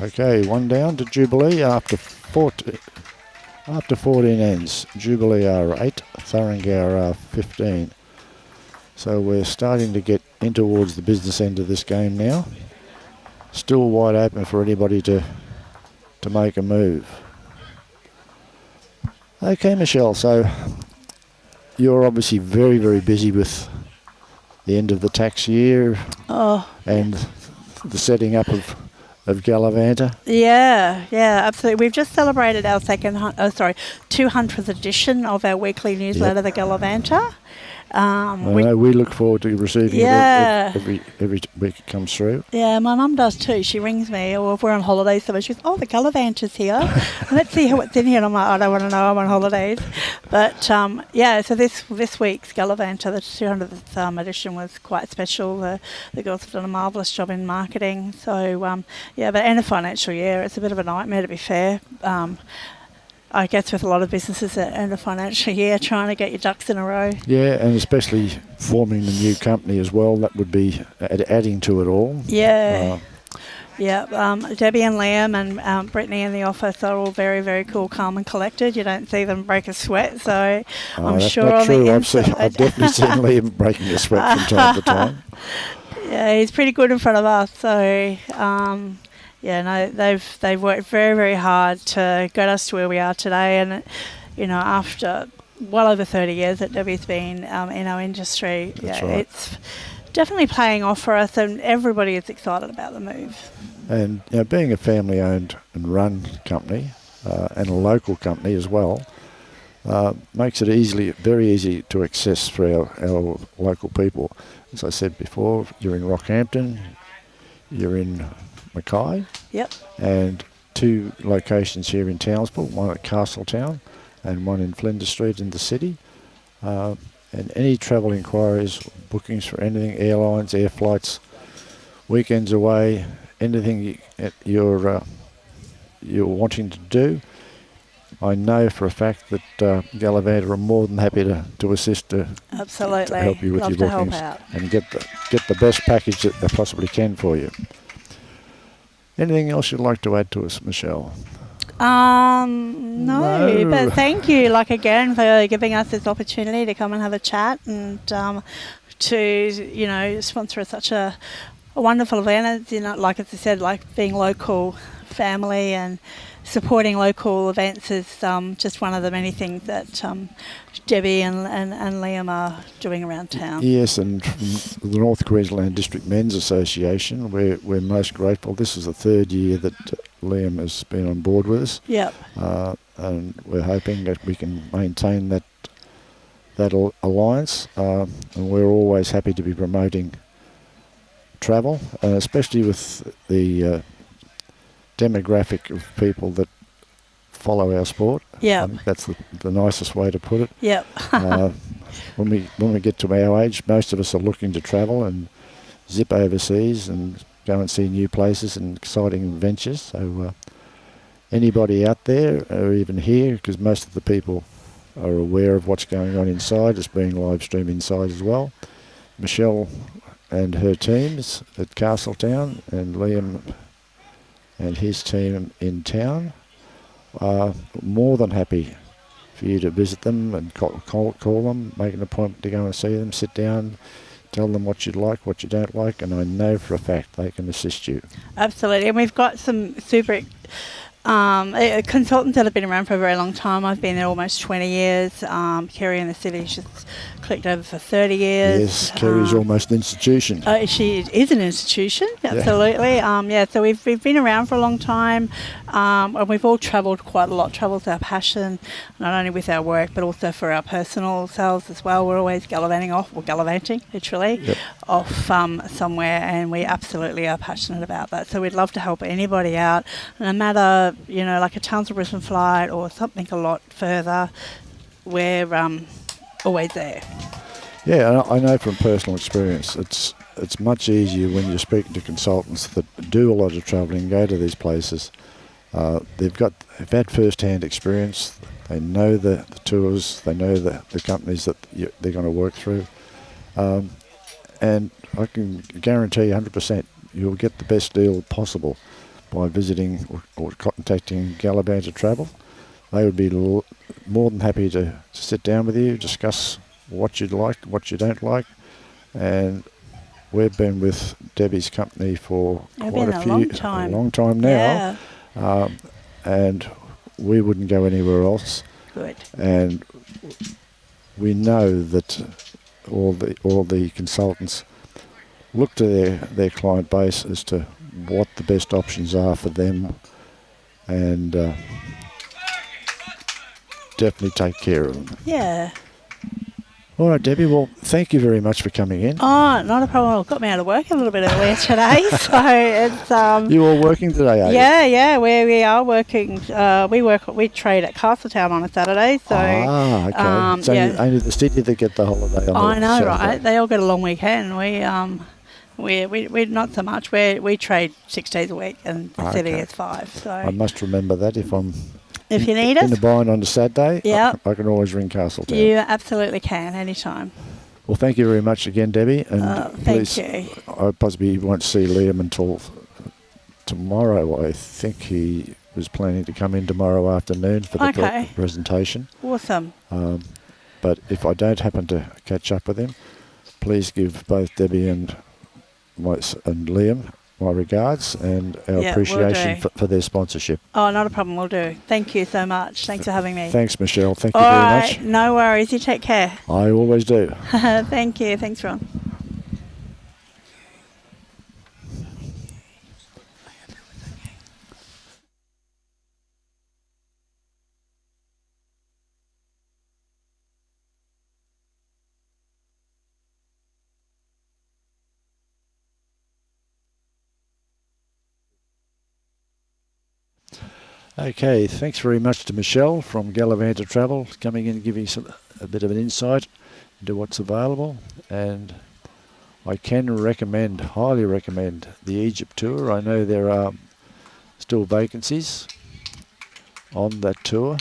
Okay, one down to Jubilee after 14 ends. Jubilee are 8, THURINGOWA are 15. So we're starting to get in towards the business end of this game now. Still wide open for anybody to make a move. Okay, Michelle, so you're obviously very, very busy with the end of the tax year and the setting up of Gallivanter. Yeah, absolutely. We've just celebrated our 200th edition of our weekly newsletter, The Gallivanter. We look forward to receiving it every week it comes through. Yeah, my mum does too. She rings me, or if we're on holidays, so she goes, the Gallivanter's here. Let's see what's in here. And I'm like, I don't want to know, I'm on holidays. But so this week's Gallivanter, the 200th edition, was quite special. The girls have done a marvellous job in marketing. So, but end of financial year, it's a bit of a nightmare, to be fair. I guess with a lot of businesses at end of financial year, trying to get your ducks in a row. Yeah, and especially forming the new company as well, that would be adding to it all. Yeah. Debbie and Liam and Brittany in the office are all very, very cool, calm and collected. You don't see them break a sweat, so I'm that's sure not on true. the I've definitely seen Liam breaking a sweat from time to time. Yeah, he's pretty good in front of us, so... they've worked very, very hard to get us to where we are today, and after well over 30 years that Debbie's been in our industry, That's right. It's definitely paying off for us, and everybody is excited about the move. And being a family-owned and run company and a local company as well, makes it very easy to access for our local people. As I said before, you're in Rockhampton, you're in Mackay, Yep. and 2 locations here in Townsville, one at Castletown and one in Flinders Street in the city. And any travel inquiries, bookings for anything, airlines, air flights, weekends away, anything you're wanting to do, I know for a fact that Gallivanter are more than happy to assist Absolutely. to help you with Love your to help bookings out. and get the best package that they possibly can for you. Anything else you'd like to add to us, Michelle? No, but thank you, again, for giving us this opportunity to come and have a chat and to, sponsor such a wonderful event. Like as I said, being local family and supporting local events is just one of the many things that Debbie and Liam are doing around town. Yes, and from the North Queensland District Men's Association, we're most grateful. This is the 3rd year that Liam has been on board with us. Yep. And we're hoping that we can maintain that alliance. And we're always happy to be promoting travel, especially with the demographic of people that follow our sport. Yeah, I think that's the nicest way to put it. Yep. When we get to our age, most of us are looking to travel and zip overseas and go and see new places and exciting adventures. So anybody out there, or even here, because most of the people are aware of what's going on inside, it's being live streamed inside as well. Michelle and her teams at Castletown and Liam and his team in town are more than happy for you to visit them and call them, make an appointment to go and see them, sit down, tell them what you like, what you don't like, and I know for a fact they can assist you. Absolutely, and we've got some super consultants that have been around for a very long time. I've been there almost 20 years. Kerry in the city, she's clicked over for 30 years. Yes, Kerry's almost an institution. She is an institution, absolutely. So we've been around for a long time, and we've all travelled quite a lot. Travel's our passion, not only with our work, but also for our personal selves as well. We're always gallivanting, literally, off somewhere, and we absolutely are passionate about that. So we'd love to help anybody out, no matter, like a Townsville Brisbane flight or something a lot further. We're always there. Yeah, I know from personal experience, it's much easier when you're speaking to consultants that do a lot of travelling, go to these places. They've had first-hand experience. They know the tours. They know the companies that they're going to work through, and I can guarantee 100% you'll get the best deal possible by visiting or contacting Gallivanter Travel. They would be more than happy to sit down with you, discuss what you'd like, what you don't like, and we've been with Debbie's company for a long time now, and we wouldn't go anywhere else. Good. And we know that all the consultants look to their client base as to what the best options are for them, and definitely take care of them. Yeah. All right, Debbie, well, thank you very much for coming in. Oh, not a problem. It got me out of work a little bit earlier today, so it's... You all working today, are you? Yeah, we are working. We trade at Castletown on a Saturday, so... okay. So only the city that get the holiday on I know, Saturday. right? They all get a long weekend. We're not so much. We trade 6 days a week, and the city is 5. So I must remember that if you need in us. the bind on a Saturday, Yep. I can always ring Castletown. You absolutely can, anytime. Well, thank you very much again, Debbie. And thank please, you. I possibly won't see Liam until tomorrow. I think he was planning to come in tomorrow afternoon for the presentation. Awesome. But if I don't happen to catch up with him, please give both Debbie and Liam my regards and our appreciation for their sponsorship. Oh, not a problem, we'll do. Thank you so much. Thanks for having me. Thanks, Michelle. Thank you very much. No worries. You take care. I always do. Thank you. Thanks, Ron. Okay, thanks very much to Michelle from Gallivanter Travel coming in and giving us a bit of an insight into what's available. And I can recommend, highly recommend, the Egypt tour. I know there are still vacancies on that tour.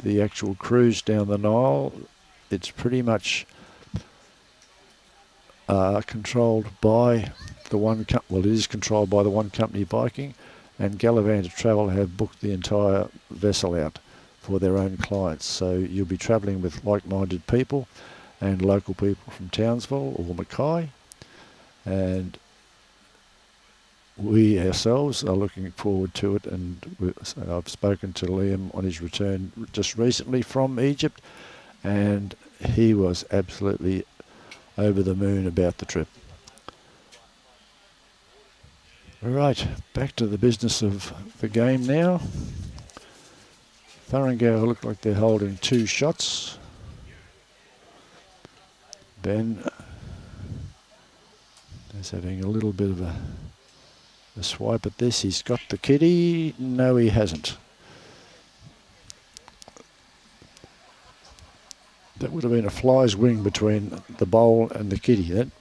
The actual cruise down the Nile, it's pretty much controlled by the one well, it is controlled by the one company, Viking, and Gallivanter Travel have booked the entire vessel out for their own clients. So you'll be travelling with like-minded people and local people from Townsville or Mackay, and we ourselves are looking forward to it. And I've spoken to Liam on his return just recently from Egypt, and he was absolutely over the moon about the trip. All right, back to the business of the game now. THURINGOWA look like they're holding 2 shots. Ben is having a little bit of a swipe at this. He's got the kitty. No, he hasn't. That would have been a fly's wing between the bowl and the kitty then.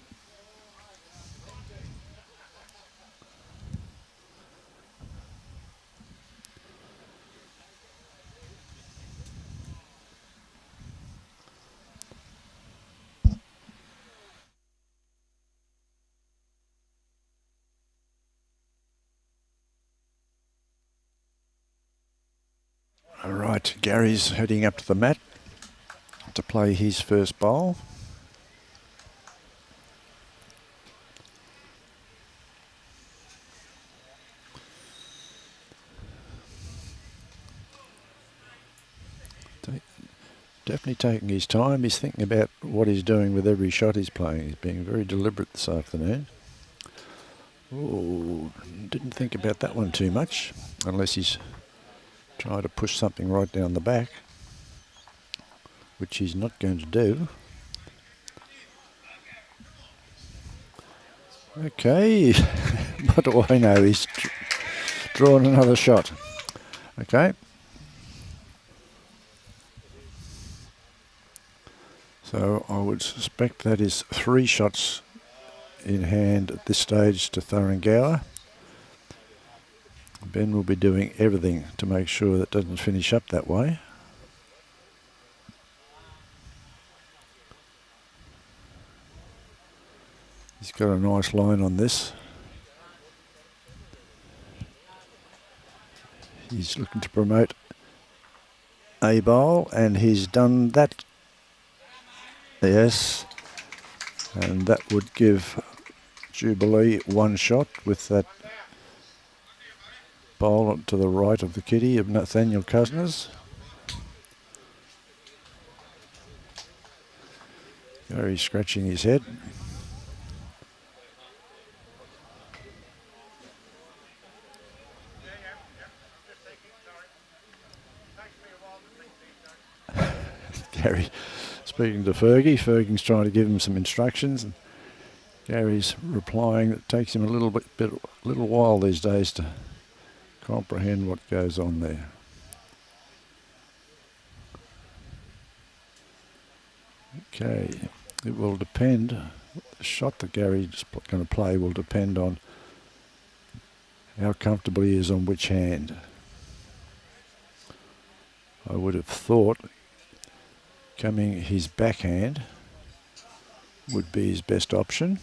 All right, Gary's heading up to the mat to play his first bowl. Definitely taking his time. He's thinking about what he's doing with every shot he's playing. He's being very deliberate this afternoon. Oh, didn't think about that one too much, unless he's trying to push something right down the back, which he's not going to do. Okay, what do I know? He's drawn another shot. Okay. So I would suspect that is 3 shots in hand at this stage to THURINGOWA. Ben will be doing everything to make sure that doesn't finish up that way. He's got a nice line on this. He's looking to promote a bowl, and he's done that. Yes, and that would give Jubilee 1 shot with that bowl to the right of the kitty of Nathaniel Cousins. Gary's scratching his head. Gary speaking to Fergie. Fergie's trying to give him some instructions, and Gary's replying. It takes him a little while these days to comprehend what goes on there. Okay, it will depend. The shot that Gary's going to play will depend on how comfortable he is on which hand. I would have thought coming his backhand would be his best option.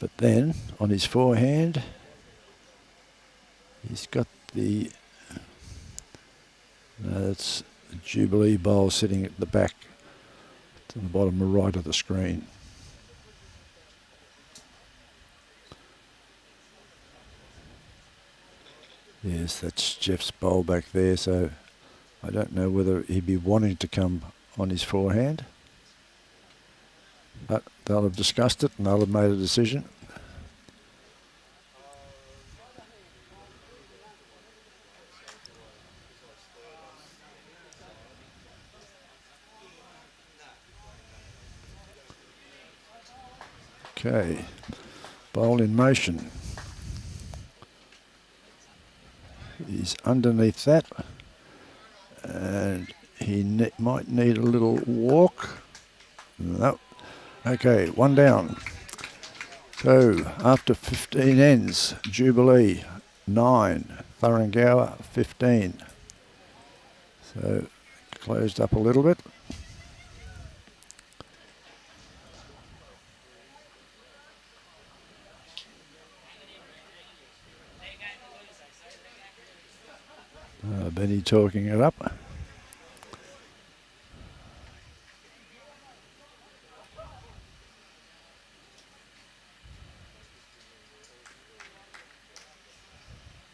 But then on his forehand, he's got the that's the Jubilee bowl sitting at the back to the bottom right of the screen. Yes, that's Jeff's bowl back there, so I don't know whether he'd be wanting to come on his forehand. But they'll have discussed it and they'll have made a decision. Okay, bowl in motion. He's underneath that, and he might need a little walk. No. Okay, one down. So after 15 ends, Jubilee 9, THURINGOWA 15. So closed up a little bit. Benny talking it up.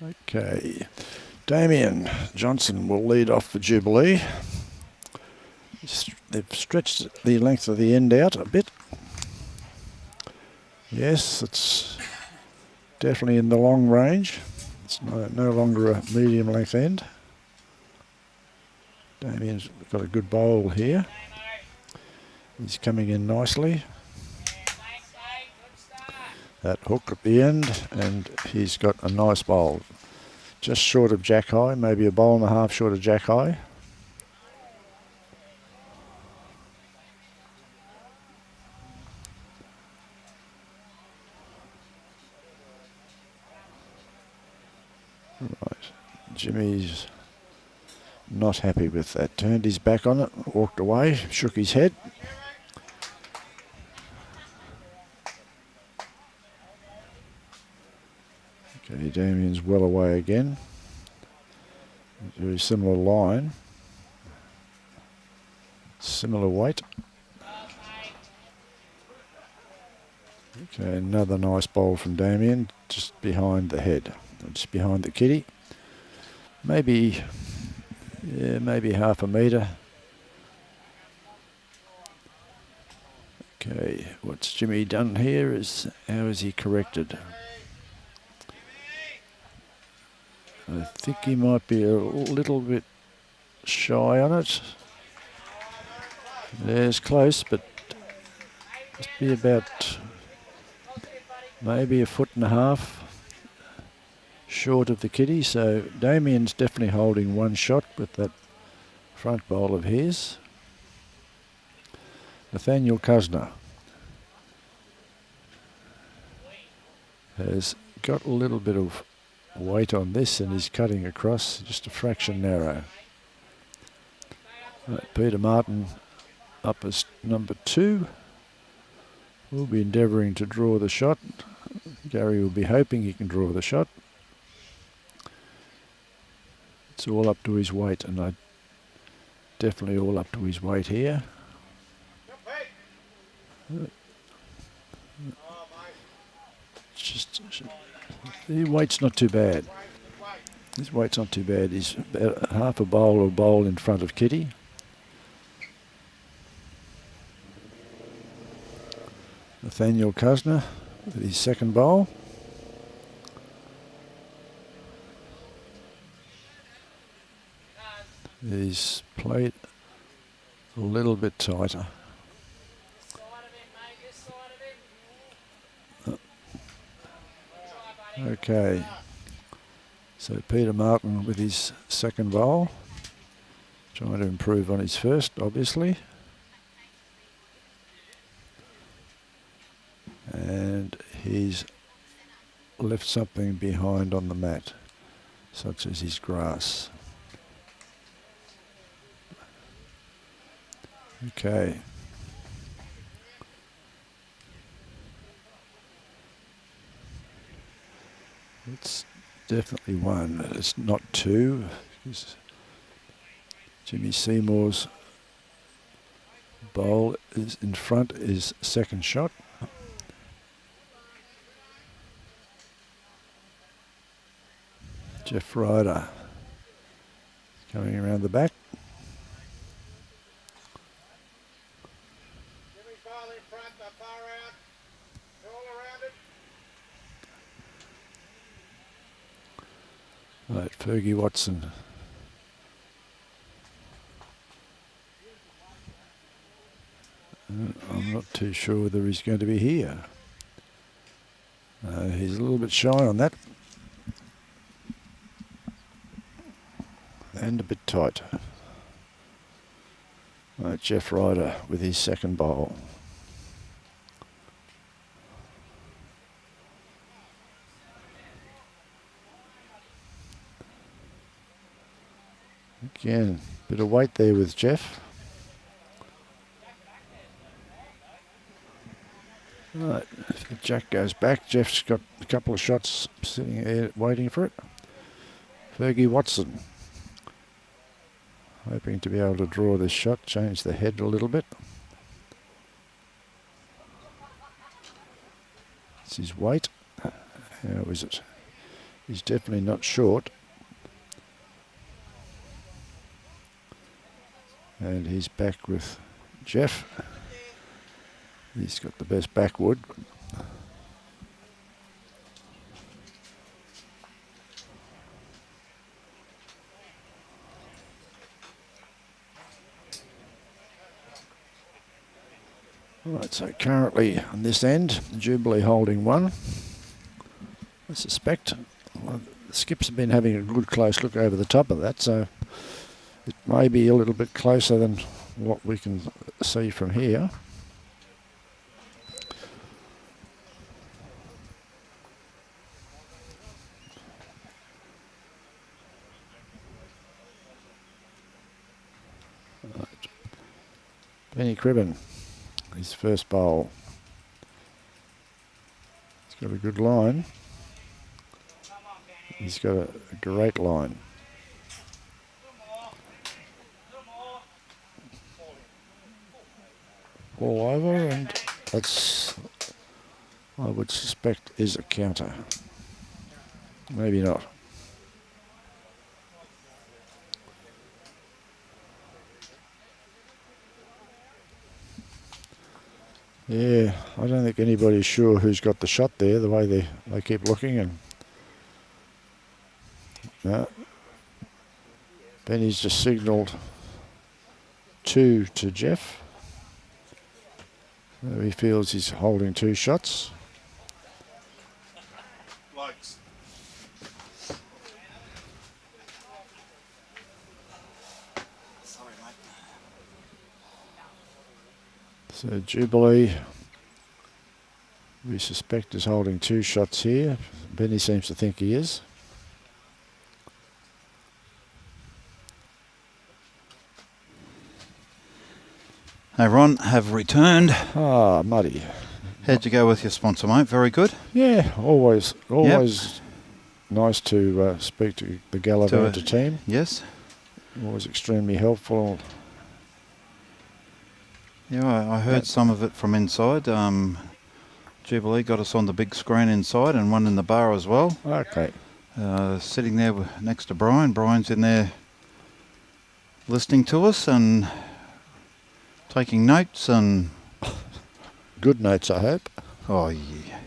Okay, Damien Johnson will lead off for Jubilee. They've stretched the length of the end out a bit. Yes, it's definitely in the long range. It's no longer a medium length end. Damien's got a good bowl here. He's coming in nicely. That hook at the end, and he's got a nice bowl. Just short of jack high, maybe a bowl and a half short of jack high. Right, Jimmy's not happy with that. Turned his back on it, walked away, shook his head. Okay, Damien's well away again. Very similar line. Similar weight. Okay, another nice bowl from Damien, just behind the head, just behind the kitty. Maybe half a metre. Okay, what's Jimmy done here is, how is he corrected? I think he might be a little bit shy on it. There's close, but must be about maybe a foot and a half short of the kitty. So Damien's definitely holding one shot with that front bowl of his. Nathaniel Kusner has got a little bit of weight on this and is cutting across just a fraction narrow. Right, Peter Martin up as number 2. We'll be endeavouring to draw the shot. Gary will be hoping he can draw the shot. It's all up to his weight, and definitely all up to his weight here. The weight's not too bad. His weight's not too bad. He's about half a bowl or bowl in front of Kitty. Nathaniel Kusner with his second bowl. He's played a little bit tighter. Okay, so Peter Martin with his second bowl, trying to improve on his first, obviously. And he's left something behind on the mat, such as his grass. Okay. It's definitely one. It's not two. Jimmy Seymour's bowl is in front, is second shot. Jeff Ryder coming around the back. Right, Fergie Watson. I'm not too sure whether he's going to be here. He's a little bit shy on that. And a bit tight. Jeff Ryder with his second bowl. Again, bit of weight there with Jeff. Right, if the jack goes back, Jeff's got a couple of shots sitting there waiting for it. Fergie Watson, hoping to be able to draw this shot, change the head a little bit. It's his weight. How is it? He's definitely not short. And he's back with Jeff. He's got the best backwood. Right, so currently on this end, Jubilee holding one. I suspect the skips have been having a good close look over the top of that, so it may be a little bit closer than what we can see from here. Benny Cribbin, his first bowl. He's got a good line. He's got a great line. All over, and that's, I would suspect, is a counter. Maybe not. Yeah, I don't think anybody's sure who's got the shot there, the way they keep looking. And no, Benny's just signalled 2 to Jeff. So he feels he's holding 2 shots. So Jubilee, we suspect, is holding 2 shots here. Benny seems to think he is. Hey Ron, have returned. Ah, muddy. How'd you go with your sponsor, mate? Very good. Yeah, always nice to speak to the Gallavanta team. Yes. Always extremely helpful. Yeah, I heard some of it from inside. Jubilee got us on the big screen inside and one in the bar as well. Okay. Sitting there next to Brian. Brian's in there listening to us and taking notes and... Good notes, I hope. Oh, yeah.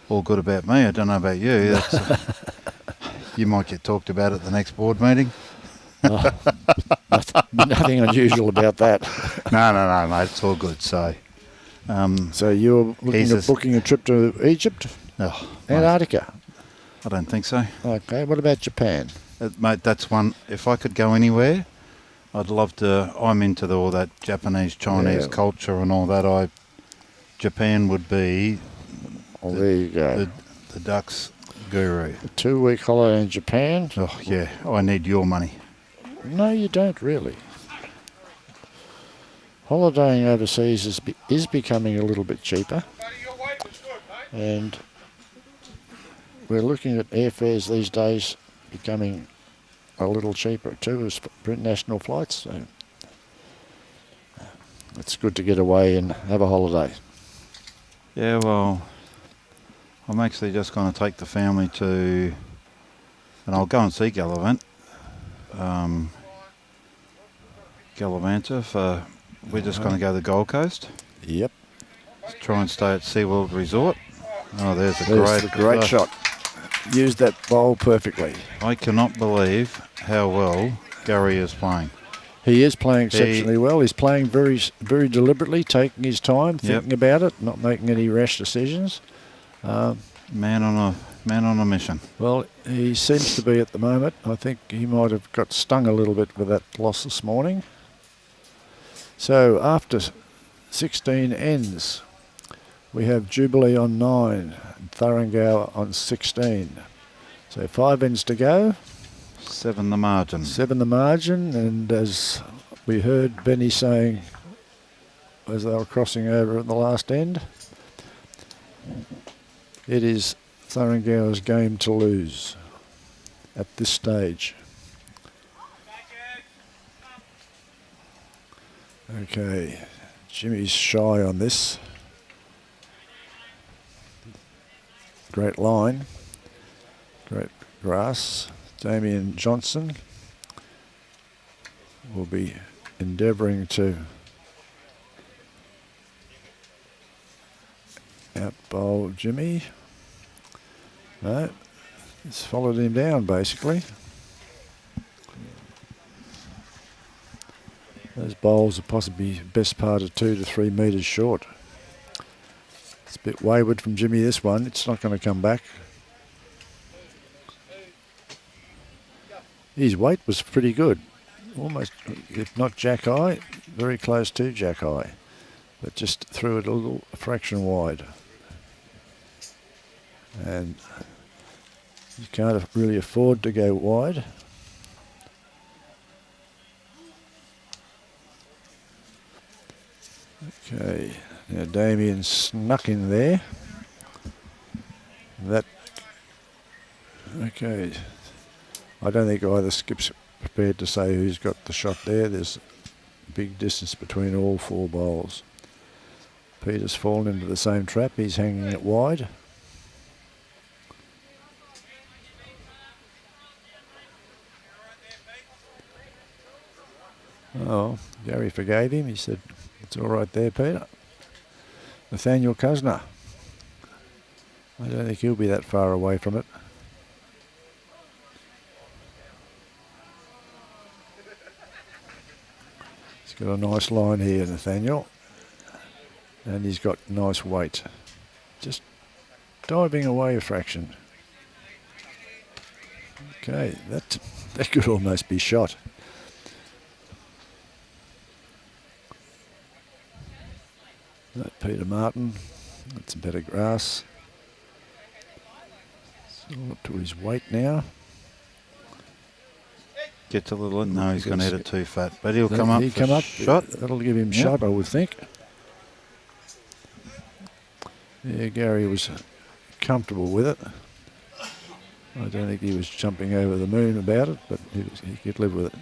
All good about me. I don't know about you. That's, you might get talked about at the next board meeting. Oh, nothing unusual about that. No, mate. It's all good. So you're looking at booking a trip to Egypt? Oh, Antarctica? I don't think so. Okay. What about Japan? Mate, that's one. If I could go anywhere, I'd love to. I'm into all that Japanese, Chinese culture and all that. Japan would be... Well, there you go. The ducks guru. A 2-week holiday in Japan? Oh, yeah. I need your money. No, you don't really. Holidaying overseas is becoming a little bit cheaper. And we're looking at airfares these days becoming a little cheaper too as for international flights. So it's good to get away and have a holiday. Yeah, well, I'm actually just going to take the family to, and I'll go and see Gallavanta. We're just going to go to the Gold Coast. Yep. Let's try and stay at SeaWorld Resort. Oh, there's a great shot. Used that bowl perfectly. I cannot believe how well Gary is playing. He is playing exceptionally well. He's playing very, very deliberately, taking his time, thinking about it, not making any rash decisions. Man on a mission. Well, he seems to be at the moment. I think he might have got stung a little bit with that loss this morning. So after 16 ends, we have Jubilee on 9 and THURINGOWA on 16. So 5 ends to go. 7 the margin. 7 the margin, and as we heard Benny saying as they were crossing over at the last end, it is THURINGOWA's game to lose at this stage. Okay, Jimmy's shy on this. Great line, great grass. Damien Johnson will be endeavouring to outbowl Jimmy. No, it's followed him down basically. Those bowls are possibly best part of 2 to 3 metres short. It's a bit wayward from Jimmy this one. It's not going to come back. His weight was pretty good. Almost, if not jack high, very close to jack high. But just threw it a fraction wide. And you can't really afford to go wide. Okay, now Damien snuck in there. Okay, I don't think either skip's prepared to say who's got the shot there. There's a big distance between all 4 bowls. Peter's fallen into the same trap. He's hanging it wide. Oh, Gary forgave him. He said, "It's all right there, Peter." Nathaniel Kusner. I don't think he'll be that far away from it. He's got a nice line here, Nathaniel. And he's got nice weight. Just diving away a fraction. Okay, that could almost be shot. That Peter Martin, that's some better grass. It's all up to his weight now. Gets a little, no, he's going to hit it too fat, but he'll come up for shot. That'll give him shot, I would think. Yeah, Gary was comfortable with it. I don't think he was jumping over the moon about it, but he could live with it.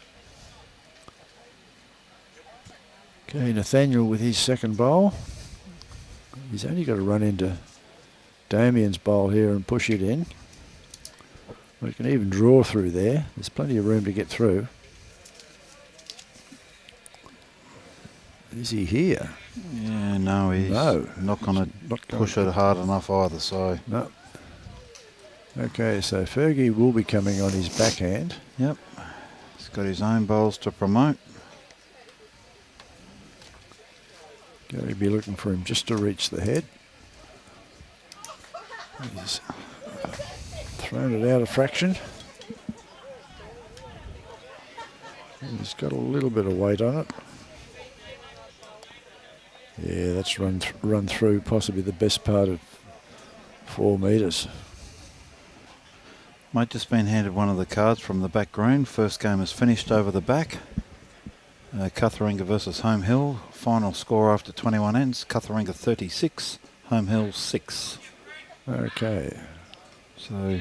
Okay, Nathaniel with his second bowl. He's only got to run into Damien's bowl here and push it in. We can even draw through there. There's plenty of room to get through. Is he here? Yeah, no, he's not going to push it hard enough either, so. No. Okay, so Fergie will be coming on his backhand. Yep. He's got his own bowls to promote. Gary be looking for him just to reach the head. He's thrown it out a fraction. And he's got a little bit of weight on it. Yeah, that's run through possibly the best part of 4 metres. Might just been handed one of the cards from the back green. First game is finished over the back. Cutharinga versus Home Hill. Final score after 21 ends. Cutharinga 36, Home Hill 6. Okay. So.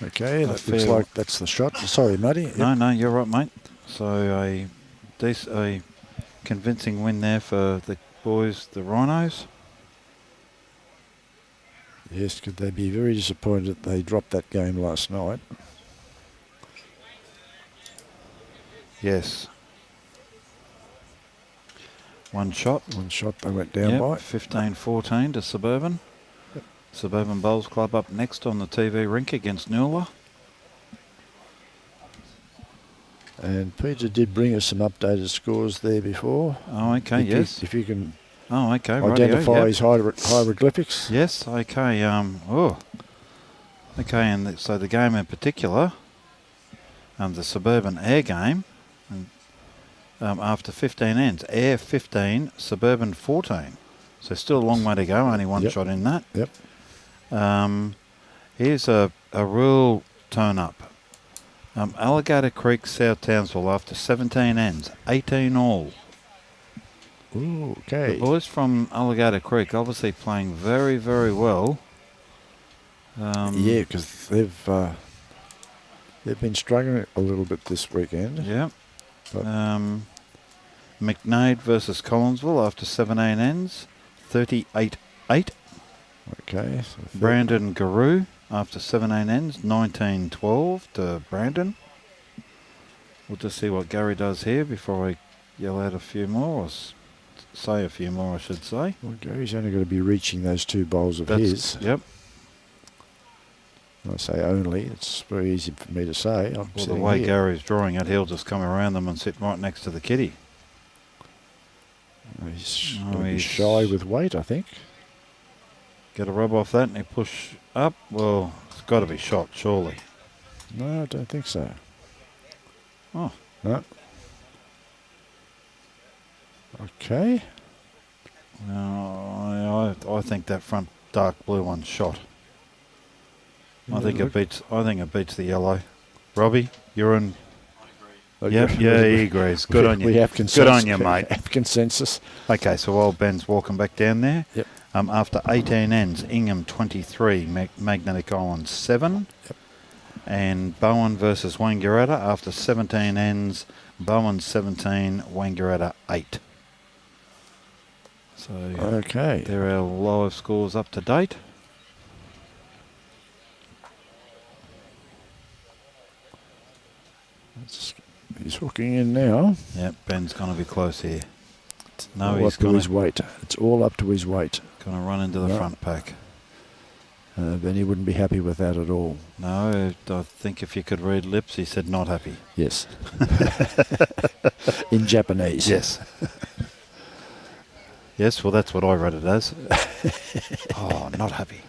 Okay, that looks like that's the shot. Sorry, Muddy. No, you're right, mate. So a convincing win there for the boys, the Rhinos. Yes, could they be very disappointed that they dropped that game last night? Yes. One shot they went down by. 15-14 to Suburban. Yep. Suburban Bowls Club up next on the TV rink against Newla. And Peter did bring us some updated scores there before. Oh, okay, yes. If you can Oh, okay. Identify rightio, his hieroglyphics. Yes, okay. Okay, and so the game in particular, the Suburban Air game, after 15 ends, Air 15, Suburban 14. So still a long way to go, only one shot in that. Yep. Here's a real turn-up. Alligator Creek, South Townsville, after 17 ends, 18 all. Ooh, okay. The boys from Alligator Creek obviously playing very, very well. Yeah, because they've been struggling a little bit this weekend. Yeah. But McNaid versus Collinsville after 17 ends, 38-8. Okay. So Brandon Garou after 17 ends, 19-12 to Brandon. We'll just see what Gary does here before I yell out a few more, or say a few more, I should say. Well, Gary's only got to be reaching those 2 bowls of his. Yep. When I say only, it's very easy for me to say. Well, the way Gary's drawing it, he'll just come around them and sit right next to the kitty. He's shy with weight, I think. Get a rub off that and he push up. Well, it's got to be shot, surely. No, I don't think so. Oh. No. Okay. I think that front dark blue one's shot. I think it beats the yellow. Robbie, you're in. Yep, yeah, he agrees. Good on you. We have consensus. Good on you, mate. Have consensus. Okay, so while Ben's walking back down there, yep. After 18 ends, Ingham 23, Magnetic Island 7. Yep. And Bowen versus Wangaratta after 17 ends, Bowen 17, Wangaratta 8. So okay, they're our lowest scores up to date. He's hooking in now. Yep, Ben's going to be close here. No, all he's up to his weight. It's all up to his weight. Going to run into the front pack. Benny wouldn't be happy with that at all. No, I think if you could read lips, he said not happy. Yes. In Japanese. Yes. Yes, well, that's what I read it as. Oh, not happy.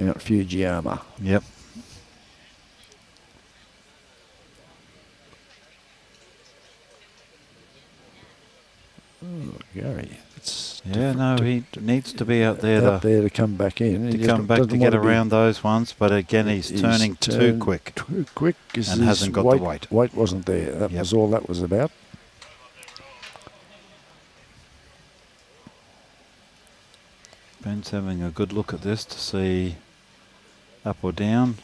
Out Fujiyama. Yep. Oh, Gary. He needs to be out there to come back in. To come back to get around those ones, but again, he's turning too quick. Too quick. And hasn't got the weight. Weight wasn't there. That was all that was about. Ben's having a good look at this to see up or down.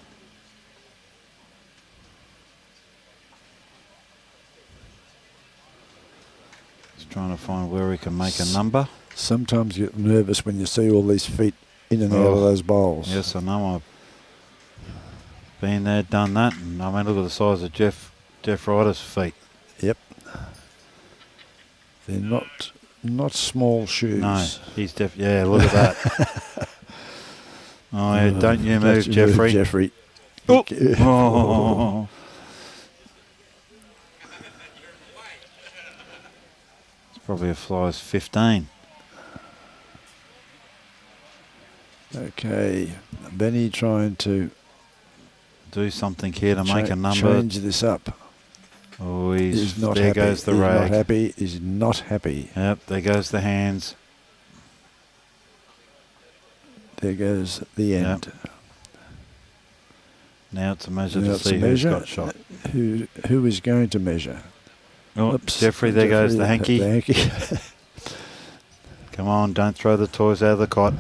He's trying to find where he can make a number. Sometimes you get nervous when you see all these feet in and out of those bowls. Yes, I know. I've been there, done that, and I mean, look at the size of Jeff Ryder's feet. Yep. They're not small shoes. No, he's yeah, look at that. Oh, yeah, don't you move, Jeffrey. Jeffrey. Oh. It's probably a fly's 15. Okay, Benny trying to do something here to make a number. Change this up. Oh, he's not there happy. Goes the he's rag. Not happy. He's not happy. Yep, there goes the hands. There goes the end. Yep. Now it's a measure to see who's got shot. Who is going to measure? Oh, Oops. Jeffrey, there goes the hanky. The hanky. Come on, don't throw the toys out of the cot.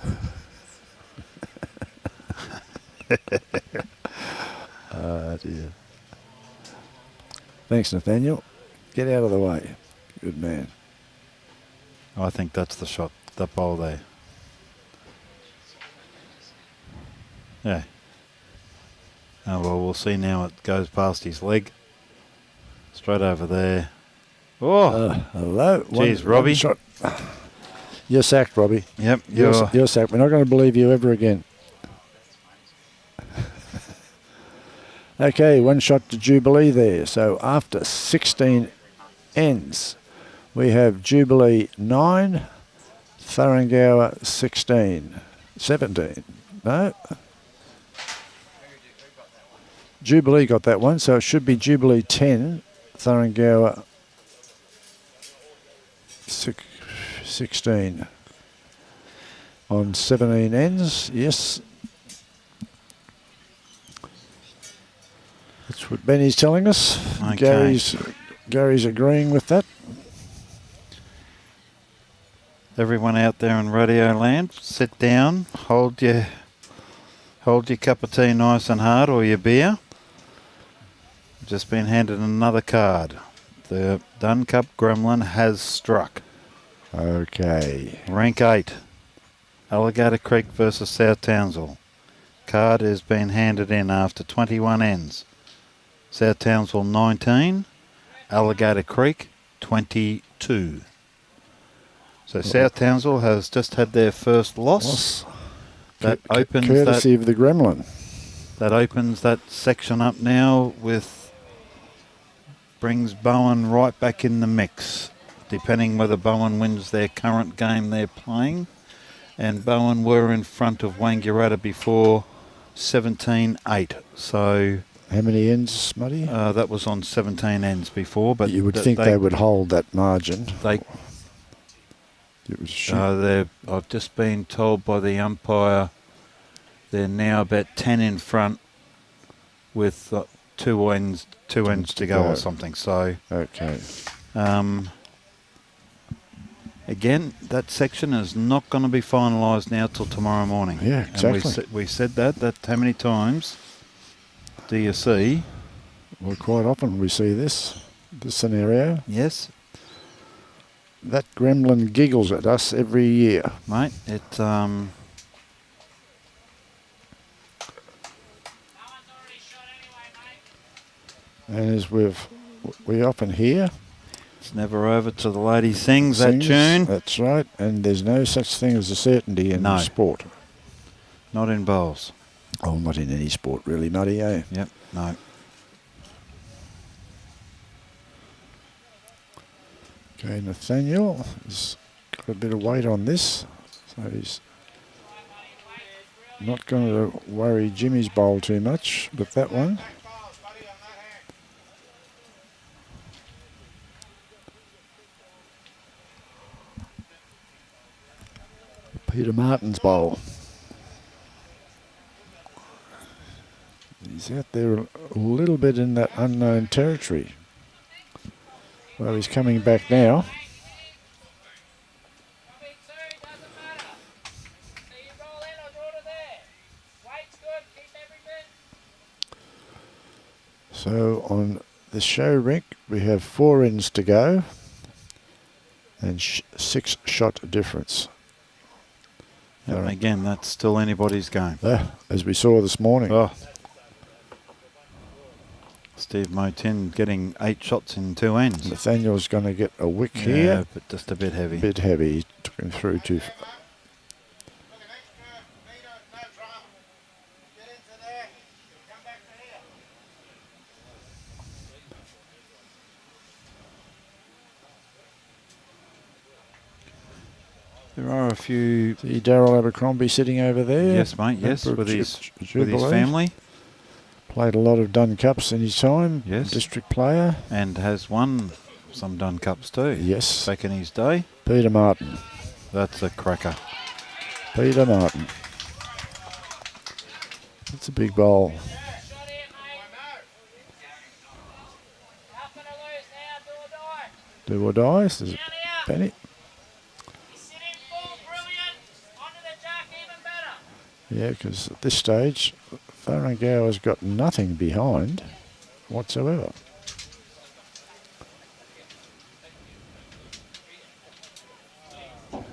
Oh, dear. Thanks, Nathaniel. Get out of the way. Good man. I think that's the shot, that bowl there. Yeah. Oh, well, we'll see now. It goes past his leg. Straight over there. Oh! Hello. Jeez, Robbie. One shot. You're sacked, Robbie. Yep, you're sacked. We're not going to believe you ever again. Okay, one shot to Jubilee there. So after 16 ends, we have Jubilee 9, THURINGOWA 16. 17. No. Jubilee got that one, so it should be Jubilee 10, THURINGOWA 16. On 17 ends, yes. That's what Benny's telling us. Okay. Gary's agreeing with that. Everyone out there in radio land, sit down, hold your cup of tea nice and hard, or your beer. Just been handed another card. The Dunn Cup Gremlin has struck. Okay. Rank 8, Alligator Creek versus South Townsville. Card has been handed in after 21 ends. South Townsville 19, Alligator Creek 22. So South Townsville has just had their first loss. That opens courtesy of the Gremlin. That opens that section up now brings Bowen right back in the mix, depending whether Bowen wins their current game they're playing. And Bowen were in front of Wangaratta before 17-8. So how many ends, Muddy? that was on 17 ends before, but you would think they would hold that margin. I've just been told by the umpire they're now about 10 in front with two ends to go or something. So okay. Again, that section is not going to be finalised now till tomorrow morning. Yeah, exactly. And we said that how many times do you see? Well, quite often we see this scenario. Yes. That Gremlin giggles at us every year. Mate, And as we often hear, it's never over till the lady sings that tune. That's right, and there's no such thing as a certainty in sport. Not in bowls. Oh, not in any sport really, Muddy, eh? Yep, no. Okay, Nathaniel has got a bit of weight on this, so he's not going to worry Jimmy's bowl too much with that one. Peter Martin's bowl. He's out there a little bit in that unknown territory. Well, he's coming back now. So on the show rink, we have 4 ends to go and 6 shot difference. And again, that's still anybody's game. As we saw this morning. Oh. Steve Motin getting 8 shots in 2 ends. Nathaniel's going to get a wick here. Yeah, but just a bit heavy. Bit heavy. He took him through too far. There are a few. See Daryl Abercrombie sitting over there. Yes, mate. Yes, with his family. Played a lot of Dunn Cups in his time. Yes. District player. And has won some Dunn Cups too. Yes. Back in his day. Peter Martin. That's a cracker. Peter Martin. That's a big bowl. Do or die. This is Benny. Yeah, because at this stage, THURINGOWA's got nothing behind whatsoever. Well,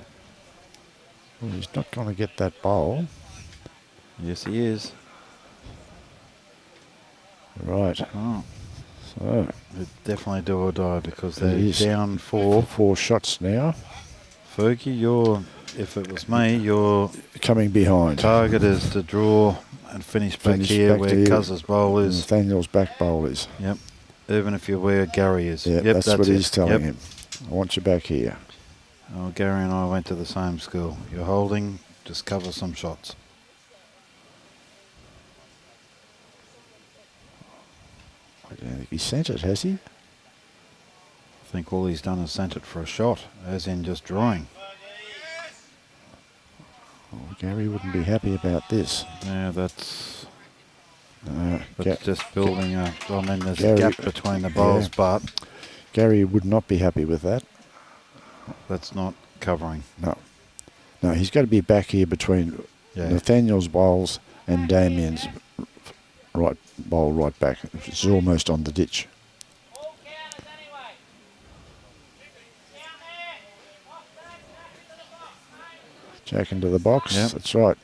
he's not going to get that bowl. Yes, he is. Right. Oh. So It'd definitely do or die because they're down 4. 4 shots now. Fergie, if it was me, your coming behind. Target is to draw and finish back here where Cuz's bowl is. Nathaniel's back bowl is. Yep. Even if you're where Gary is. Yep, that's what he's telling him. I want you back here. Oh, Gary and I went to the same school. You're holding, just cover some shots. I don't think he sent it, has he? I think all he's done is sent it for a shot, as in just drawing. Oh, Gary wouldn't be happy about this. Yeah, that's Ga- just building a... I mean, there's Gary- a gap between the bowls, yeah. but Gary would not be happy with that. that's not covering. No. No, he's got to be back here between Yeah. Nathaniel's bowls and Damien's right bowl right back. It's almost on the ditch. Jack into the box. Yep. That's right.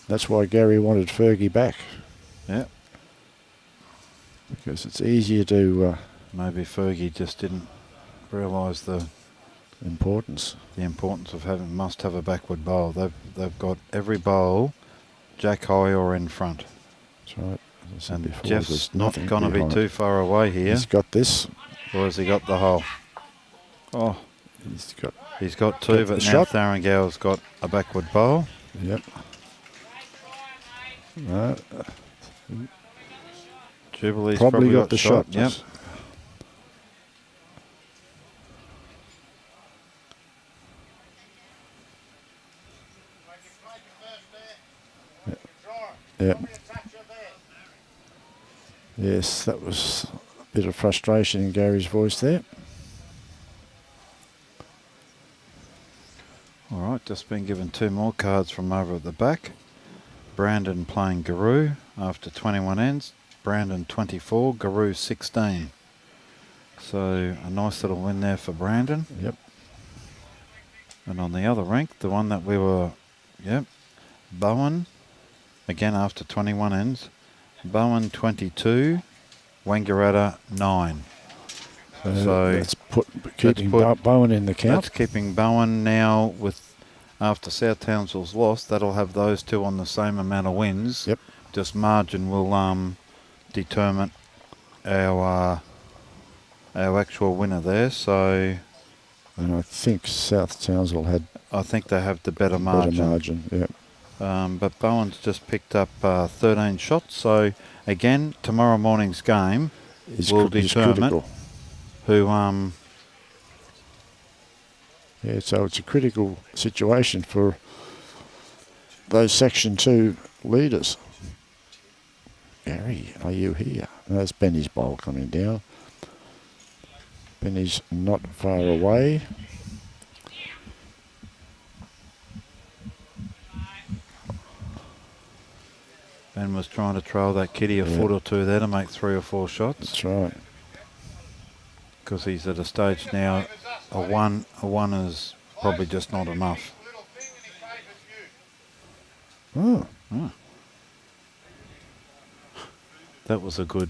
That's why Gary wanted Fergie back, Yeah. because it's easier to Maybe Fergie just didn't realise the importance. importance of must have a backward bowl. They've got every bowl jack high or in front. That's right. As I said And before, Jeff's there's not nothing going to be behind. too far away here. He's got this. Or has he got the hole? Oh, He's got. he's got two, Got but the now shot. Thuringowa's got a backward bowl. Yep. No, Jubilee's probably got the shot. Yep. Yep. Yes, that was a bit of frustration in Gary's voice there. All right, just been given two more cards from over at the back. Brandon playing Guru after 21 ends. Brandon 24, Guru 16. So a nice little win there for Brandon. Yep. And on the other rank, the one that we were, Bowen, again after 21 ends. Bowen 22, Wangaratta 9. So that's keeping Bowen in the count. That's keeping Bowen now with, after South Townsville's loss, that'll have those two on the same amount of wins. Yep. Just margin will determine our actual winner there. So And I think South Townsville had I think they have the better better margin. margin. Yep. But Bowen's just picked up 13 shots. So again, tomorrow morning's game will Is determine critical. who. Yeah, so it's a critical situation for those Section 2 leaders. Gary, are you here? There's Benny's bowl coming down. Benny's not far away. Ben was trying to trail that kitty a foot or two there to make 3 or 4 shots. That's right. Because he's at a stage now, a one is probably just not enough. Oh, That was a good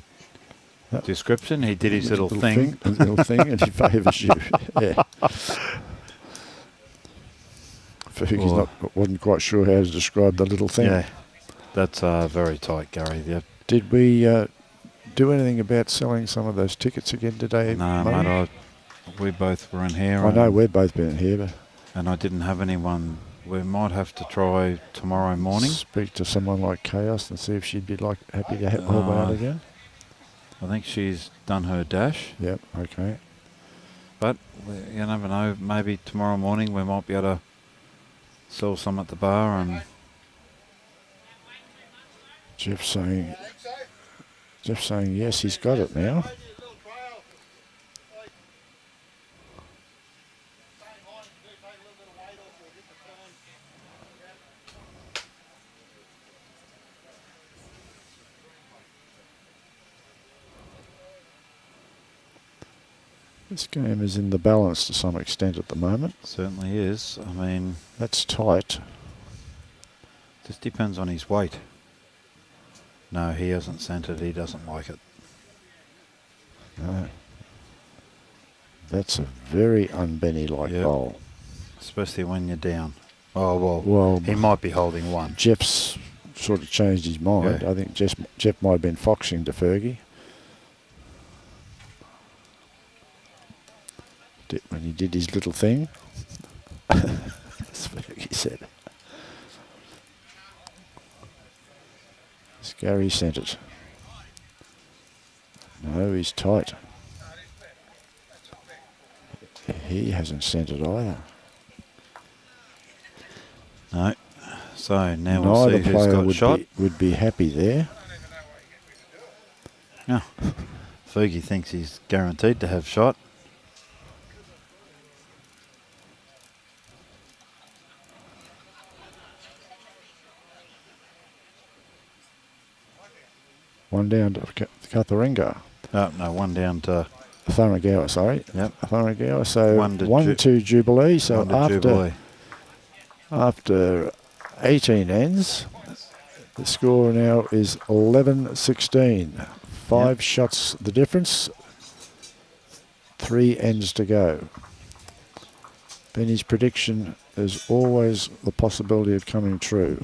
description. He did his little his thing. little thing, and he favours you. Yeah. Fergie's wasn't quite sure how to describe the little thing. Yeah, that's very tight, Gary. Yep. Did we do anything about selling some of those tickets again today? No, Murray? mate, we both were in here. I know we've both been here, but And I didn't have anyone. We might have to try tomorrow morning. speak to someone like Chaos and see if she'd be happy to help out again. I think she's done her dash. Yep. Okay. But you never know. Maybe tomorrow morning we might be able to sell some at the bar. And Jeff's saying yes, he's got it now. This game is in the balance to some extent at the moment. certainly is. I mean, That's tight. just depends on his weight. No, he hasn't sent it. He doesn't like it. No. That's a very un-Benny-like Yep. bowl. Especially when you're down. Oh, well, Well, he might be holding one. Jeff's sort of changed his mind. Yeah. I think Jeff might have been foxing to Fergie. And he did his little thing. That's what he said. Gary sent it. No, he's tight. He hasn't sent it either. No. So now we'll see Neither who's player got shot. would be happy there. No. Fergie thinks he's guaranteed to have shot. One down to THURINGOWA. No, one down to THURINGOWA, sorry. Yep. THURINGOWA. So One to Jubilee. So Jubilee. after 18 ends, the score now is 11-16. 5 shots the difference. 3 ends to go. Benny's prediction is always the possibility of coming true.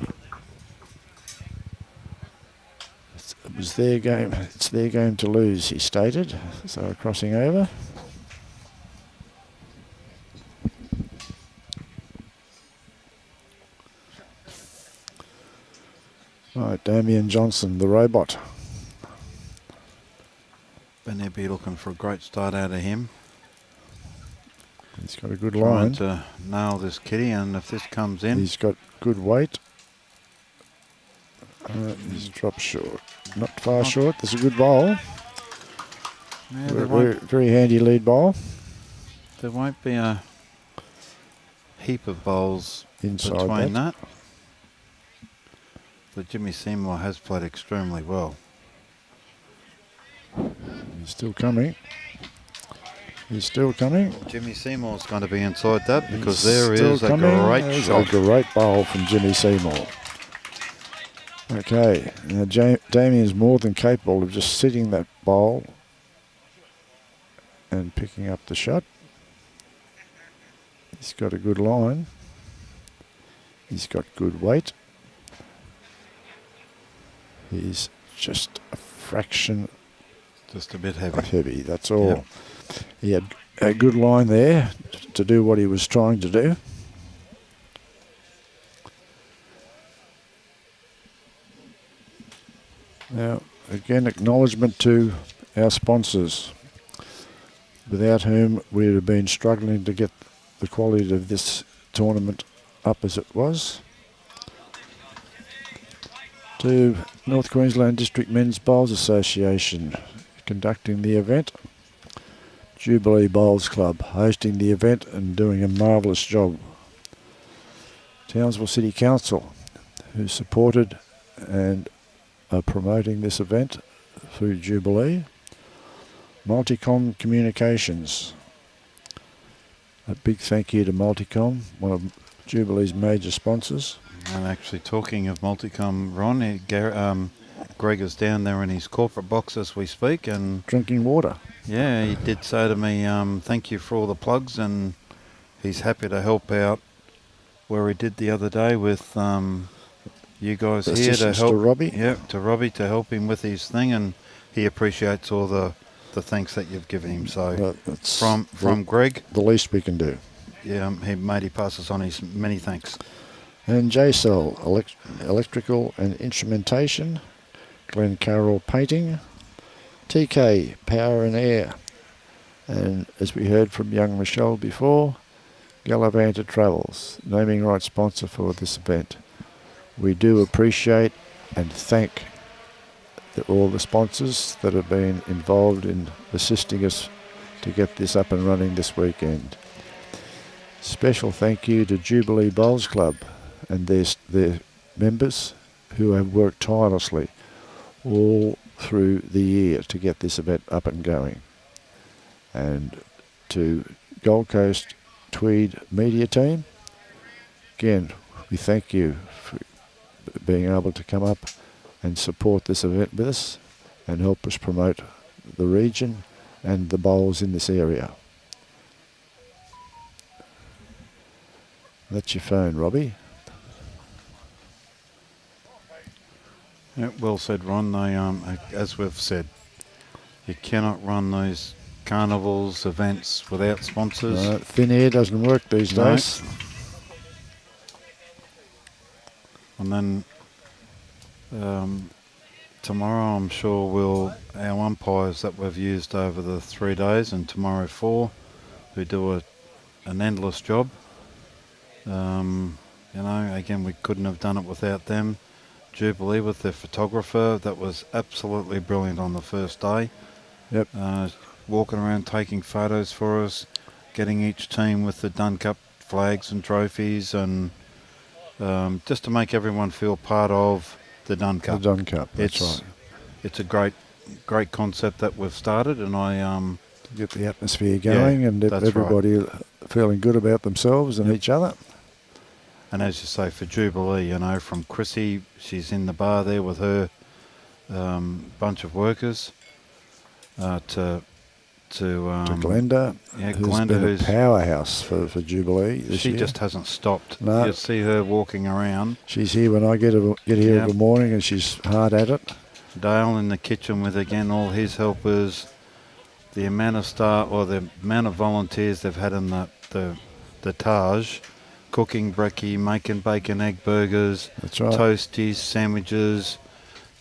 It was their game. It's their game to lose, he stated. So crossing over. Right, Damien Johnson, the robot. Benny be looking for a great start out of him. He's got a good Trying line. to nail this kitty, and if this comes in, He's got good weight. He's dropped short. Not far short. There's a good bowl. yeah, Very handy lead bowl. there won't be a heap of bowls Inside between that. that. But Jimmy Seymour has played extremely well. He's still coming. He's still coming. Jimmy Seymour's going to be inside that because He's there still is a coming. great There's shot. a great bowl from Jimmy Seymour. Okay, now Damien's more than capable of just sitting that bowl and picking up the shot. He's got a good line. He's got good weight. He's just a fraction Just a bit heavy. heavy, that's all. He had a good line there to do what he was trying to do. Now, again, acknowledgement to our sponsors, without whom we would have been struggling to get the quality of this tournament up as it was. To North Queensland District Men's Bowls Association conducting the event. Jubilee Bowls Club hosting the event and doing a marvellous job. Townsville City Council, who supported and are promoting this event through Jubilee. Multicom Communications. A big thank you to Multicom, one of Jubilee's major sponsors. And actually, talking of Multicom, Ron, Greg is down there in his corporate box as we speak, and Drinking water. yeah, he did say to me, thank you for all the plugs, and he's happy to help out where he did the other day with you guys here to Assistance help. to Robbie. Yeah, to Robbie to help him with his thing, and he appreciates all the thanks that you've given him. So That's from Greg, the least we can do. yeah, he passes on his many thanks. And JCell, Electrical and Instrumentation, Glen Carroll Painting, TK, Power and Air, and as we heard from young Michelle before, Gallivanter Travels, naming right sponsor for this event. We do appreciate and thank all the sponsors that have been involved in assisting us to get this up and running this weekend. Special thank you to Jubilee Bowls Club and their members who have worked tirelessly all through the year to get this event up and going. And to Gold Coast Tweed media team, again, we thank you for being able to come up and support this event with us and help us promote the region and the bowls in this area. That's your phone, Robbie. Yeah, well said, Ron. They, as we've said, you cannot run those carnivals, events without sponsors. Thin air doesn't work these No. days. And then tomorrow I'm sure our umpires that we've used over the 3 days and tomorrow 4, who do an endless job. Again, we couldn't have done it without them. Jubilee with their photographer, that was absolutely brilliant on the first day. Yep. Walking around taking photos for us, getting each team with the Dunn Cup flags and trophies, and just to make everyone feel part of the Dunn Cup. The Dunn Cup, that's right. It's a great concept that we've started, and I get the atmosphere going, and that's everybody feeling good about themselves and each other. And as you say, for Jubilee, from Chrissy, she's in the bar there with her bunch of workers, to Glenda, who's been a powerhouse for Jubilee this year. She just hasn't stopped. No. You'll see her walking around. She's here when I get here every morning, and she's hard at it. Dale in the kitchen with, again, all his helpers. The amount of staff, or the amount of volunteers they've had in the Taj, cooking brekkie, making bacon, egg burgers, That's right. toasties, sandwiches,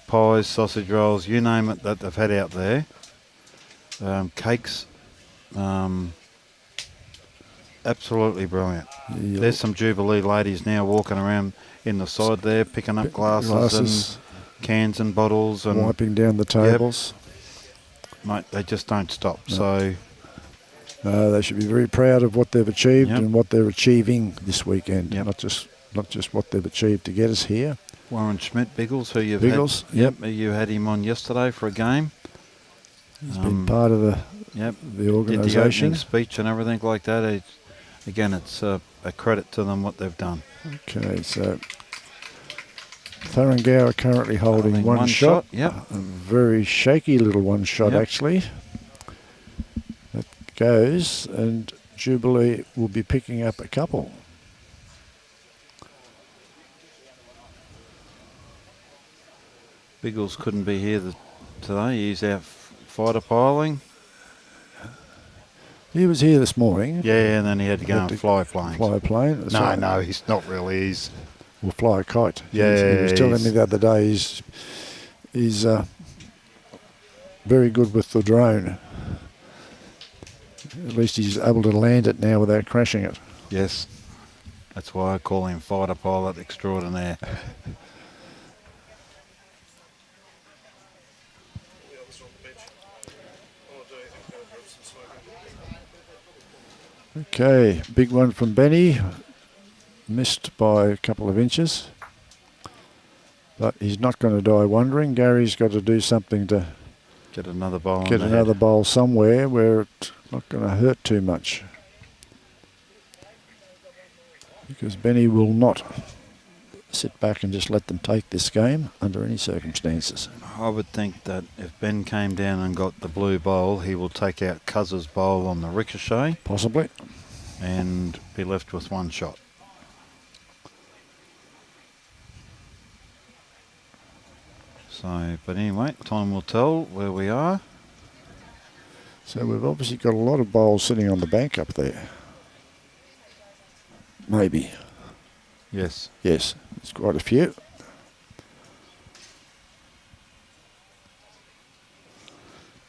pies, sausage rolls, you name it that they've had out there. Cakes, absolutely brilliant. Yep. There's some Jubilee ladies now walking around in the side there, picking up glasses and cans and bottles and wiping down the tables. Mate, they just don't stop. So they should be very proud of what they've achieved Yep. and what they're achieving this weekend. Yep. Not just what they've achieved to get us here. Warren Schmidt, Biggles, who you've Biggles, had, you had him on yesterday for a game. He's been part of the Did the organisation. opening speech and everything like that. It's a credit to them what they've done. Okay, so THURINGOWA currently holding one shot. Yep. A very shaky little one shot, Yep. actually. That goes, and Jubilee will be picking up a couple. Biggles couldn't be here today. He's out fighter piling. He was here this morning. Yeah, and then he had to go and fly planes. Fly a plane. That's No, right. no, he's not really. He's Or fly a kite. Yeah, he was telling me the other day he's very good with the drone. At least he's able to land it now without crashing it. yes. That's why I call him fighter pilot extraordinaire. Okay, big one from Benny. Missed by a couple of inches. But he's not going to die wondering. Gary's got to do something to Get another bowl. get another bowl somewhere where it's not going to hurt too much. Because Benny will not sit back and just let them take this game under any circumstances. I would think that if Ben came down and got the blue bowl, he will take out Cuz's bowl on the ricochet Possibly. and be left with one shot. So, but anyway, time will tell where we are. So we've obviously got a lot of bowls sitting on the bank up there. Maybe. Yes. Yes, there's quite a few.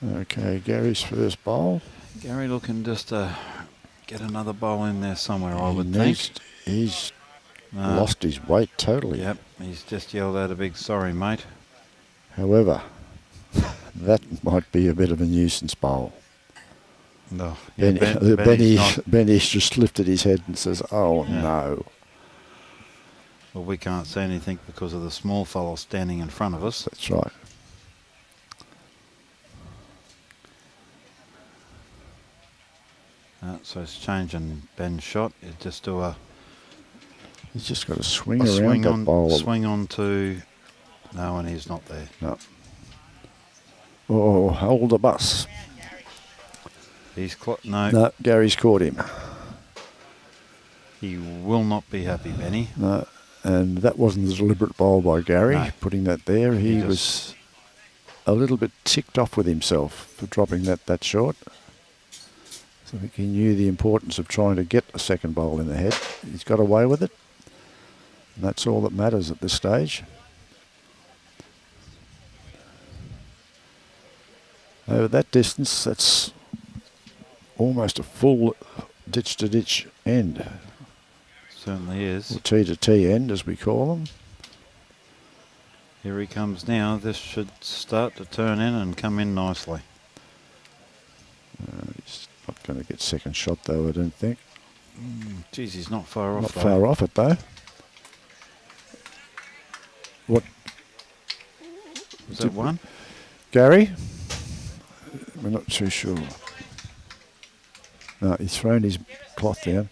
Okay, Gary's first bowl. Gary looking just to get another bowl in there somewhere, I would think. He's No. lost his weight totally. Yep, he's just yelled out a big sorry, mate. However, that might be a bit of a nuisance bowl. No. Yeah, Benny's just lifted his head and says, "Oh Yeah. no!" Well, we can't see anything because of the small fellow standing in front of us. That's right. So it's changing Ben's shot. You just do a He's just got to swing a around swing that on, bowl. swing on to. No, and he's not there. No. Oh, hold the bus. He's no. No, Gary's caught him. He will not be happy, Benny. No, and that wasn't a deliberate bowl by Gary, No. putting that there. He He just- was a little bit ticked off with himself for dropping that short. So I think he knew the importance of trying to get a second bowl in the head. He's got away with it. And that's all that matters at this stage. Over that distance, that's almost a full ditch-to-ditch end. Certainly is. Or T-to-T end, as we call them. Here he comes now. This should start to turn in and come in nicely. He's not going to get second shot, though, I don't think. Geez, he's not far off. Not far off it, though. What? Was that one? Gary? We're not too sure. No, he's thrown his cloth down.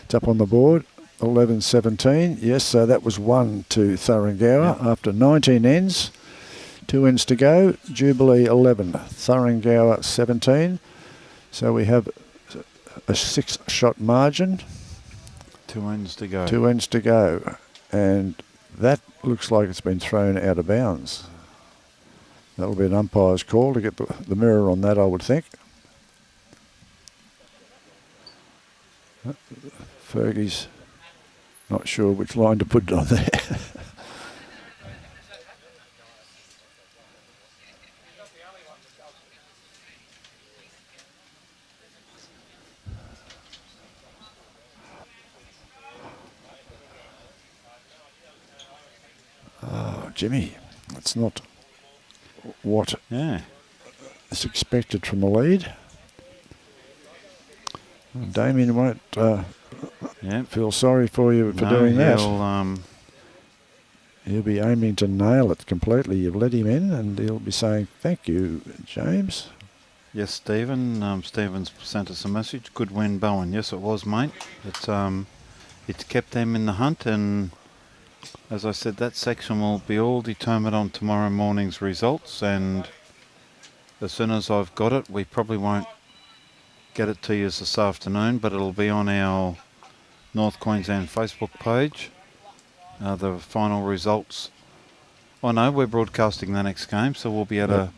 It's up on the board. 11-17. Yes, so that was 1 to THURINGOWA after 19 ends. 2 ends to go. Jubilee 11, THURINGOWA 17. So we have a 6-shot margin. 2 ends to go. 2 ends to go. And that looks like it's been thrown out of bounds. That'll be an umpire's call to get the mirror on that, I would think. Fergie's not sure which line to put it on there. Oh, Jimmy, that's not what is expected from a lead. Damien won't feel sorry for you for doing that. He'll be aiming to nail it completely. You've let him in, and he'll be saying, "Thank you, James." Yes, Stephen. Stephen's sent us a message. Good win, Bowen. Yes, it was, mate. It's kept them in the hunt, and as I said, that section will be all determined on tomorrow morning's results. And as soon as I've got it, we probably won't get it to you this afternoon, but it'll be on our North Queensland Facebook page. The final results. I know we're broadcasting the next game, so we'll be able to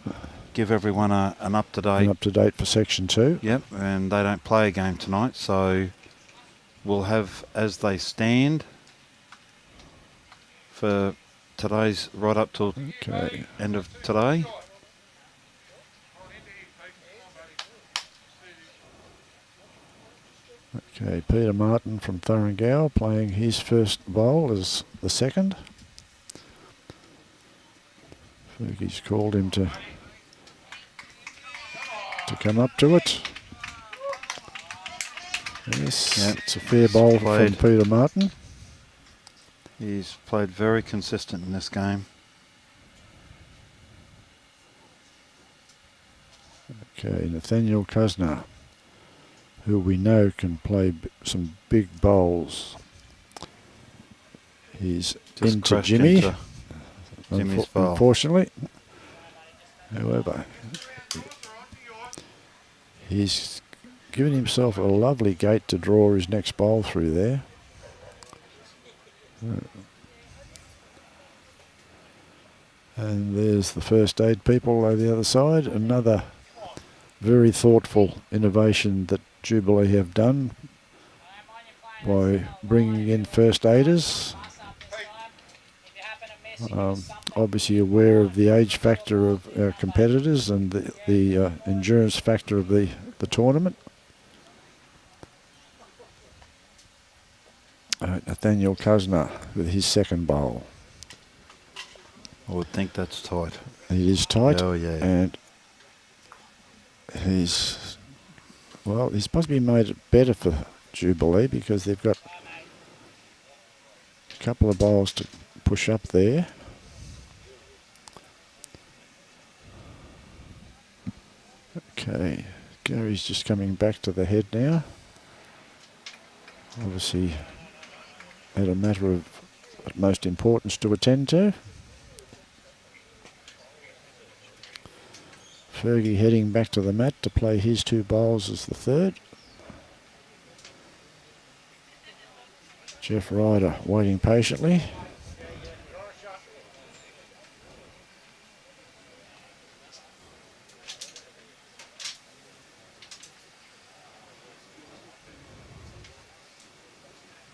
give everyone an up-to-date. An up-to-date for section 2. Yep, and they don't play a game tonight, so we'll have as they stand for today's right up till end of today. Okay, Peter Martin from THURINGOWA playing his first bowl as the second. Fergie's called him to come up to it. Yes, it's a fair bowl from Peter Martin. He's played very consistent in this game. Okay, Nathaniel Kusner, who we know can play some big bowls. He's Just into Jimmy, into Jimmy's bowl. Unfortunately. However, he's given himself a lovely gate to draw his next bowl through there. And there's the first aid people over the other side. Another very thoughtful innovation that Jubilee have done by bringing in first aiders. Obviously aware of the age factor of our competitors and the endurance factor of the tournament. Nathaniel Kusner with his second bowl. I would think that's tight. It is tight. Oh, yeah. And he's possibly made it better for Jubilee because they've got a couple of bowls to push up there. Okay, Gary's just coming back to the head now. Obviously had a matter of utmost importance to attend to. Fergie heading back to the mat to play his 2 bowls as the third. Jeff Ryder waiting patiently.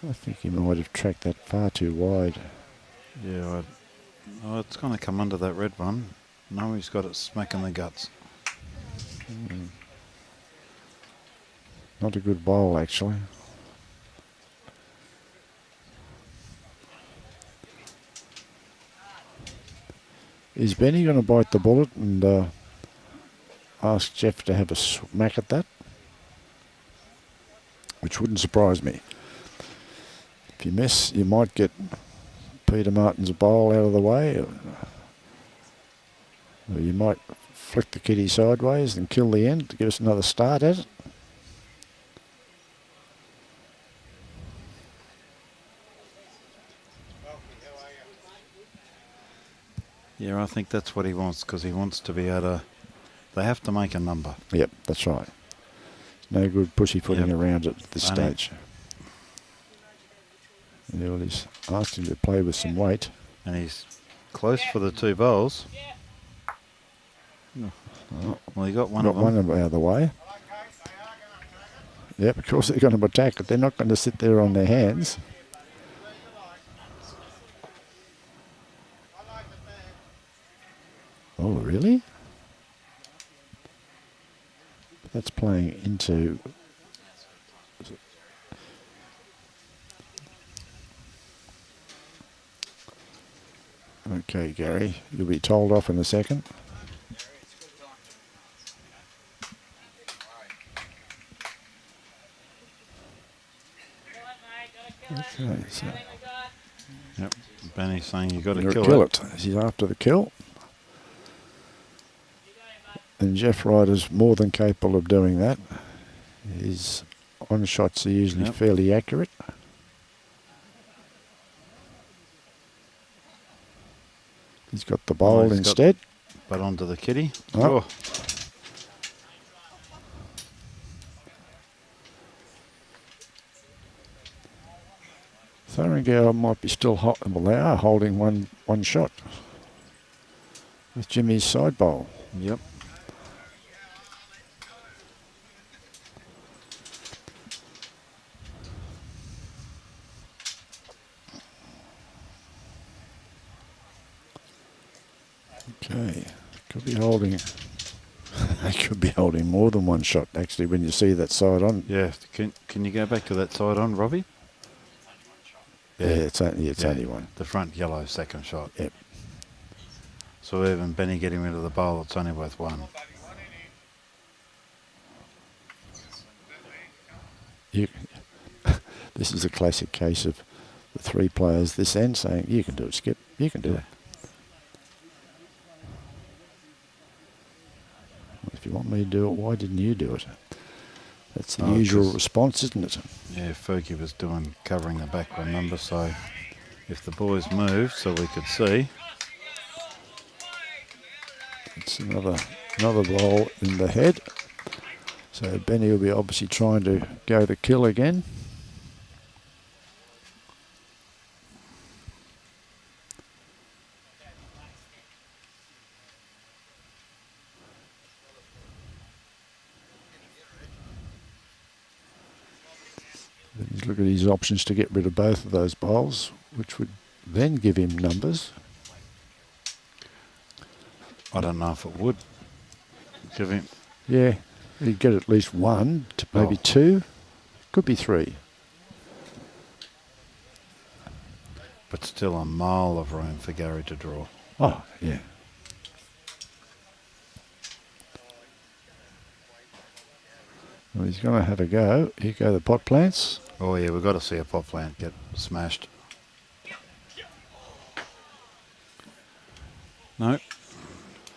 I think he might have tracked that far too wide. Yeah, oh, it's going to come under that red one. No, he's got it smack in the guts. Not a good bowl, actually. Is Benny going to bite the bullet and ask Jeff to have a smack at that? Which wouldn't surprise me. If you miss, you might get Peter Martin's bowl out of the way. Or you might flick the kitty sideways and kill the end to give us another start at it. Yeah, I think that's what he wants, because he wants to be able to... They have to make a number. Yep, that's right. No good pussyfooting around it at this stage. Yeah, well, he's asked him to play with some weight. And he's close for the 2 bowls. Oh, well, he got one of them. Got one out of the way. Yep, of course they're going to attack it. They're not going to sit there on their hands. Oh, really? That's playing into... Okay, Gary, you'll be told off in a second. Okay, so yep, Benny's saying you've got to kill kill it. it. He's after the kill. And Jeff Ryder's more than capable of doing that. His on shots are usually fairly accurate. He's got the bowl instead. But onto the kitty. Oh. Thuringowa might be still well, they are holding one shot with Jimmy's side bowl. Yep. Okay, could be holding. They could be holding more than one shot actually when you see that side on. Yeah, can you go back to that side on, Robbie? Yeah, it's only one. The front yellow second shot. Yep. So even Benny getting rid of the bowl, it's only worth one. This is a classic case of the 3 players this end saying, "You can do it, Skip. You can do it." If you want me to do it, why didn't you do it? That's the usual response, isn't it? Yeah, Fergie was covering the back remember, so if the boys moved so we could see. It's another ball in the head. So Benny will be obviously trying to go to kill again. Let's look at his options to get rid of both of those bowls, which would then give him numbers. I don't know if it would give him. Yeah, he'd get at least 1, maybe 2, could be 3. But still a mile of room for Gary to draw. Oh, yeah. Well, he's going to have a go. Here go the pot plants. Oh yeah, we've got to see a pot plant get smashed. No.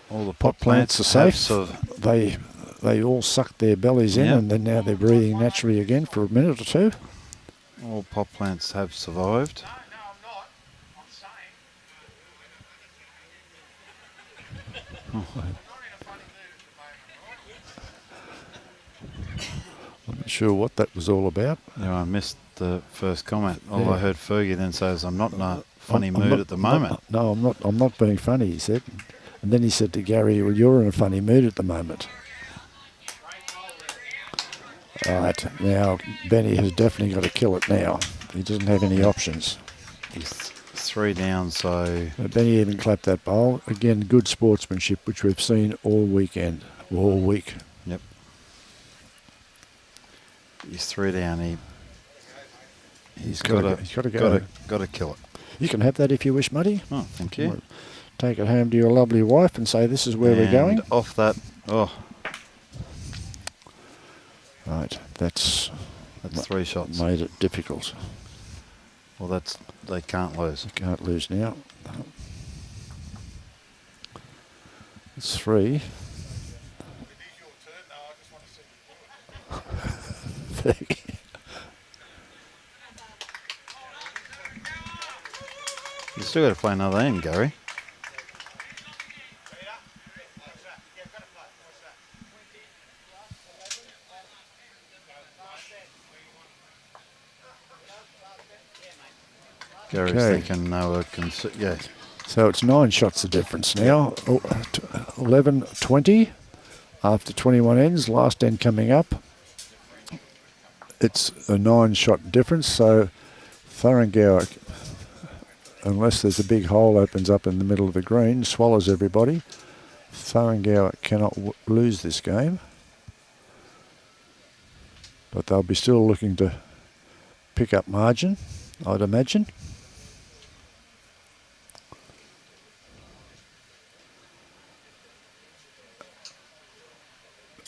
All the pot plants are safe. They all sucked their bellies in, and then now they're breathing naturally again for a minute or 2. All pot plants have survived. I'm not sure what that was all about. Yeah, I missed the first comment. All I heard Fergie then say is, "I'm not in a funny mood at the moment." No, I'm not being funny, he said. And then he said to Gary, "Well, you're in a funny mood at the moment." All right, now Benny has definitely got to kill it now. He doesn't have any options. He's 3 down, so But then he even clapped that bowl. Again, good sportsmanship, which we've seen all weekend, all week. yep. He's 3 down. He's got to go. Got to kill it. You can have that if you wish, Muddy. Oh, thank you. Take it home to your lovely wife and say, this is where we're going. Off that. Oh, Right, that's 3 shots. made it difficult. Well, they can't lose. You can't lose now. It's 3. You still got to play another end, Gary. Gary's Okay. thinking no, yeah. So it's 9 shots of difference now. 11-20 after 21 ends. Last end coming up. It's a 9-shot difference. So Thuringowa, unless there's a big hole opens up in the middle of the green, swallows everybody. Thuringowa cannot lose this game. But they'll be still looking to pick up margin, I'd imagine.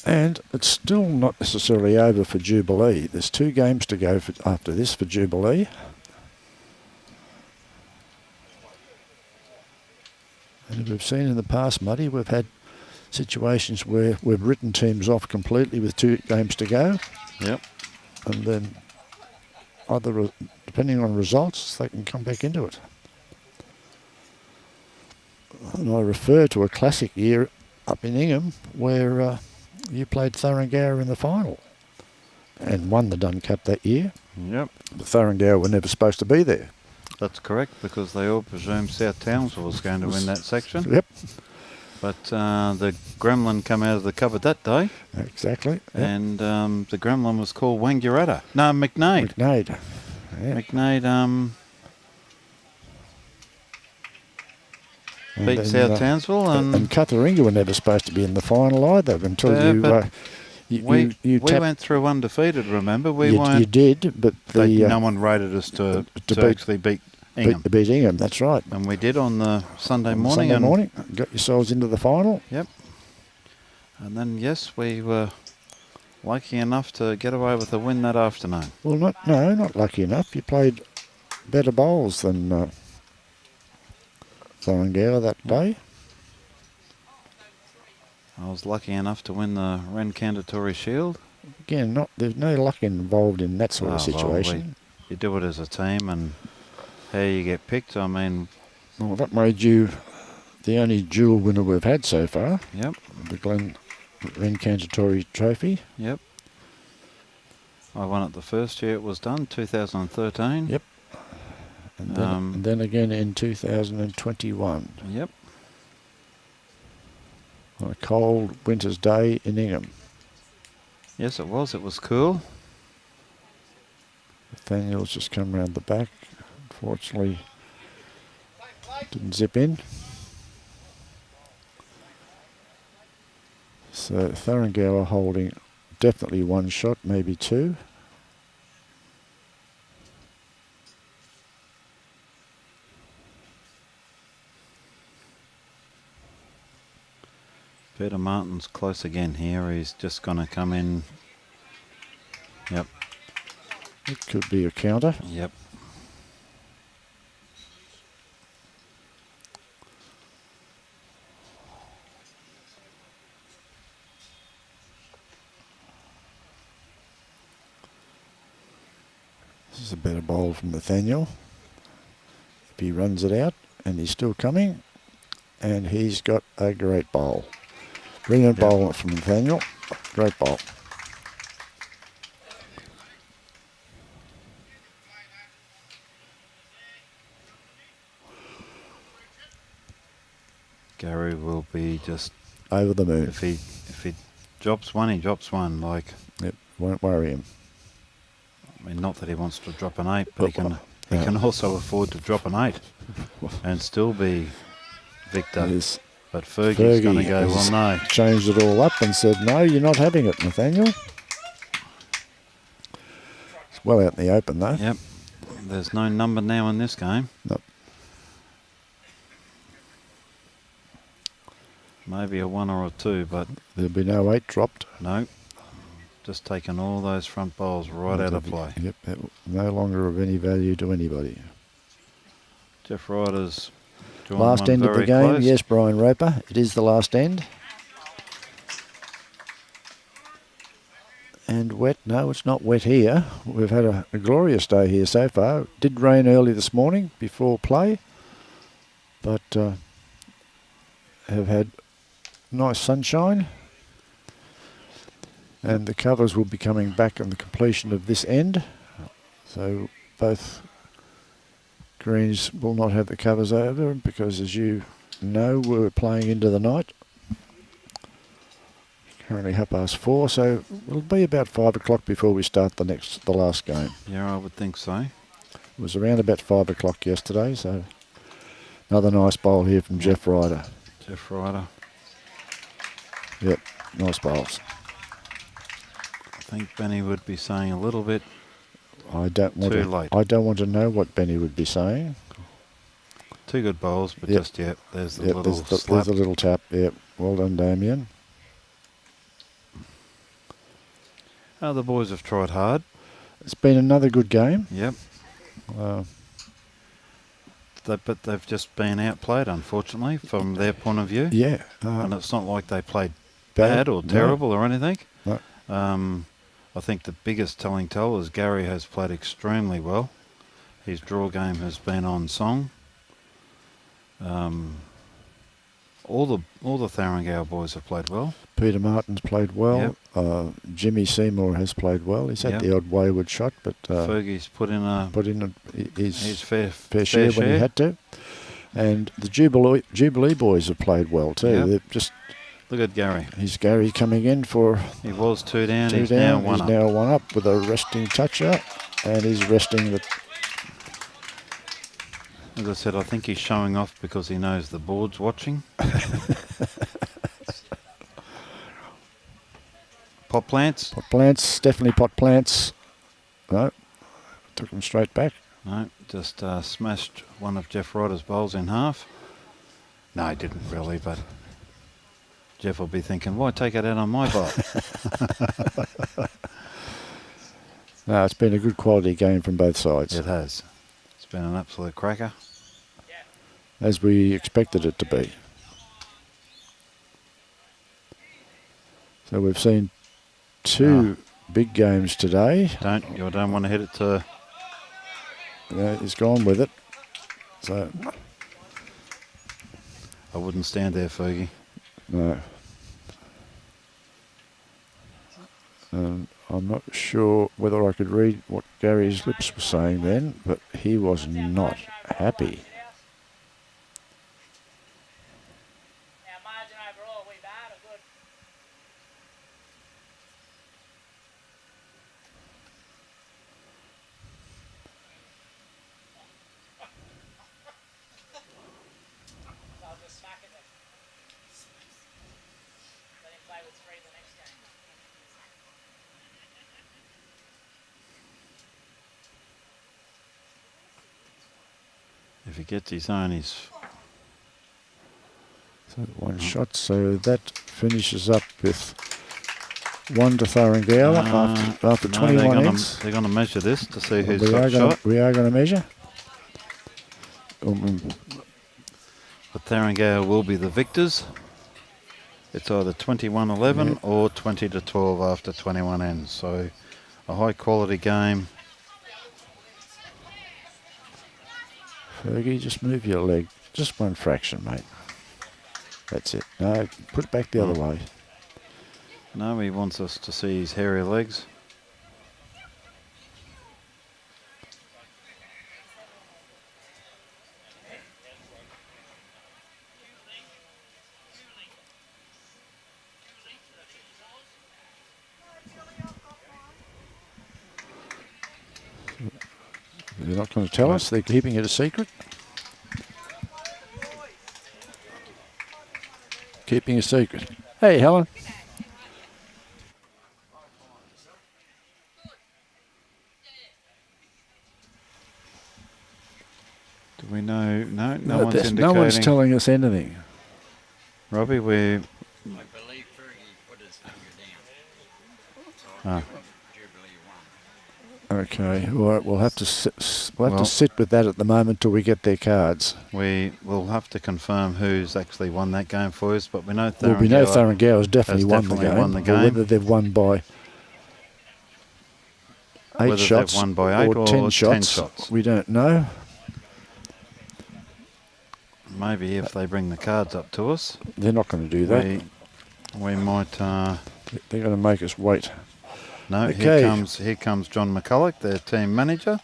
And it's still not necessarily over for Jubilee. There's 2 games to go after this for Jubilee. And as we've seen in the past, Muddy, we've had situations where we've written teams off completely with 2 games to go. Yep. And then either, depending on results, they can come back into it. And I refer to a classic year up in Ingham where you played Thuringowa in the final and won the Dunn Cup that year. Yep. But Thuringowa were never supposed to be there. That's correct, because they all presumed South Townsville was going to win that section. Yep. But the gremlin come out of the cupboard that day. Exactly. Yep. And the gremlin was called Wangurata. No, McNade. McNade. Yeah. McNade And beat then, South Townsville. and Towringowa were never supposed to be in the final either until we went through undefeated, remember? You did, but no one rated us to actually beat Ingham. Beat Ingham, that's right. And we did on the Sunday morning. Sunday morning, got yourselves into the final. Yep. And then, yes, we were lucky enough to get away with a win that afternoon. Well, not lucky enough. You played better bowls than Thuringowa that day. I was lucky enough to win the Ren Candidatory Shield. Again, there's no luck involved in that sort of situation. You do it as a team, and how you get picked, I mean... Well, that made you the only dual winner we've had so far. Yep. The Ren Candidatory Trophy. Yep. I won it the first year it was done, 2013. Yep. And then again in 2021. Yep. On a cold winter's day in Ingham. Yes, it was. It was cool. Nathaniel's just come round the back. Unfortunately, didn't zip in. So Thuringowa holding definitely 1 shot, maybe 2. Peter Martin's close again here. He's just going to come in. Yep. It could be a counter. Yep. This is a better bowl from Nathaniel. If he runs it out, and he's still coming, and he's got a great bowl. Brilliant bowl from Nathaniel. Great bowl. Gary will be just over the moon. If he drops one, he drops one. Like, yep, won't worry him. I mean, not that he wants to drop an 8, but he can also afford to drop an 8 and still be victor. Yes. But Fergie's going to Fergie go, well, no. Changed it all up and said, no, you're not having it, Nathaniel. It's well out in the open, though. Yep. There's no number now in this game. Nope. Maybe a 1 or a 2, but... There'll be no 8 dropped. No. Just taking all those front bowls right out of play. Yep, no longer of any value to anybody. Jeff Ryder's joined last one end of the very game, close. yes, Brian Roper. It is the last end. And wet? No, it's not wet here. We've had a glorious day here so far. It did rain early this morning before play, but have had nice sunshine. And the covers will be coming back on the completion of this end. So both greens will not have the covers over because, as you know, we're playing into the night. Currently 4:30, so it'll be about 5 o'clock before we start the last game. Yeah, I would think so. It was around about 5 o'clock yesterday, so another nice bowl here from Jeff Ryder. Jeff Ryder. Yep, nice bowls. I think Benny would be saying a little bit I don't want too to, late. I don't want to know what Benny would be saying. 2 good bowls, but Yep. just yet. There's the Yep, little there's slap. a little tap. Yep, well done, Damien. Oh, the boys have tried hard. It's been another good game. Yep. But they've just been outplayed, unfortunately, from their point of view. Yeah. And it's not like they played bad, bad or terrible or anything. No. I think the biggest telling tale is Gary has played extremely well. His draw game has been on song. All the THURINGOWA boys have played well. Peter Martin's played well. Jimmy Seymour has played well. He's had the odd wayward shot, but Fergie's put in his fair share when he had to. And the Jubilee boys have played well too. Yep. They've just look at Gary. He's Gary coming in for. He was 2 down. He's now 1 up. He's now 1 up with a resting toucher, and he's resting the. As I said, I think he's showing off because he knows the board's watching. Pot plants? Pot plants, definitely pot plants. No, took them straight back. No, just smashed one of Jeff Ryder's bowls in half. No, he didn't really, but Jeff will be thinking, why take it out on my bowl? No, it's been a good quality game from both sides. It has. It's been an absolute cracker. As we expected it to be. So we've seen 2 big games today. You don't want to hit it to... He's gone with it. So I wouldn't stand there, Fergie. No. I'm not sure whether I could read what Gary's lips were saying then, but he was not happy. If he gets his own, he's... So 1 shot, so that finishes up with 1 to THURINGOWA after 21 ends. They're going to measure this to see who's got shot. We are going to measure. But THURINGOWA will be the victors. It's either 21-11 or 20-12 after 21 ends. So a high quality game. Fergie, just move your leg just 1 fraction, mate. That's it. No, put it back the other way. No, he wants us to see his hairy legs. They're not going to tell us. They're keeping it a secret. Keeping a secret. Hey, Helen. Do we know? No, no one's indicating. No one's telling us anything. Robbie, we. I believe Fergie put his finger down. So Jubilee won. Okay, all right, we'll have to sit with that at the moment till we get their cards. We will have to confirm who's actually won that game for us, but we know Well, we know Thuringowa has definitely won the game. Whether they've won by 8 shots they've won by 8 or 10 shots, we don't know. Maybe if they bring the cards up to us. They're not going to do that. We might. They're going to make us wait. No, okay. Here comes John McCulloch, their team manager.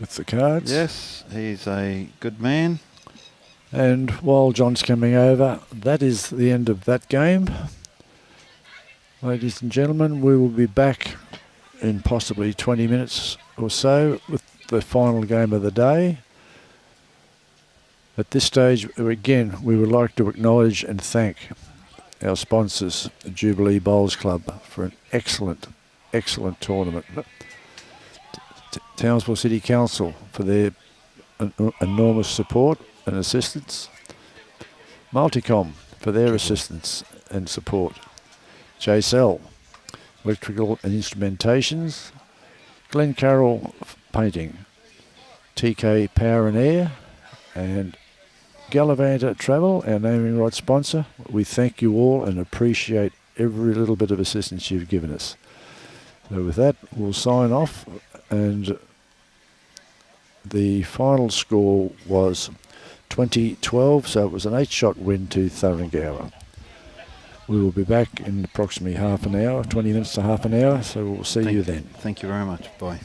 With the cards. Yes, he's a good man. And while John's coming over, that is the end of that game. Ladies and gentlemen, we will be back in possibly 20 minutes or so with the final game of the day. At this stage, again, we would like to acknowledge and thank our sponsors, the Jubilee Bowls Club, for an excellent, excellent tournament. Townsville City Council for their enormous support and assistance. Multicom for their assistance and support. JCell, Electrical and Instrumentations. Glen Carroll Painting. TK Power and Air. And Gallivanter Travel, our naming rights sponsor. We thank you all and appreciate every little bit of assistance you've given us. So with that, we'll sign off, and the final score was 20-12, so it was an 8-shot win to Thuringowa. We will be back in approximately half an hour, 20 minutes to half an hour, so we'll see you then. Thank you very much. Bye.